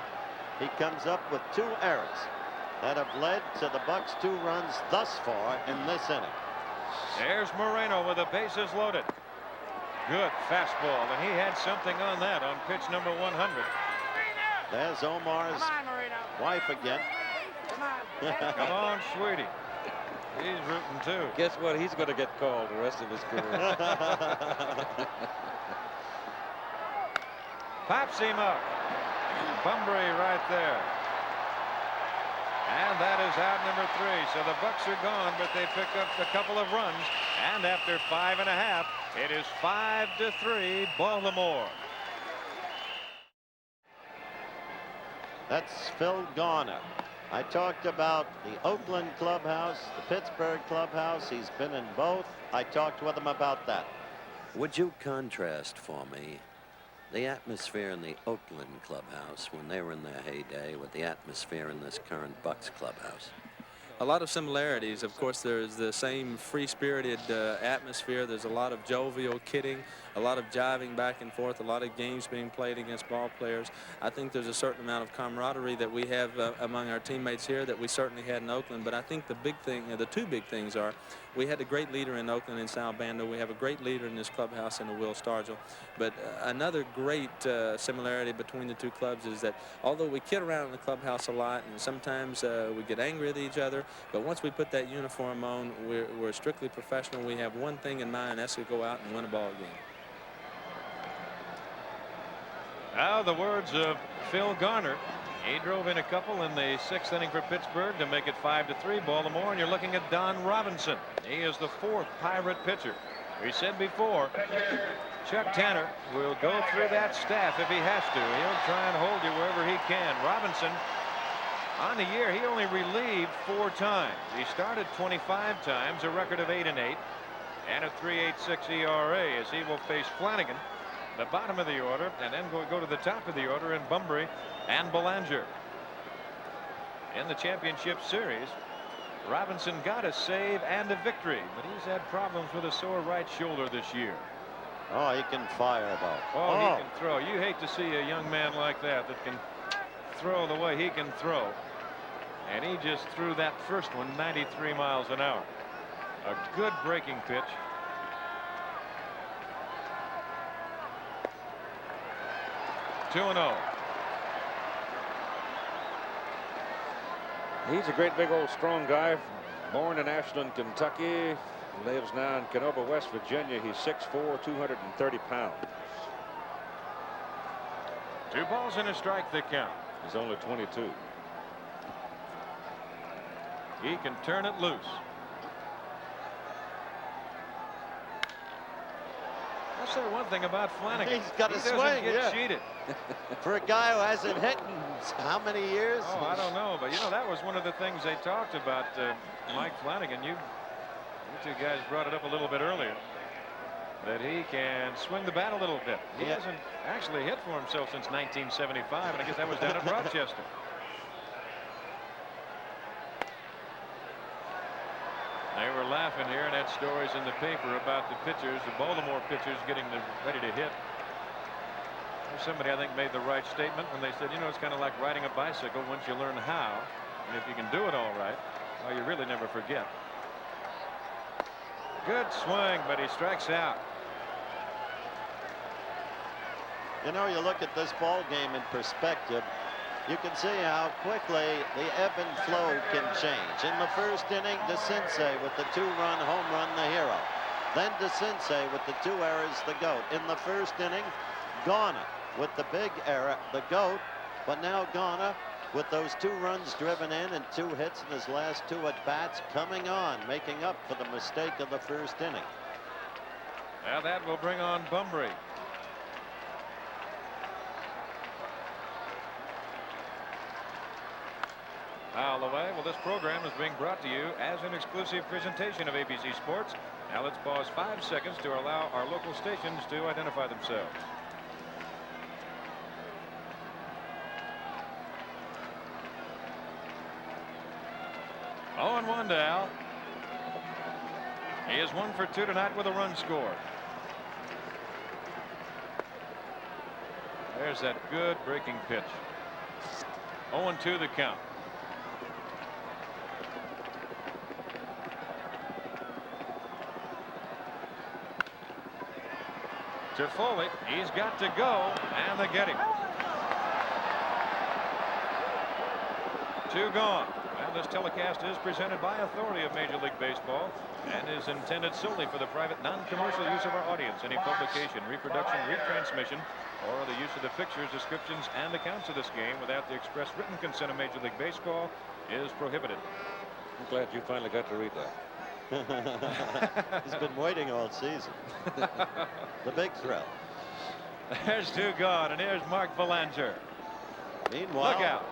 he comes up with 2 errors that have led to the Bucks' 2 runs thus far in this inning. There's Moreno with the bases loaded. Good fastball, and he had something on that on pitch number 100. There's Omar's wife again. Come on, sweetie. He's rooting too. Guess what? He's going to get called the rest of his career. Pops him up. Bunbury right there. And that is out number 3. So the Bucks are gone, but they pick up a couple of runs. And after 5.5, it is 5-3 Baltimore. That's Phil Garner. I talked about the Oakland clubhouse, the Pittsburgh clubhouse. He's been in both. I talked with him about that. Would you contrast for me the atmosphere in the Oakland clubhouse when they were in their heyday with the atmosphere in this current Bucks clubhouse? A lot of similarities. Of course, there's the same free-spirited atmosphere. There's a lot of jovial kidding, a lot of jiving back and forth, a lot of games being played against ball players. I think there's a certain amount of camaraderie that we have among our teammates here that we certainly had in Oakland. But I think the big thing, the two big things are, we had a great leader in Oakland in Sal Bando. We have a great leader in this clubhouse in Will Stargell. But another great similarity between the two clubs is that although we kid around in the clubhouse a lot and sometimes we get angry at each other, but once we put that uniform on, we're strictly professional. We have one thing in mind, and that's to go out and win a ball game. Now the words of Phil Garner. He drove in a couple in the 6th inning for Pittsburgh to make it 5-3 Baltimore, and you're looking at Don Robinson. He is the 4th Pirate pitcher. We said before, Chuck Tanner will go through that staff if he has to. He'll try and hold you wherever he can. Robinson, on the year, he only relieved 4 times. He started 25 times, a record of 8-8, and a 3.86 ERA as he will face Flanagan, the bottom of the order, and then go to the top of the order in Bunbury and Belanger. In the championship series, Robinson got a save and a victory, but he's had problems with a sore right shoulder this year. Oh, he can fire, though. Oh, he can throw. You hate to see a young man like that can throw the way he can throw. And he just threw that first one 93 miles an hour. A good breaking pitch. Two and 0. He's a great big old strong guy, born in Ashland, Kentucky, lives now in Canova, West Virginia. He's 6'4", 230 pounds. 2 balls and a strike the count. He's only 22. He can turn it loose. I'll say one thing about Flanagan. He's got a swing. He doesn't get cheated. For a guy who hasn't hit in how many years? Oh, I don't know, but you know, that was one of the things they talked about, Mike Flanagan. You two guys brought it up a little bit earlier, that he can swing the bat a little bit. He hasn't actually hit for himself since 1975, and I guess that was down at Rochester. They were laughing here and had stories in the paper about the pitchers, the Baltimore pitchers, getting ready to hit. Somebody, I think, made the right statement when they said, you know, it's kind of like riding a bicycle once you learn how. And if you can do it all right, well, you really never forget. Good swing, but he strikes out. You know, you look at this ball game in perspective, you can see how quickly the ebb and flow can change. In the first inning, DeCinces with the 2-run home run, the hero. Then DeCinces with the 2 errors, the GOAT. In the first inning, Garner with the big error, the GOAT. But now Garner with those 2 runs driven in and 2 hits in his last 2 at-bats, coming on, making up for the mistake of the first inning. Now that will bring on Bunbury. Foul away. Well, this program is being brought to you as an exclusive presentation of ABC Sports. Now let's pause 5 seconds to allow our local stations to identify themselves. Oh, and 1 to Al. He is 1 for 2 tonight with a run scored. There's that good breaking pitch. 0-2 the count. To Foley, he's got to go, and they get him. 2 gone. And this telecast is presented by authority of Major League Baseball and is intended solely for the private non-commercial use of our audience. Any publication, reproduction, retransmission, or the use of the pictures, descriptions, and accounts of this game without the express written consent of Major League Baseball is prohibited. I'm glad you finally got to read that. He's been waiting all season. The big thrill. There's 2 gone, and here's Mark Belanger. Meanwhile, Look out.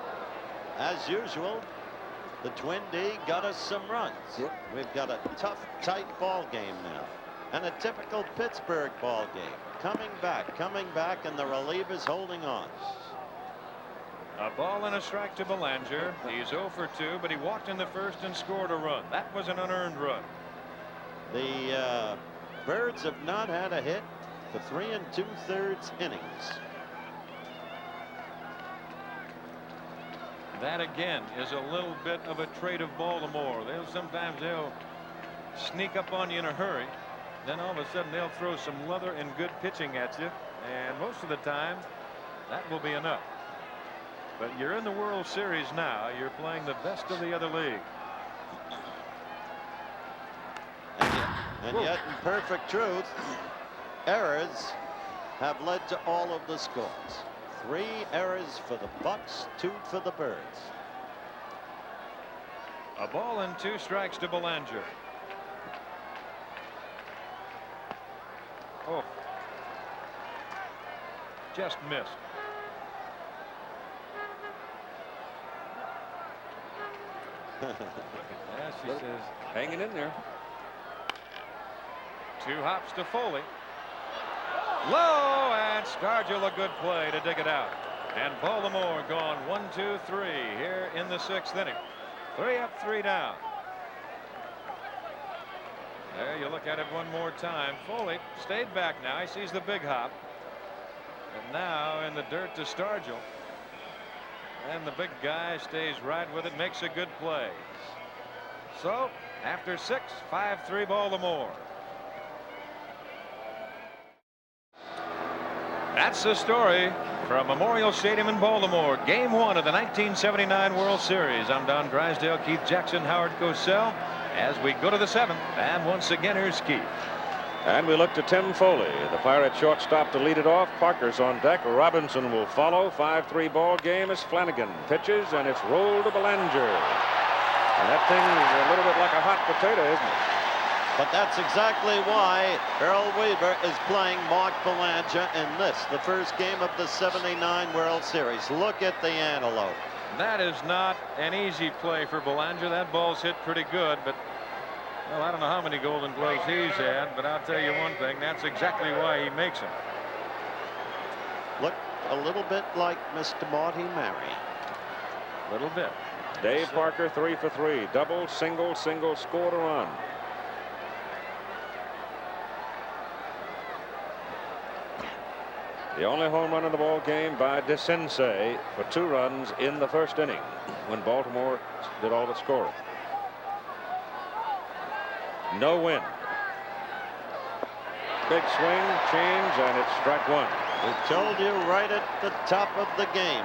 as usual, the Twin D got us some runs. Yep. We've got a tough, tight ball game now. And a typical Pittsburgh ball game. Coming back, and the relievers holding on. A ball and a strike to Belanger. He's 0 for 2, but he walked in the first and scored a run. That was an unearned run. The Birds have not had a hit for 3 2/3 innings. That again is a little bit of a trait of Baltimore. Sometimes they'll sneak up on you in a hurry. Then all of a sudden they'll throw some leather and good pitching at you. And most of the time that will be enough. But you're in the World Series now. You're playing the best of the other league. And yet, in perfect truth, errors have led to all of the scores. 3 errors for the Bucks, 2 for the Birds. A ball and 2 strikes to Belanger. Oh, just missed. Yes, he says. Hanging in there. 2 hops to Foley. Low, and Stargell a good play to dig it out. And Baltimore gone 1, 2, 3 here in the 6th inning. 3 up, 3 down. There you look at it one more time. Foley stayed back now. He sees the big hop. And now in the dirt to Stargell. And the big guy stays right with it, makes a good play. So after 6, 5-3 Baltimore. That's the story from Memorial Stadium in Baltimore. Game 1 of the 1979 World Series. I'm Don Drysdale, Keith Jackson, Howard Cosell, as we go to the 7th. And once again, here's Keith. And we look to Tim Foley, the Pirate shortstop, to lead it off. Parker's on deck. Robinson will follow. 5-3 ball game as Flanagan pitches, and it's rolled to Belanger. And that thing is a little bit like a hot potato, isn't it? But that's exactly why Earl Weaver is playing Mark Belanger in this, the first game of the '79 World Series. Look at the antelope. That is not an easy play for Belanger. That ball's hit pretty good, but well, I don't know how many Golden Gloves he's had, but I'll tell you one thing, that's exactly why he makes them. Look a little bit like Mr. Marty Mary. A little bit. Dave Parker 3 for 3. Double, single, scored a run. The only home run in the ball game by DeCinces for 2 runs in the first inning when Baltimore did all the scoring. No win. Big swing, change, and it's strike 1. We told you right at the top of the game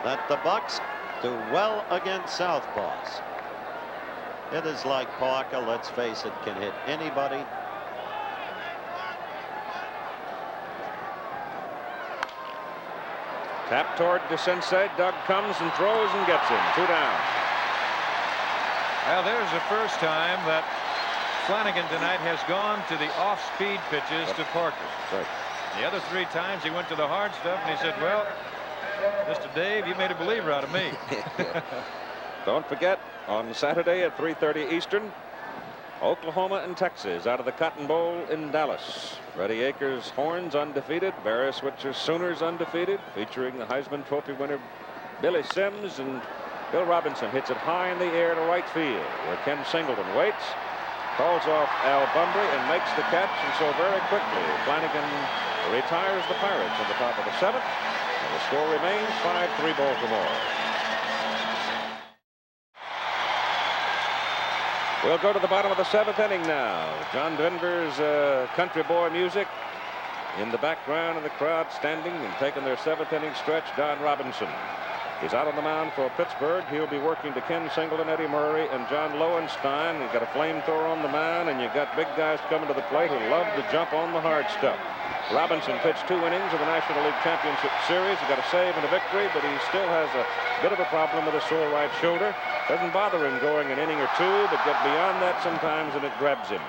that the Bucks do well against southpaws. It is like Parker, let's face it, can hit anybody. Tap toward DeCinces. Doug comes and throws and gets him. 2 down. Well, there's the first time that Flanagan tonight has gone to the off-speed pitches to Parker. Right. The other 3 times he went to the hard stuff, and he said, well, Mr. Dave, you made a believer out of me. Don't forget, on Saturday at 3:30 Eastern, Oklahoma and Texas out of the Cotton Bowl in Dallas. Freddie Akers Horns undefeated. Barry Switzer Sooners undefeated, featuring the Heisman Trophy winner Billy Sims, and Bill Robinson hits it high in the air to right field, where Ken Singleton waits, calls off Al Bunbury, and makes the catch. And so very quickly Flanagan retires the Pirates at the top of the 7th, and the score remains 5-3 Baltimore. We'll go to the bottom of the 7th inning now. John Denver's country boy music. In the background of the crowd standing and taking their 7th inning stretch, Don Robinson. He's out on the mound for Pittsburgh. He'll be working to Ken Singleton, Eddie Murray, and John Lowenstein. You've got a flamethrower on the mound, and you've got big guys coming to the plate who love to jump on the hard stuff. Robinson pitched 2 innings of the National League Championship Series. He got a save and a victory, but he still has a bit of a problem with a sore right shoulder. Doesn't bother him going an inning or 2, but get beyond that sometimes, and it grabs him.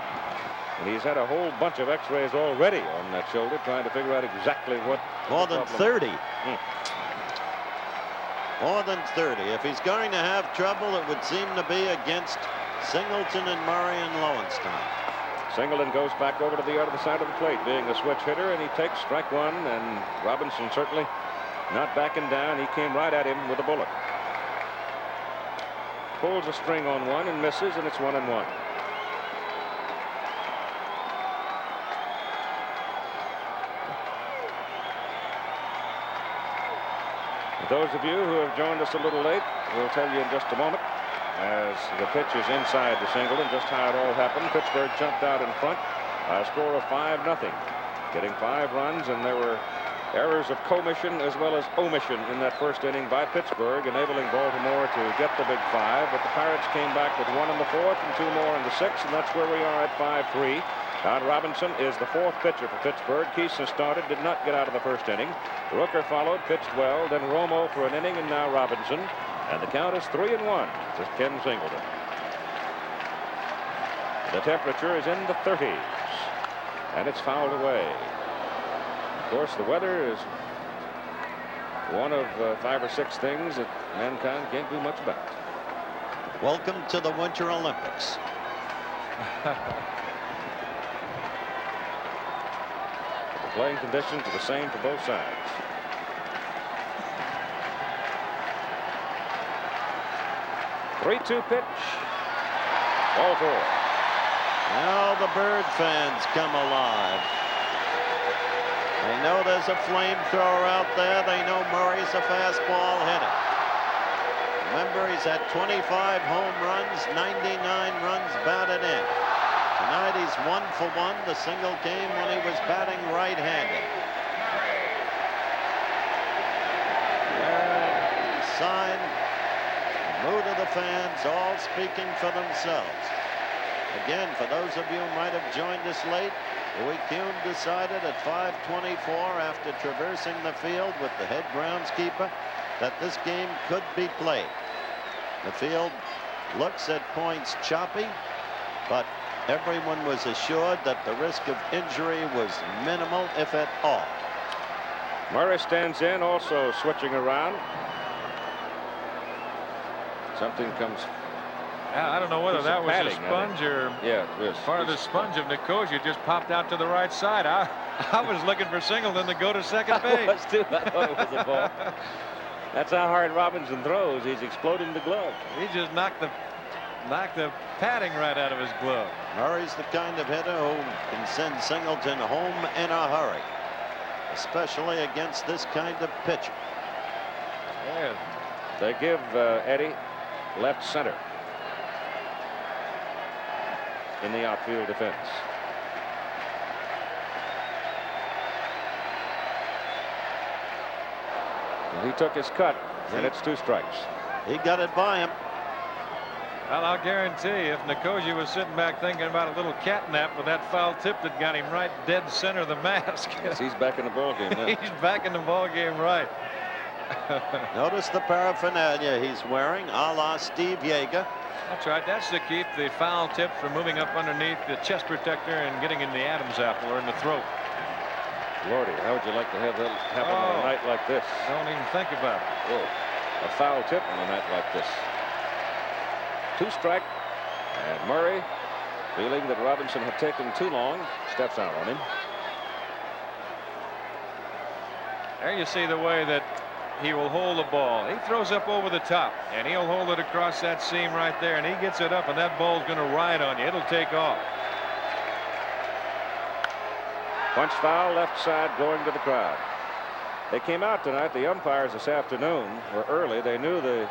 And he's had a whole bunch of x-rays already on that shoulder, trying to figure out exactly what. More than 30. More than 30. If he's going to have trouble, it would seem to be against Singleton and Murray and Lowenstein. Singleton goes back over to the other side of the plate, being a switch hitter, and he takes strike 1, and Robinson certainly not backing down. He came right at him with a bullet. Pulls a string on 1 and misses, and it's 1-1. Those of you who have joined us a little late, we'll tell you in just a moment, as the pitch is inside to Singleton, just how it all happened. Pittsburgh jumped out in front by a score of 5-0, getting 5 runs, and there were errors of commission as well as omission in that first inning by Pittsburgh, enabling Baltimore to get the big 5. But the Pirates came back with 1 in the 4th and 2 more in the 6th, and that's where we are at 5-3. Don Robinson is the 4th pitcher for Pittsburgh. Keeson started, did not get out of the first inning. Rooker followed, pitched well, then Romo for an inning, and now Robinson. And the count is 3-1 to Ken Singleton. The temperature is in the 30s, and it's fouled away. Of course, the weather is one of 5 or 6 things that mankind can't do much about. Welcome to the Winter Olympics. Playing conditions are the same for both sides. Three-two pitch. Ball 4. Now the Bird fans come alive. They know there's a flamethrower out there. They know Murray's a fastball hitter. Remember, he's had 25 home runs, 99 runs batted in. Tonight he's 1 for 1. The single came when he was batting right-handed. Sign, the mood of the fans, all speaking for themselves. Again, for those of you who might have joined us late, Louis Kuhn decided at 5:24 after traversing the field with the head groundskeeper that this game could be played. The field looks at points choppy, but everyone was assured that the risk of injury was minimal, if at all. Murray stands in, also switching around. Something comes. I don't know whether that was a sponge or part of the sponge of Nicosia just popped out to the right side. I was looking for Singleton to go to second base. I was too. I thought it was a ball. That's how hard Robinson throws. He's exploding the glove. He just knocked the padding right out of his glove. Murray's the kind of hitter who can send Singleton home in a hurry, especially against this kind of pitcher. Yeah. They give Eddie left center in the outfield defense. And he took his cut, and it's 2 strikes. He got it by him. Well, I'll guarantee you, if Nicosia was sitting back thinking about a little catnap with that foul tip that got him right dead center of the mask. Yes, he's back in the ballgame now. He's back in the ballgame, right. Notice the paraphernalia he's wearing, a la Steve Yeager. That's right. That's to keep the foul tip from moving up underneath the chest protector and getting in the Adam's apple or in the throat. Lordy, how would you like to have that happen on a night like this? Don't even think about it. Oh, a foul tip on a night like this. 2 strike, and Murray, feeling that Robinson had taken too long, steps out on him. There you see the way that he will hold the ball. He throws up over the top, and he'll hold it across that seam right there, and he gets it up, and that ball's going to ride on you. It'll take off. Punch foul, left side, going to the crowd. They came out tonight. The umpires this afternoon were early. They knew the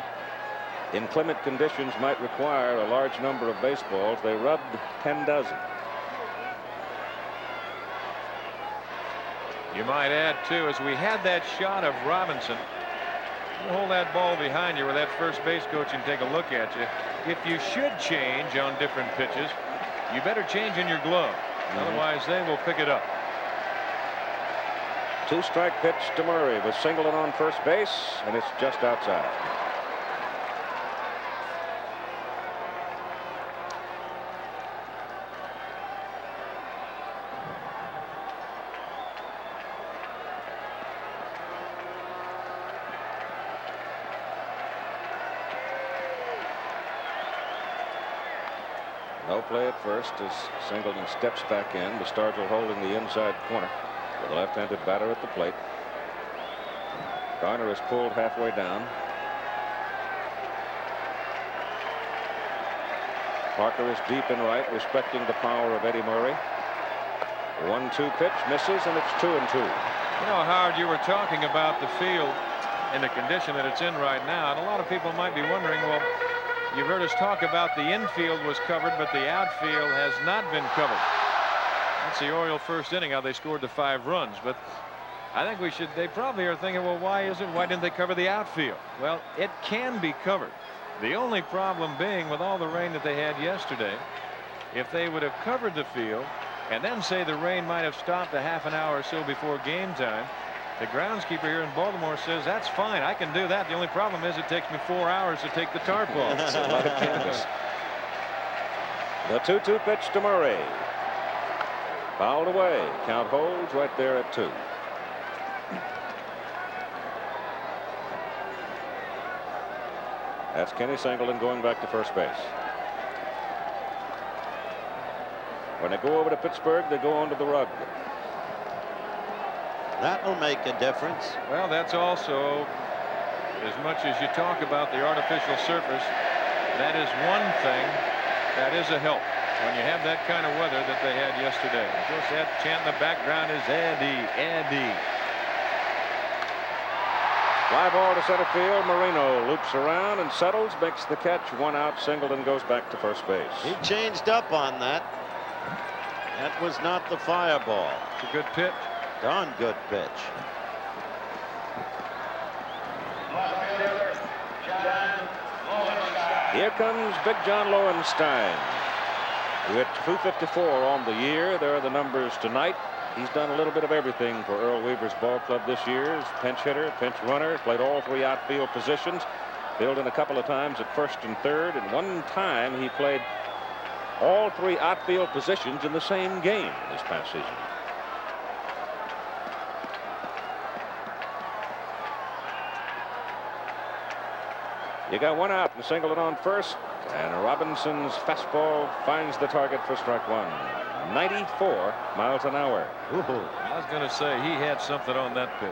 inclement conditions might require a large number of baseballs. They rubbed 10 dozen. You might add, too, as we had that shot of Robinson You hold that ball behind you where that first base coach can take a look at you. If you should change on different pitches, you better change in your glove. Otherwise, they will pick it up. 2-strike pitch to Murray with Singleton on first base, and it's just outside. No play at first as Singleton steps back in. Bastargel holding the inside corner with a left-handed batter at the plate. Garner is pulled halfway down. Parker is deep in right, respecting the power of Eddie Murray. 1-2 pitch misses, and it's 2-2. You know, Howard, you were talking about the field in the condition that it's in right now, and a lot of people might be wondering, well, you've heard us talk about the infield was covered, but the outfield has not been covered. That's the Oriole first inning, how they scored the 5 runs. But I think they probably are thinking, well, why didn't they cover the outfield? Well, it can be covered. The only problem being with all the rain that they had yesterday, if they would have covered the field and then say the rain might have stopped a half an hour or so before game time, the groundskeeper here in Baltimore says that's fine, I can do that. The only problem is it takes me 4 hours to take the tarp off. It's a lot of canvas. The 2-2 pitch to Murray. Fouled away. Count holds right there at 2. That's Kenny Singleton going back to first base. When they go over to Pittsburgh, they go onto the rug. That will make a difference. Well, that's also, as much as you talk about the artificial surface, that is one thing that is a help when you have that kind of weather that they had yesterday. Of course, that chant in the background is Eddie, Eddie. Fly ball to center field. Marino loops around and settles, makes the catch. 1 out. Singleton goes back to first base. He changed up on that. That was not the fireball. It's a good pitch. Darn good pitch. Here comes Big John Lowenstein. With 254 on the year. There are the numbers tonight. He's done a little bit of everything for Earl Weaver's ball club this year. He's pinch hitter, pinch runner, played all 3 outfield positions, filled in a couple of times at first and third, and one time he played all 3 outfield positions in the same game this past season. You got 1 out and Singleton on first, and Robinson's fastball finds the target for strike 1. 94 miles an hour. Ooh. I was going to say he had something on that pitch.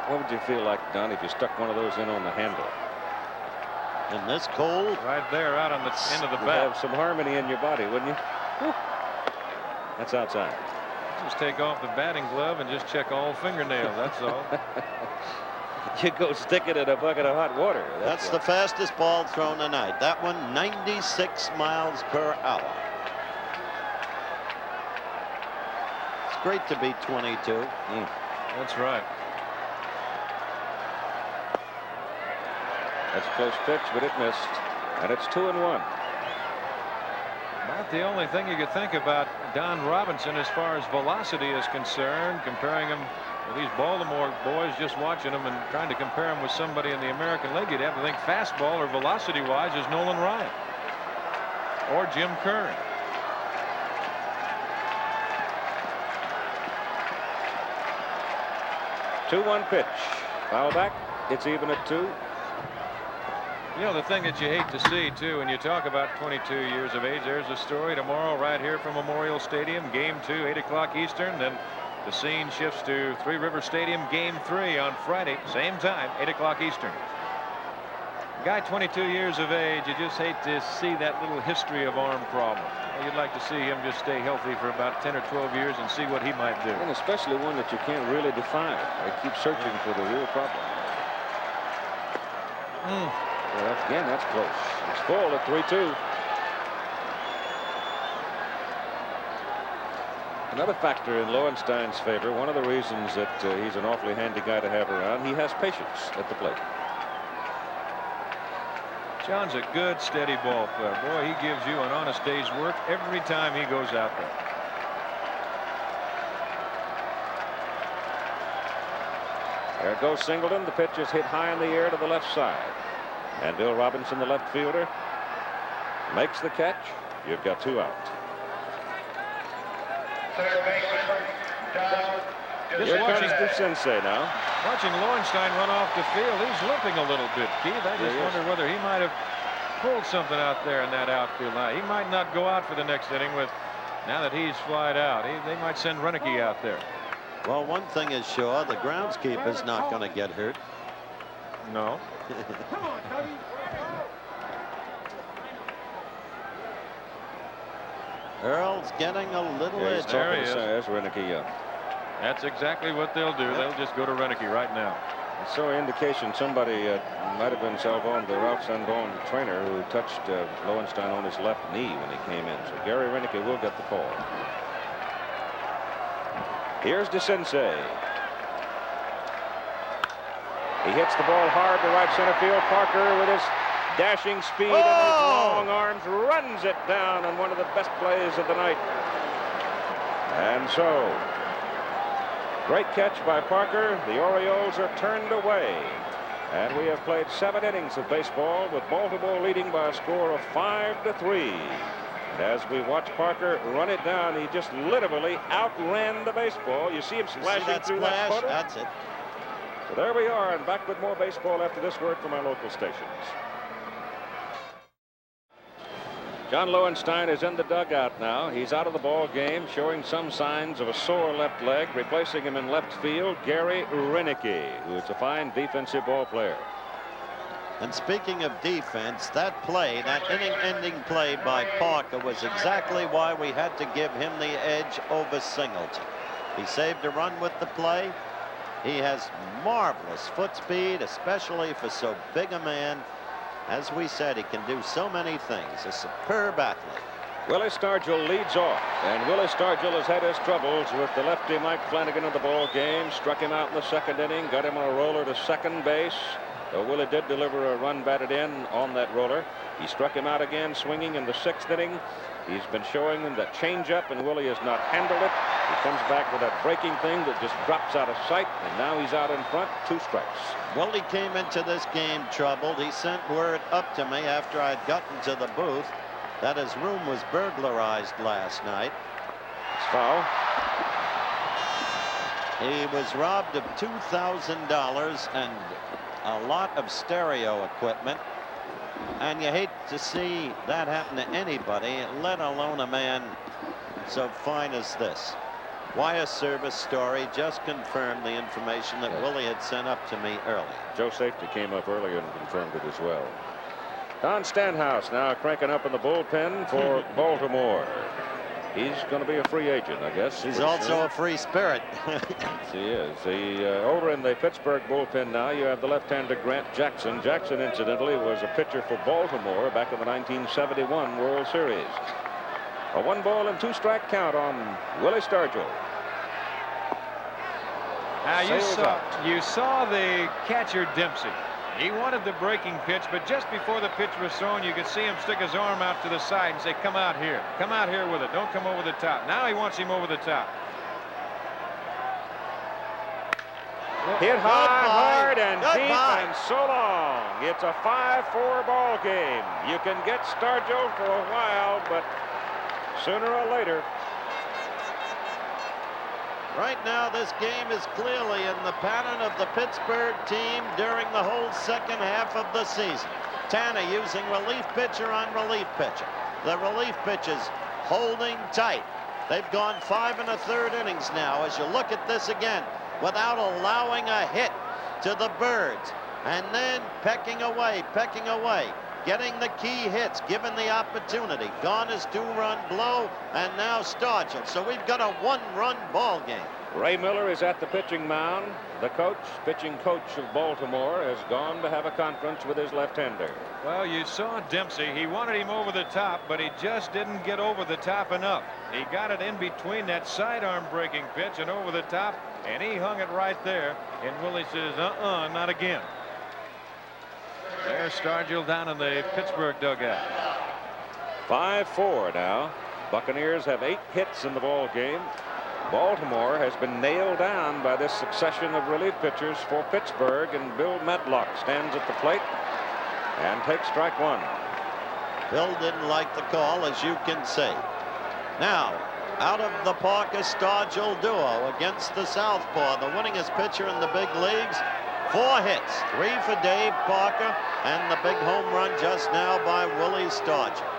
What would you feel like, Don, if you stuck one of those in on the handle? In this cold? Right there out on the end of the You'd bat. have some harmony in your body, wouldn't you? Whew. That's outside. Just take off the batting glove and just check all fingernails. That's all. You go stick it in a bucket of hot water. That's the fastest ball thrown tonight. That one 96 miles per hour. It's great to be 22. That's right. That's a close pitch, but it missed. And it's 2-1. About the only thing you could think about Don Robinson as far as velocity is concerned, comparing him with these Baltimore boys, just watching him and trying to compare him with somebody in the American League, you'd have to think fastball or velocity wise is Nolan Ryan or Jim Curran. Two-one pitch. Foul back. It's even at 2. You know, the thing that you hate to see, too, when you talk about 22 years of age, there's a story tomorrow right here from Memorial Stadium, Game 2, 8 o'clock Eastern. Then the scene shifts to Three River Stadium, Game 3 on Friday, same time, 8 o'clock Eastern. Guy 22 years of age, you just hate to see that little history of arm problem. You'd like to see him just stay healthy for about 10 or 12 years and see what he might do. And especially one that you can't really define. They keep searching for the real problem. Well, again, that's close. It's full at 3-2. Another factor in Lowenstein's favor, one of the reasons that he's an awfully handy guy to have around, he has patience at the plate. John's a good, steady ball player. Boy, he gives you an honest day's work every time he goes out there. There goes Singleton. The pitch is hit high in the air to the left side. And Bill Robinson, the left fielder, makes the catch. You've got 2 out. Here comes DeCinces now. Watching Lowenstein run off the field, he's limping a little bit, Keith. I just wonder whether he might have pulled something out there in that outfield. Now, he might not go out for the next inning with, now that he's flied out. They might send Renicky out there. Well, one thing is sure, the groundskeeper's not going to get hurt. No. Earl's getting a little itch. There he is. There's Renicky. That's exactly what they'll do. They'll just go to Renicky right now. So indication somebody might have been Salvon, the Ralph Sanborn trainer, who touched Lowenstein on his left knee when he came in. So Gary Renicky will get the call. Here's DeCinces. He hits the ball hard to right center field. Parker, with his dashing speed and his long arms, runs it down on one of the best plays of the night. And so, great catch by Parker. The Orioles are turned away. And we have played 7 innings of baseball, with Baltimore leading by a score of 5-3. As we watch Parker run it down, he just literally outran the baseball. You see him splashing through that puddle? That's it. So there we are, and back with more baseball after this word from our local stations. John Lowenstein is in the dugout now. He's out of the ball game, showing some signs of a sore left leg. Replacing him in left field, Gary Renicky, who is a fine defensive ball player. And speaking of defense, that play, that inning-ending play by Parker, was exactly why we had to give him the edge over Singleton. He saved a run with the play. He has marvelous foot speed, especially for so big a man. As we said, he can do so many things. A superb athlete. Willie Stargell leads off, and Willie Stargell has had his troubles with the lefty Mike Flanagan in the ball game. Struck him out in the second inning, got him on a roller to second base. Though Willie did deliver a run batted in on that roller. He struck him out again swinging in the 6th inning. He's been showing him that changeup, and Willie has not handled it. He comes back with that breaking thing that just drops out of sight, and now he's out in front, 2 strikes. Willie came into this game troubled. He sent word up to me after I'd gotten to the booth that his room was burglarized last night. It's foul. He was robbed of $2,000 and a lot of stereo equipment. And you hate to see that happen to anybody, let alone a man so fine as this. Wire service story just confirmed the information that Willie had sent up to me earlier. Joe Safety came up earlier and confirmed it as well. Don Stanhouse now cranking up in the bullpen for Baltimore. He's going to be a free agent, I guess. He's also a free spirit. He is. Over in the Pittsburgh bullpen now, you have the left-hander Grant Jackson. Jackson, incidentally, was a pitcher for Baltimore back in the 1971 World Series. A 1-ball and 2-strike count on Willie Stargell. Now you saw the catcher Dempsey. He wanted the breaking pitch, but just before the pitch was thrown, you could see him stick his arm out to the side and say, come out here with it, don't come over the top. Now he wants him over the top. Hit high, hard, and deep, and so long. It's a 5-4 ball game. You can get Stargell for a while, but sooner or later. Right now, this game is clearly in the pattern of the Pittsburgh team during the whole second half of the season. Tanner using relief pitcher on relief pitcher. The relief pitchers holding tight. They've gone 5 1/3 innings now. As you look at this again, without allowing a hit to the Birds, and then pecking away, getting the key hits, given the opportunity. Gone is 2-run blow, and now Stargell. So we've got a 1-run ball game. Ray Miller is at the pitching mound. The pitching coach of Baltimore, has gone to have a conference with his left-hander. Well, you saw Dempsey. He wanted him over the top, but he just didn't get over the top enough. He got it in between that sidearm breaking pitch and over the top, and he hung it right there. And Willie says, not again. There's Stargell down in the Pittsburgh dugout. 5-4 now. Buccaneers have 8 hits in the ball game. Baltimore has been nailed down by this succession of relief pitchers for Pittsburgh, and Bill Medlock stands at the plate and takes strike one. Bill didn't like the call, as you can see. Now, out of the Parker Stargell duo against the southpaw, the winningest pitcher in the big leagues. 4 hits, 3 for Dave Parker, and the big home run just now by Willie Stargell.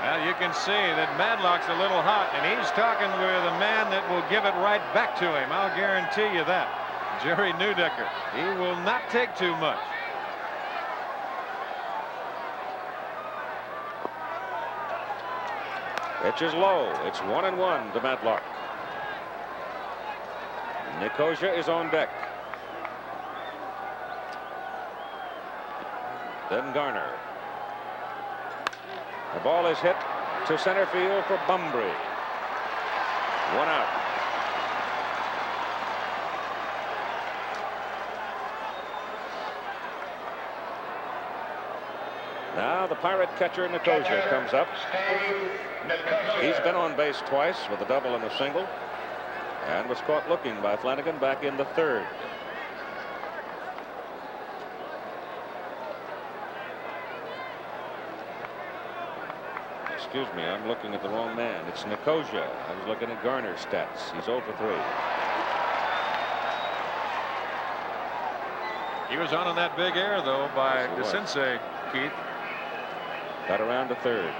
Well, you can see that Madlock's a little hot, and he's talking with a man that will give it right back to him. I'll guarantee you that. Jerry Neudecker. He will not take too much. Pitch is low. It's 1-1 to Matlock. Nicosia is on deck. Then Garner. The ball is hit to center field for Bumbry. 1 out. Now the Pirate catcher Nicosia comes up. He's been on base twice with a double and a single, and was caught looking by Flanagan back in the 3rd. Excuse me, I'm looking at the wrong man. It's Nicosia. I was looking at Garner's stats. He's 0 for 3. He was on that big air, though, by DeCinces, Keith. Got around to 3rd.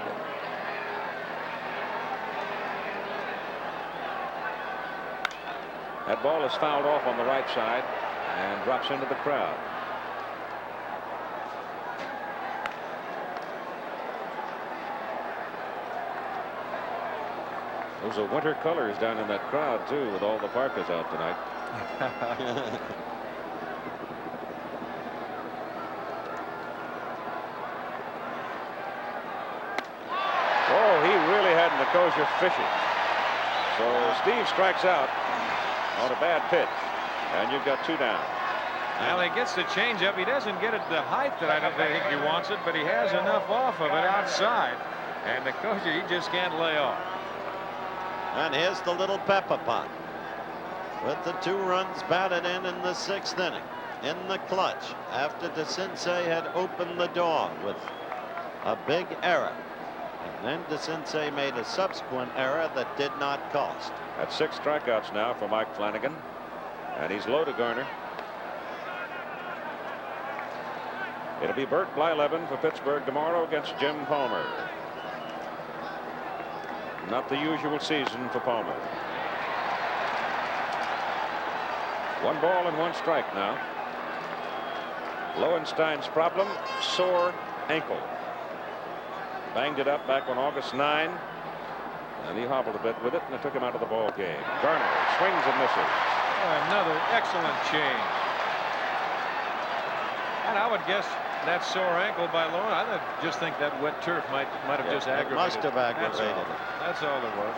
That ball is fouled off on the right side and drops into the crowd. Those are winter colors down in that crowd, too, with all the parkas out tonight. Oh, he really had Nicosia fishing. So Steve strikes out on a bad pitch, and you've got 2 down. Well, he gets the changeup. He doesn't get it the height that I don't think he wants it, but he has enough off of it outside. And Nicosia, he just can't lay off. And here's the little pepper pot with the 2 runs batted in the 6th inning. In the clutch after DeCinces had opened the door with a big error. And then DeCinces made a subsequent error that did not cost. That's 6 strikeouts now for Mike Flanagan, and he's low to Garner. It'll be Bert Blyleven for Pittsburgh tomorrow against Jim Palmer. Not the usual season for Palmer. 1 ball and 1 strike now. Lowenstein's problem, sore ankle. Banged it up back on August 9, and he hobbled a bit with it, and it took him out of the ball game. Garner swings and misses. Another excellent change. And I would guess that sore ankle by Lowen. I just think that wet turf might have just aggravated. Must have aggravated it. That's all it was.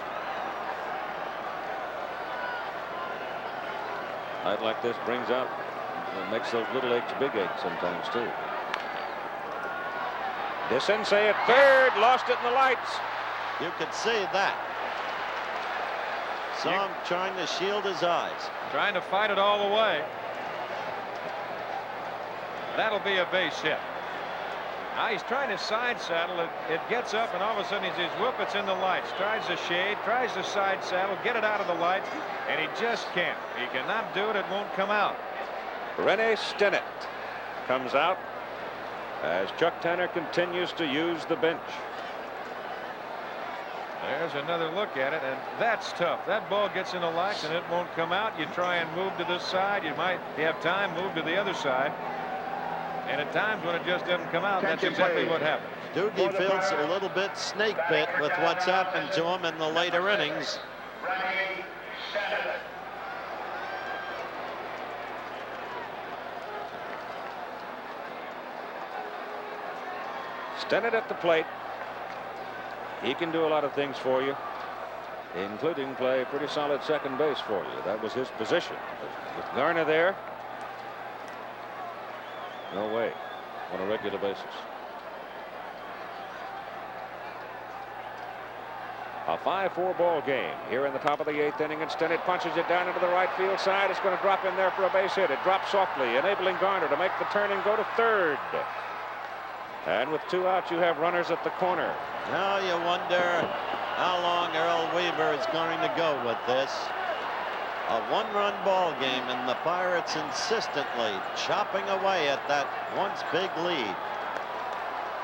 Night like this brings out and makes those little aches big aches sometimes too. DeCinces at 3rd, lost it in the lights. You could see that. Saw him trying to shield his eyes. Trying to fight it all the way. That'll be a base hit. Now he's trying to side saddle it. It gets up, and all of a sudden he says, whoop, it's in the lights. Tries to shade, tries to side saddle, get it out of the lights, and he just can't. He cannot do it. It won't come out. Rene Stennett comes out as Chuck Tanner continues to use the bench. There's another look at it, and that's tough. That ball gets in the lights, and it won't come out. You try and move to this side. You have time, move to the other side. And at times when it just doesn't come out, that's exactly what happens. Doogie feels a little bit snake bit with what's happened to him in the later innings. Stennett at the plate. He can do a lot of things for you, including play pretty solid second base for you. That was his position. With Garner there, no way. on a regular basis. A 5-4 ball game here in the top of the 8th inning, and Stennett punches it down into the right field side. It's going to drop in there for a base hit. It drops softly, enabling Garner to make the turn and go to third. And with 2 outs, you have runners at the corner. Now you wonder how long Earl Weaver is going to go with this. A 1-run ball game, and the Pirates insistently chopping away at that once big lead.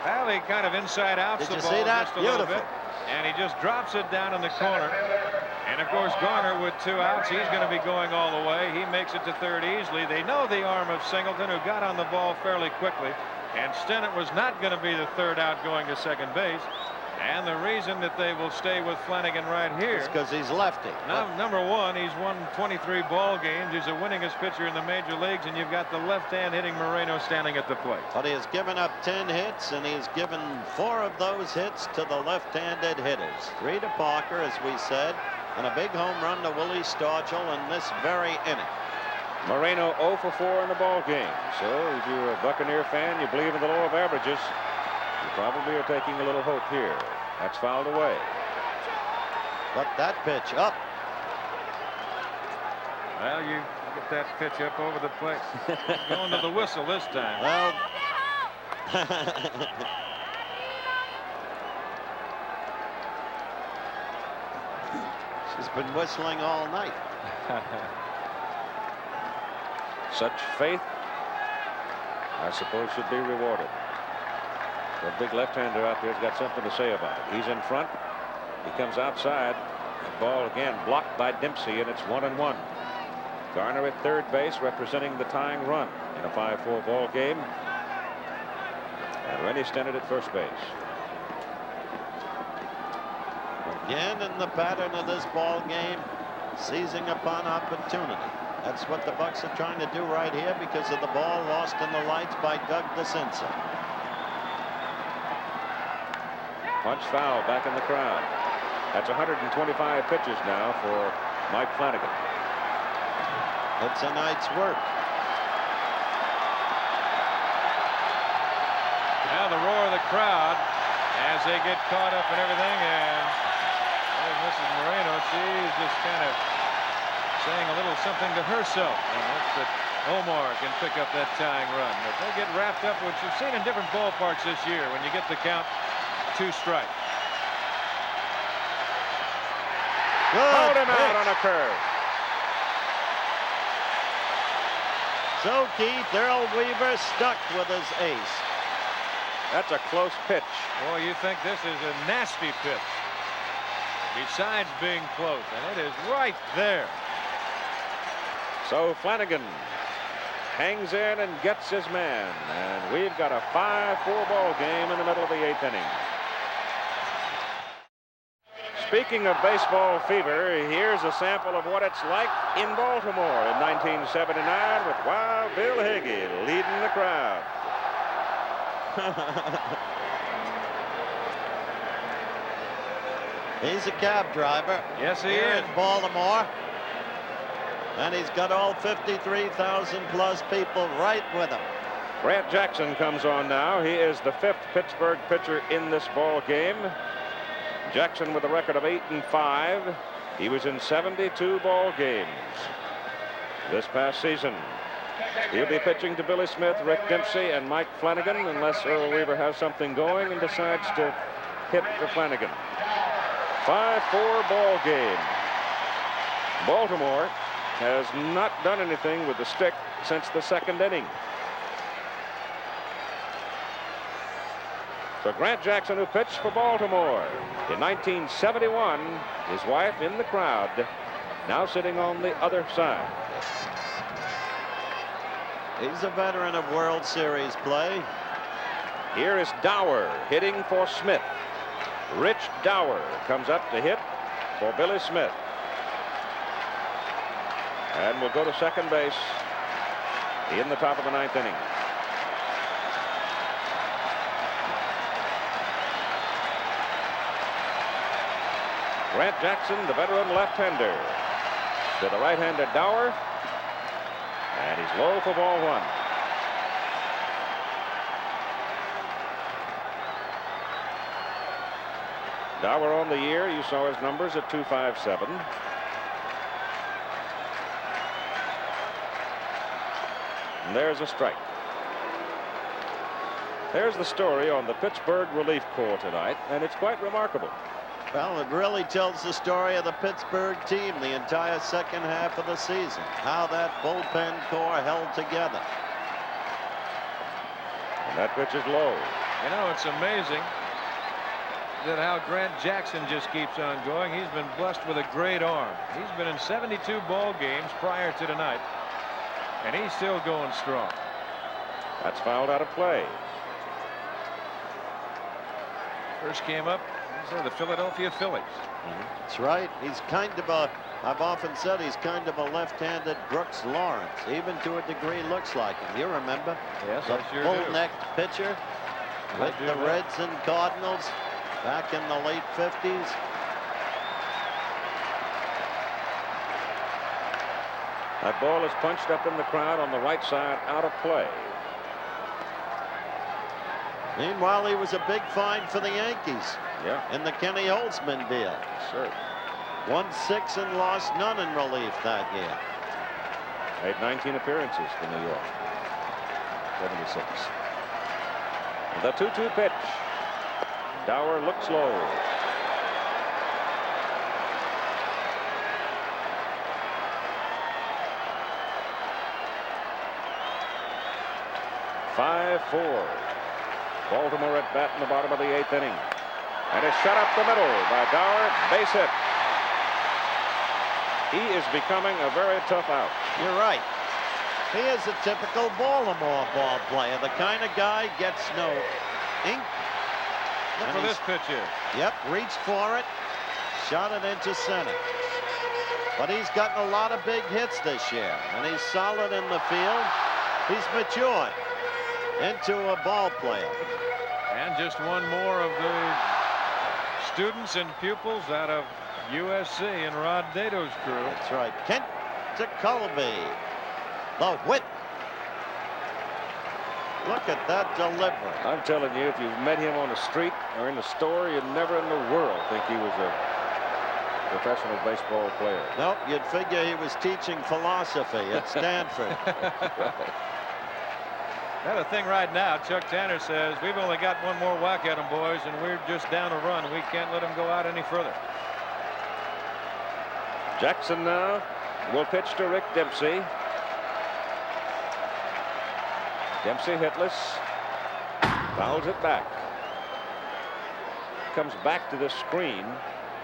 Well, he kind of inside outs the Did you ball see that? just a little Beautiful. bit. And he just drops it down in the corner. And of course, Garner with 2 outs, he's going to be going all the way. He makes it to third easily. They know the arm of Singleton, who got on the ball fairly quickly. And Stennett was not going to be the 3rd out going to second base. And the reason that they will stay with Flanagan right here is because he's lefty. Now, number 1, he's won 23 ball games. He's the winningest pitcher in the major leagues, and you've got the left-hand hitting Moreno standing at the plate. But he has given up 10 hits, and he's given 4 of those hits to the left-handed hitters. 3 to Parker, as we said, and a big home run to Willie Stargell in this very inning. Moreno 0 for 4 in the ball game. So if you're a Buccaneer fan, you believe in the law of averages, you probably are taking a little hope here. That's fouled away. But that pitch up. Well, you get that pitch up over the plate. Going to the whistle this time. Well, she's been whistling all night. Such faith, I suppose, should be rewarded. The big left-hander out there's got something to say about it. He's in front. He comes outside. The ball again blocked by Dempsey, and it's 1-1. Garner at third base, representing the tying run in a 5-4 ball game. And Rennie Stennett at first base. Again in the pattern of this ball game, seizing upon opportunity. That's what the Bucks are trying to do right here because of the ball lost in the lights by Doug DeCinces. Punch foul back in the crowd. That's 125 pitches now for Mike Flanagan. It's a night's work. Now the roar of the crowd as they get caught up in everything, and there's Mrs. Moreno. She's just kind of saying a little something to herself. And that's that Omar can pick up that tying run. But they get wrapped up, which you've seen in different ballparks this year when you get the count 2 strikes. Hold him out on a curve. So Keith, Earl Weaver stuck with his ace. That's a close pitch. Boy, you think this is a nasty pitch. Besides being close, and it is right there. So Flanagan hangs in and gets his man, and we've got a 5-4 ball game in the middle of the 8th inning. Speaking of baseball fever, here's a sample of what it's like in Baltimore in 1979 with Wild Bill Higgy leading the crowd. He's a cab driver. Yes, he here is. in Baltimore. And he's got all 53,000 plus people right with him. Grant Jackson comes on now. He is the 5th Pittsburgh pitcher in this ball game. Jackson with a record of 8-5. He was in 72 ball games this past season. He'll be pitching to Billy Smith, Rick Dempsey, and Mike Flanagan unless Earl Weaver has something going and decides to hit for Flanagan. 5-4 ball game. Baltimore has not done anything with the stick since the 2nd inning. So Grant Jackson, who pitched for Baltimore in 1971, his wife in the crowd, now sitting on the other side. He's a veteran of World Series play. Here is Dower hitting for Smith. Rich Dower comes up to hit for Billy Smith. And will go to second base in the top of the 9th inning. Grant Jackson, the veteran left-hander, to the right-hander Dower, and he's low for ball 1. Dower on the year, you saw his numbers at 2.57. And there's a strike. There's the story on the Pittsburgh relief corps tonight, and it's quite remarkable. Well, it really tells the story of the Pittsburgh team the entire second half of the season. How that bullpen core held together. And that pitch is low. You know, it's amazing that how Grant Jackson just keeps on going. He's been blessed with a great arm. He's been in 72 ball games prior to tonight, and he's still going strong. That's fouled out of play. First came up, these are the Philadelphia Phillies. That's right. He's kind of a, I've often said he's kind of a left-handed Brooks Lawrence. Even to a degree looks like him. You remember? Yes, the I sure bull-necked pitcher with the Reds and Cardinals back in the late 50s. That ball is punched up in the crowd on the right side, out of play. Meanwhile, he was a big find for the Yankees. Yeah. In the Kenny Holtzman deal. Sure. Won 6 and lost none in relief that year. Made 19 appearances for New York. 76. The 2-2 pitch. Dower looks low. (5-4). Baltimore at bat in the bottom of the 8th inning. And it's shot up the middle by Dower. Base hit. He is becoming a very tough out. You're right. He is a typical Baltimore ball player. The kind of guy gets no ink. Look for this pitch here. Yep, reached for it. Shot it into center. But he's gotten a lot of big hits this year. And he's solid in the field. He's matured into a ball player. And just one more of the students and pupils out of USC and Rod Dato's crew. That's right. Kent to Colby. The whip. Look at that delivery. I'm telling you, if you've met him on the street or in the store, you'd never in the world think he was a professional baseball player. Nope, you'd figure he was teaching philosophy at Stanford. Another thing right now, Chuck Tanner says, we've only got one more whack at them, boys, and we're just down a run. We can't let them go out any further. Jackson now will pitch to Rick Dempsey. Dempsey hitless. Fouls it back. Comes back to the screen.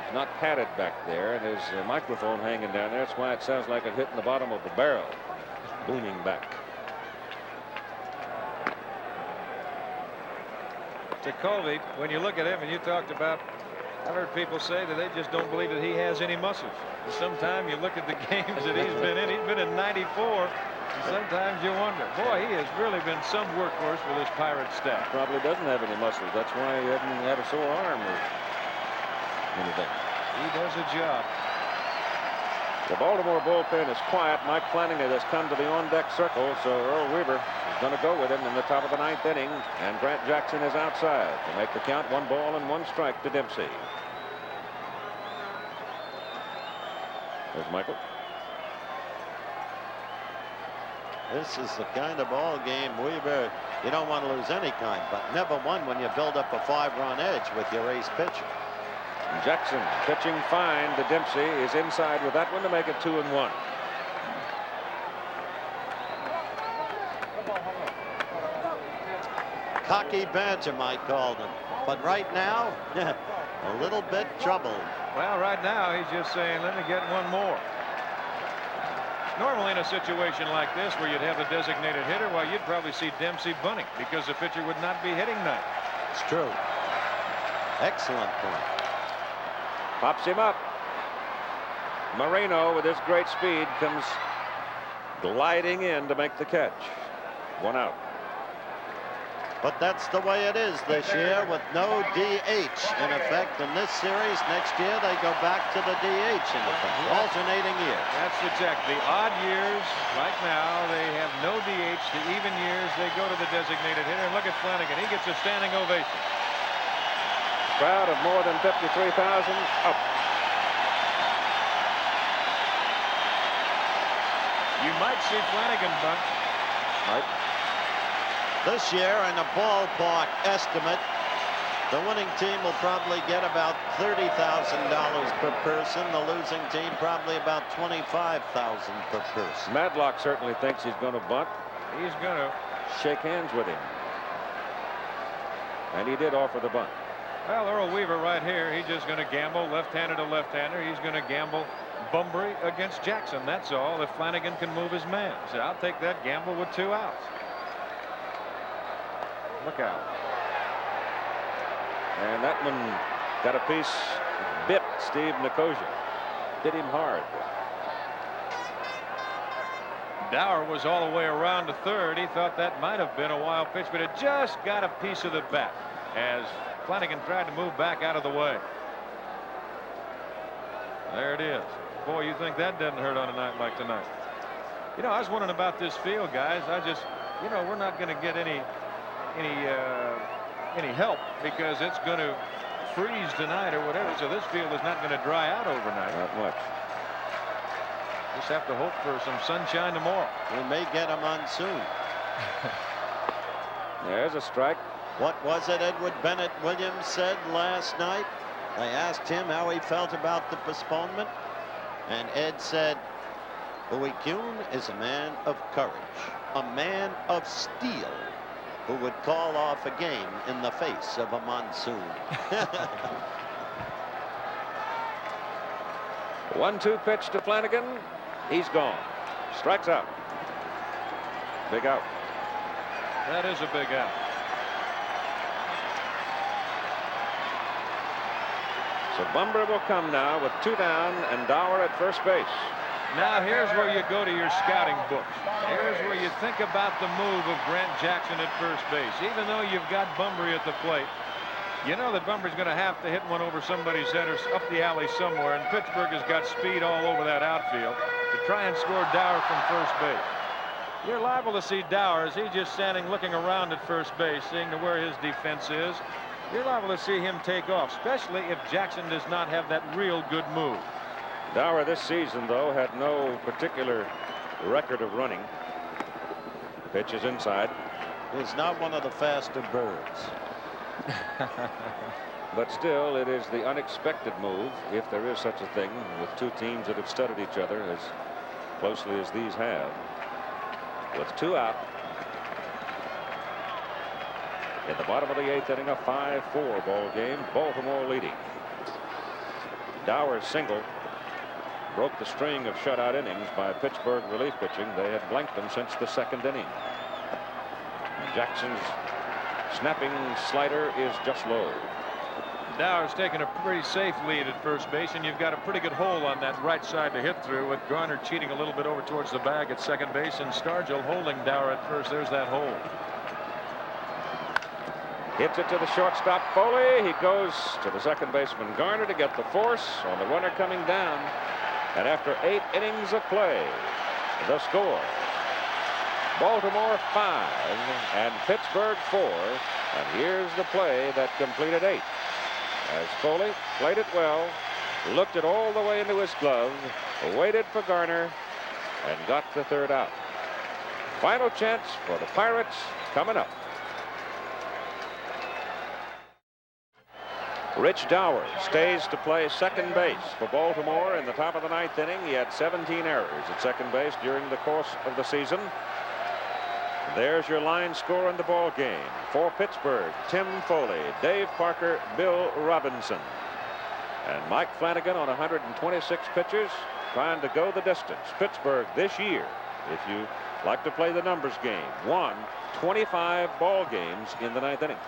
It's not padded back there, and his microphone hanging down there. That's why it sounds like it hit in the bottom of the barrel. Booming back. To Colby, when you look at him, and you talked about, I've heard people say that they just don't believe that he has any muscles. Sometimes you look at the games that he's been in. He's been in 94. And sometimes you wonder, boy, he has really been some workhorse with his Pirate staff. Probably doesn't have any muscles. That's why he hasn't had a sore arm or anything. He does a job. The Baltimore bullpen is quiet. Mike Flanagan has come to the on-deck circle, so Earl Weaver is going to go with him in the top of the 9th inning, and Grant Jackson is outside to make the count. 1 ball and 1 strike to Dempsey. There's Michael. This is the kind of ball game, Weaver, you don't want to lose any kind, but never one when you build up a 5-run edge with your ace pitcher. Jackson pitching fine to Dempsey, is inside with that one to make it 2-1. Cocky badger, Mike called him, but right now a little bit troubled. Well, right now he's just saying, let me get one more. Normally in a situation like this where you'd have a designated hitter, well, you'd probably see Dempsey bunting because the pitcher would not be hitting that. It's true. Excellent point. Pops him up. Moreno, with his great speed, comes gliding in to make the catch. 1 out. But that's the way it is this year with no DH in effect in this series. Next year they go back to the DH in effect, alternating years. That's exactly. The odd years, like now, they have no DH. The even years, they go to the designated hitter. And look at Flanagan. He gets a standing ovation. crowd of more than 53,000 up. You might see Flanagan bunt. Right. This year, in a ballpark estimate, the winning team will probably get about $30,000 per person. The losing team probably about $25,000 per person. Madlock certainly thinks he's going to bunt. He's going to Shake hands with him. And he did offer the bunt. Well, Earl Weaver right here, he's just going to gamble left-hander to left-hander. He's going to gamble Bunbury against Jackson. That's all, if Flanagan can move his man. So I'll take that gamble with 2 outs. Look out. And that one got a piece, bit Steve Nicosia. Hit him hard. Dower was all the way around to third. He thought that might have been a wild pitch, but it just got a piece of the bat as Flanagan tried to move back out of the way. There it is. Boy, you think that doesn't hurt on a night like tonight. You know, I was wondering about this field, guys. I just, you know, we're not going to get any help because it's going to freeze tonight or whatever. So this field is not going to dry out overnight. Not much. Just have to hope for some sunshine tomorrow. We may get a monsoon. There's a strike. What was it Edward Bennett Williams said last night? They asked him how he felt about the postponement, and Ed said, Bowie Kuhn is a man of courage, a man of steel, who would call off a game in the face of a monsoon. 1-2 pitch to Flanagan. He's gone. Strikes out. Big out. That is a big out. So Bunbury will come now with 2 down and Dower at first base. Now here's where you go to your scouting books. Here's where you think about the move of Grant Jackson at first base. Even though you've got Bunbury at the plate, you know that Bunbury's going to have to hit one over somebody's head or up the alley somewhere, and Pittsburgh has got speed all over that outfield to try and score Dower from first base. You're liable to see Dower as he's just standing looking around at first base, seeing to where his defense is. You're liable to see him take off, especially if Jackson does not have that real good move. Dower this season, though, had no particular record of running. Pitch is inside. He's not one of the faster birds. But still, it is the unexpected move, if there is such a thing, with 2 teams that have studied each other as closely as these have. With 2 out. In the bottom of the 8th inning, a 5-4 ball game. Baltimore leading. Dower's single broke the string of shutout innings by Pittsburgh relief pitching. They had blanked them since the 2nd inning. Jackson's snapping slider is just low. Dower's taking a pretty safe lead at first base, and you've got a pretty good hole on that right side to hit through, with Garner cheating a little bit over towards the bag at second base and Stargell holding Dower at first. There's that hole. Hits it to the shortstop Foley. He goes to the second baseman Garner to get the force on the runner coming down. And after 8 innings of play, the score: Baltimore 5 and Pittsburgh 4. And here's the play that completed 8. As Foley played it well, looked it all the way into his glove, waited for Garner, and got the 3rd out. Final chance for the Pirates coming up. Rich Dower stays to play second base for Baltimore in the top of the 9th inning. He had 17 errors at second base during the course of the season. There's your line score in the ball game. For Pittsburgh, Tim Foley, Dave Parker, Bill Robinson. And Mike Flanagan on 126 pitches, trying to go the distance. Pittsburgh this year, if you like to play the numbers game, won 25 ball games in the 9th inning.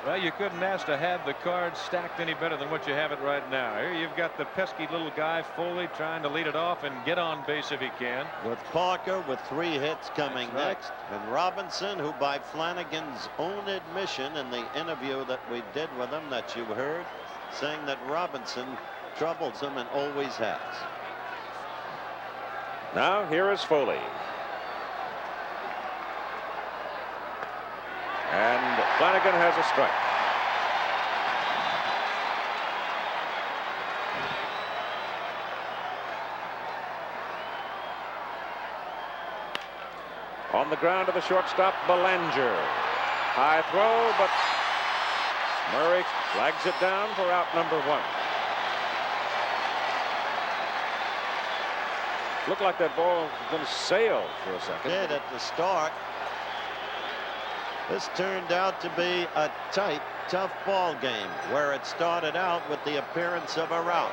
Well, you couldn't ask to have the cards stacked any better than what you have it right now. Here you've got the pesky little guy Foley trying to lead it off and get on base if he can. With Parker with 3 hits coming That's right. next, and Robinson, who by Flanagan's own admission in the interview that we did with him that you heard, saying that Robinson troubles him and always has. Now here is Foley. And Flanagan has a strike. On the ground to the shortstop, Belanger. High throw, but Murray flags it down for out number 1. Looked like that ball was going to sail for a second. Did at the start. This turned out to be a tight, tough ball game where it started out with the appearance of a rout.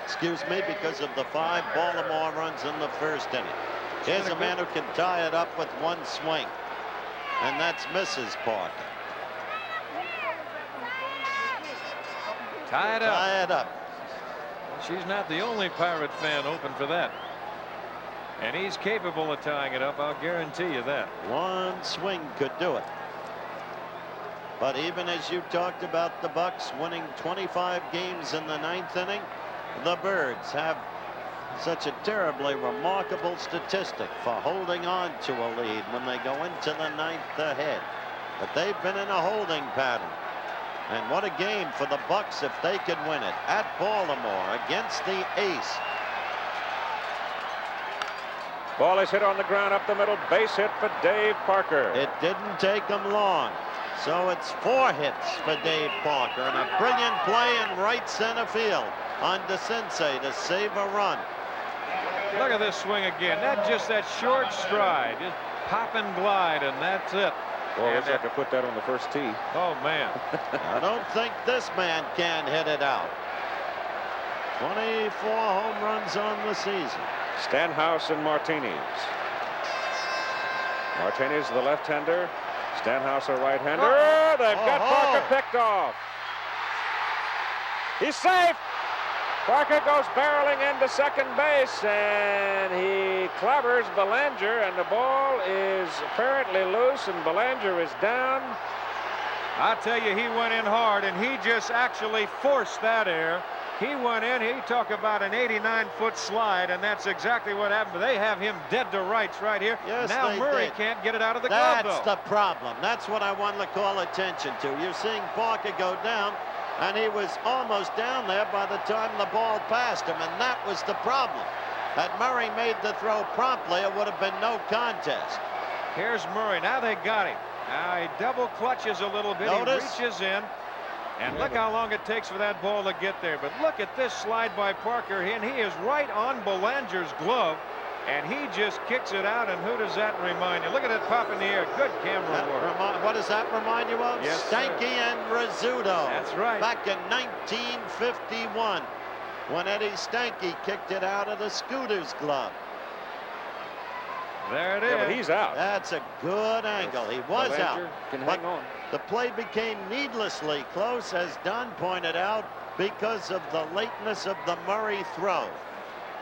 Excuse me, because of the 5 Baltimore runs in the first inning. Here's a man who can tie it up with one swing, and that's Mrs. Parker. Tie it up. Tie it up. She's not the only Pirate fan open for that. And he's capable of tying it up, I'll guarantee you that. One swing could do it. But even as you talked about the Bucks winning 25 games in the 9th inning, the Birds have such a terribly remarkable statistic for holding on to a lead when they go into the 9th ahead. But they've been in a holding pattern. And what a game for the Bucks if they could win it at Baltimore against the ace. Ball is hit on the ground up the middle. Base hit for Dave Parker. It didn't take him long. So it's 4 hits for Dave Parker and a brilliant play in right center field on DeCinces to save a run. Look at this swing again. Just that short stride. Just pop and glide, and that's it. Boy, wish I could put that on the first tee. Oh, man. I don't think this man can hit it out. 24 home runs on the season. Stanhouse and Martinez. Martinez, the left-hander. Stanhouse, a right-hander. They've got Parker picked off. He's safe. Parker goes barreling into second base, and he clobbers Belanger, and the ball is apparently loose, and Belanger is down. I tell you, he went in hard, and he just actually forced that error. He went in, he talked about an 89-foot slide, and that's exactly what happened. They have him dead to rights right here. Yes, now Murray can't get it out of the glove, though. That's the problem. That's what I wanted to call attention to. You're seeing Parker go down, and he was almost down there by the time the ball passed him, and that was the problem. Had Murray made the throw promptly, it would have been no contest. Here's Murray. Now they got him. Now he double clutches a little bit. Notice. He reaches in. And look how long it takes for that ball to get there. But look at this slide by Parker, and he is right on Belanger's glove, and he just kicks it out. And who does that remind you? Look at it pop in the air. Good camera work. What does that remind you of? Yes, Stanky and Rizzuto. That's right. Back in 1951, when Eddie Stanky kicked it out of the Scooter's glove. There it is. Yeah, but he's out. That's a good angle. He was Belanger out. can But hang on. the play became needlessly close, as Don pointed out, because of the lateness of the Murray throw.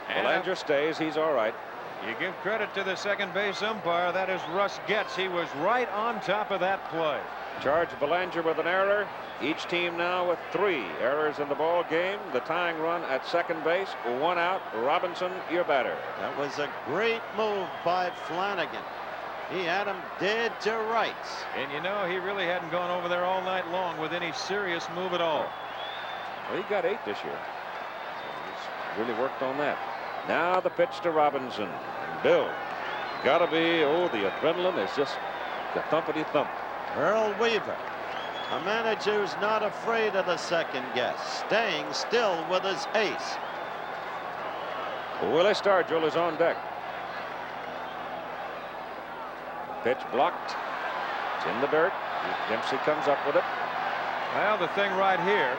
Belanger stays. He's all right. You give credit to the second base umpire. That is Russ Getz. He was right on top of that play. Charge Belanger with an error. Each team now with 3 errors in the ball game. The tying run at second base. 1 out. Robinson, your batter. That was a great move by Flanagan. He had him dead to rights. And you know, he really hadn't gone over there all night long with any serious move at all. Well, he got 8 this year. He's really worked on that. Now the pitch to Robinson. And Bill, gotta be, the adrenaline is just the thumpity thump. Earl Weaver, a manager who's not afraid of the second guess, staying still with his ace. Willie Stargell is on deck. Pitch blocked. It's in the dirt. Dempsey comes up with it. Well, the thing right here,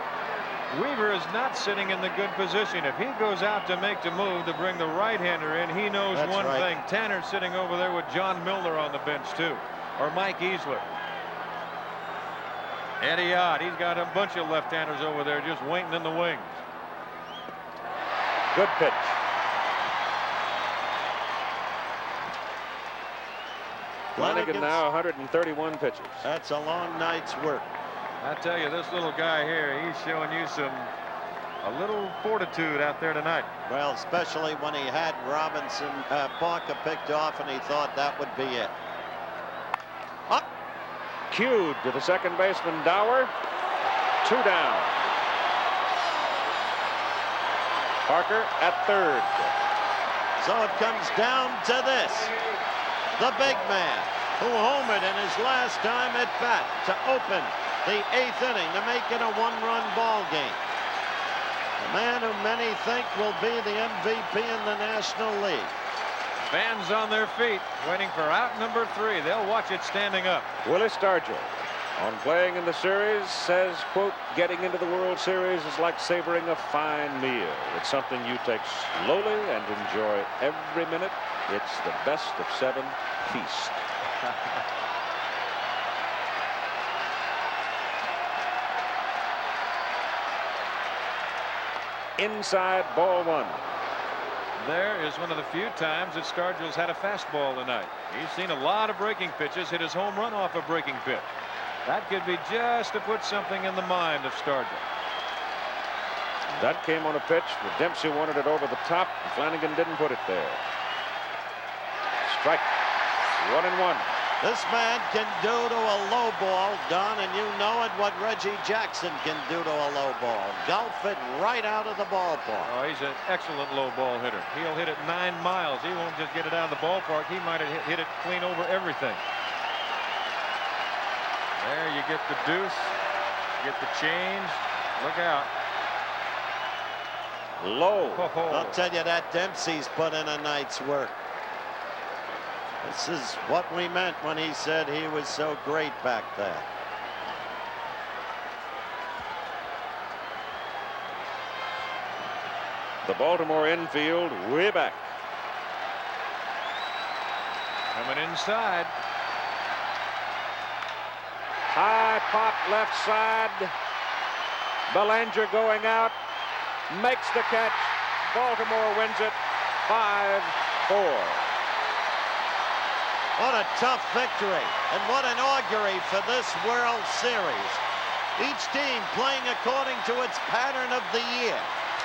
Weaver is not sitting in the good position. If he goes out to make the move to bring the right-hander in, he knows That's one right. thing. Tanner's sitting over there with John Milner on the bench, too. Or Mike Easler. Eddie Ott, he's got a bunch of left-handers over there just waiting in the wings. Good pitch. Flanagan now 131 pitches. That's a long night's work. I tell you, this little guy here, he's showing you a little fortitude out there tonight. Well, especially when he had Parker picked off, and he thought that would be it. Up. Cued to the second baseman, Dower. 2 down. Parker at third. So it comes down to this. the big man, who homered in his last time at bat to open the 8th inning to make it a 1-run ball game. The man who many think will be the MVP in the National League. Fans on their feet waiting for out number 3. They'll watch it standing up. Willie Stargell, on playing in the series, says, quote, getting into the World Series is like savoring a fine meal. It's something you take slowly and enjoy every minute. It's the best of 7 feast. Inside, ball 1. There is one of the few times that Stargell's had a fastball tonight. He's seen a lot of breaking pitches, hit his home run off a breaking pitch. That could be just to put something in the mind of Stargell. That came on a pitch where Dempsey wanted it over the top. Flanagan didn't put it there. Strike. 1-1. This man can do to a low ball, Don, and you know it, what Reggie Jackson can do to a low ball. Golf it right out of the ballpark. Oh, he's an excellent low ball hitter. He'll hit it 9 miles. He won't just get it out of the ballpark. He might have hit it clean over everything. There you get the deuce, get the change. Look out. Low. I'll tell you that Dempsey's put in a night's work. This is what we meant when he said he was so great back there. The Baltimore infield way back. Coming inside. High pop left side. Belanger going out. Makes the catch. Baltimore wins it 5-4. What a tough victory, and what an augury for this World Series. Each team playing according to its pattern of the year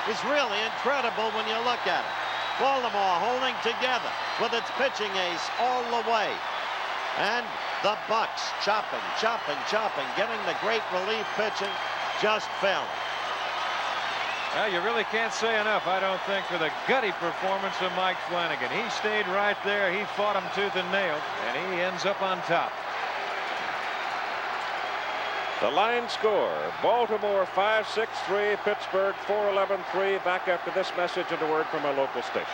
is really incredible when you look at it. Baltimore holding together with its pitching ace all the way. And the Bucks chopping, getting the great relief pitching, just failing. Well, you really can't say enough, I don't think, for the gutty performance of Mike Flanagan. He stayed right there. He fought him tooth and nail, and he ends up on top. The line score, Baltimore 5-6-3, Pittsburgh 4-11-3. Back after this message and a word from our local station.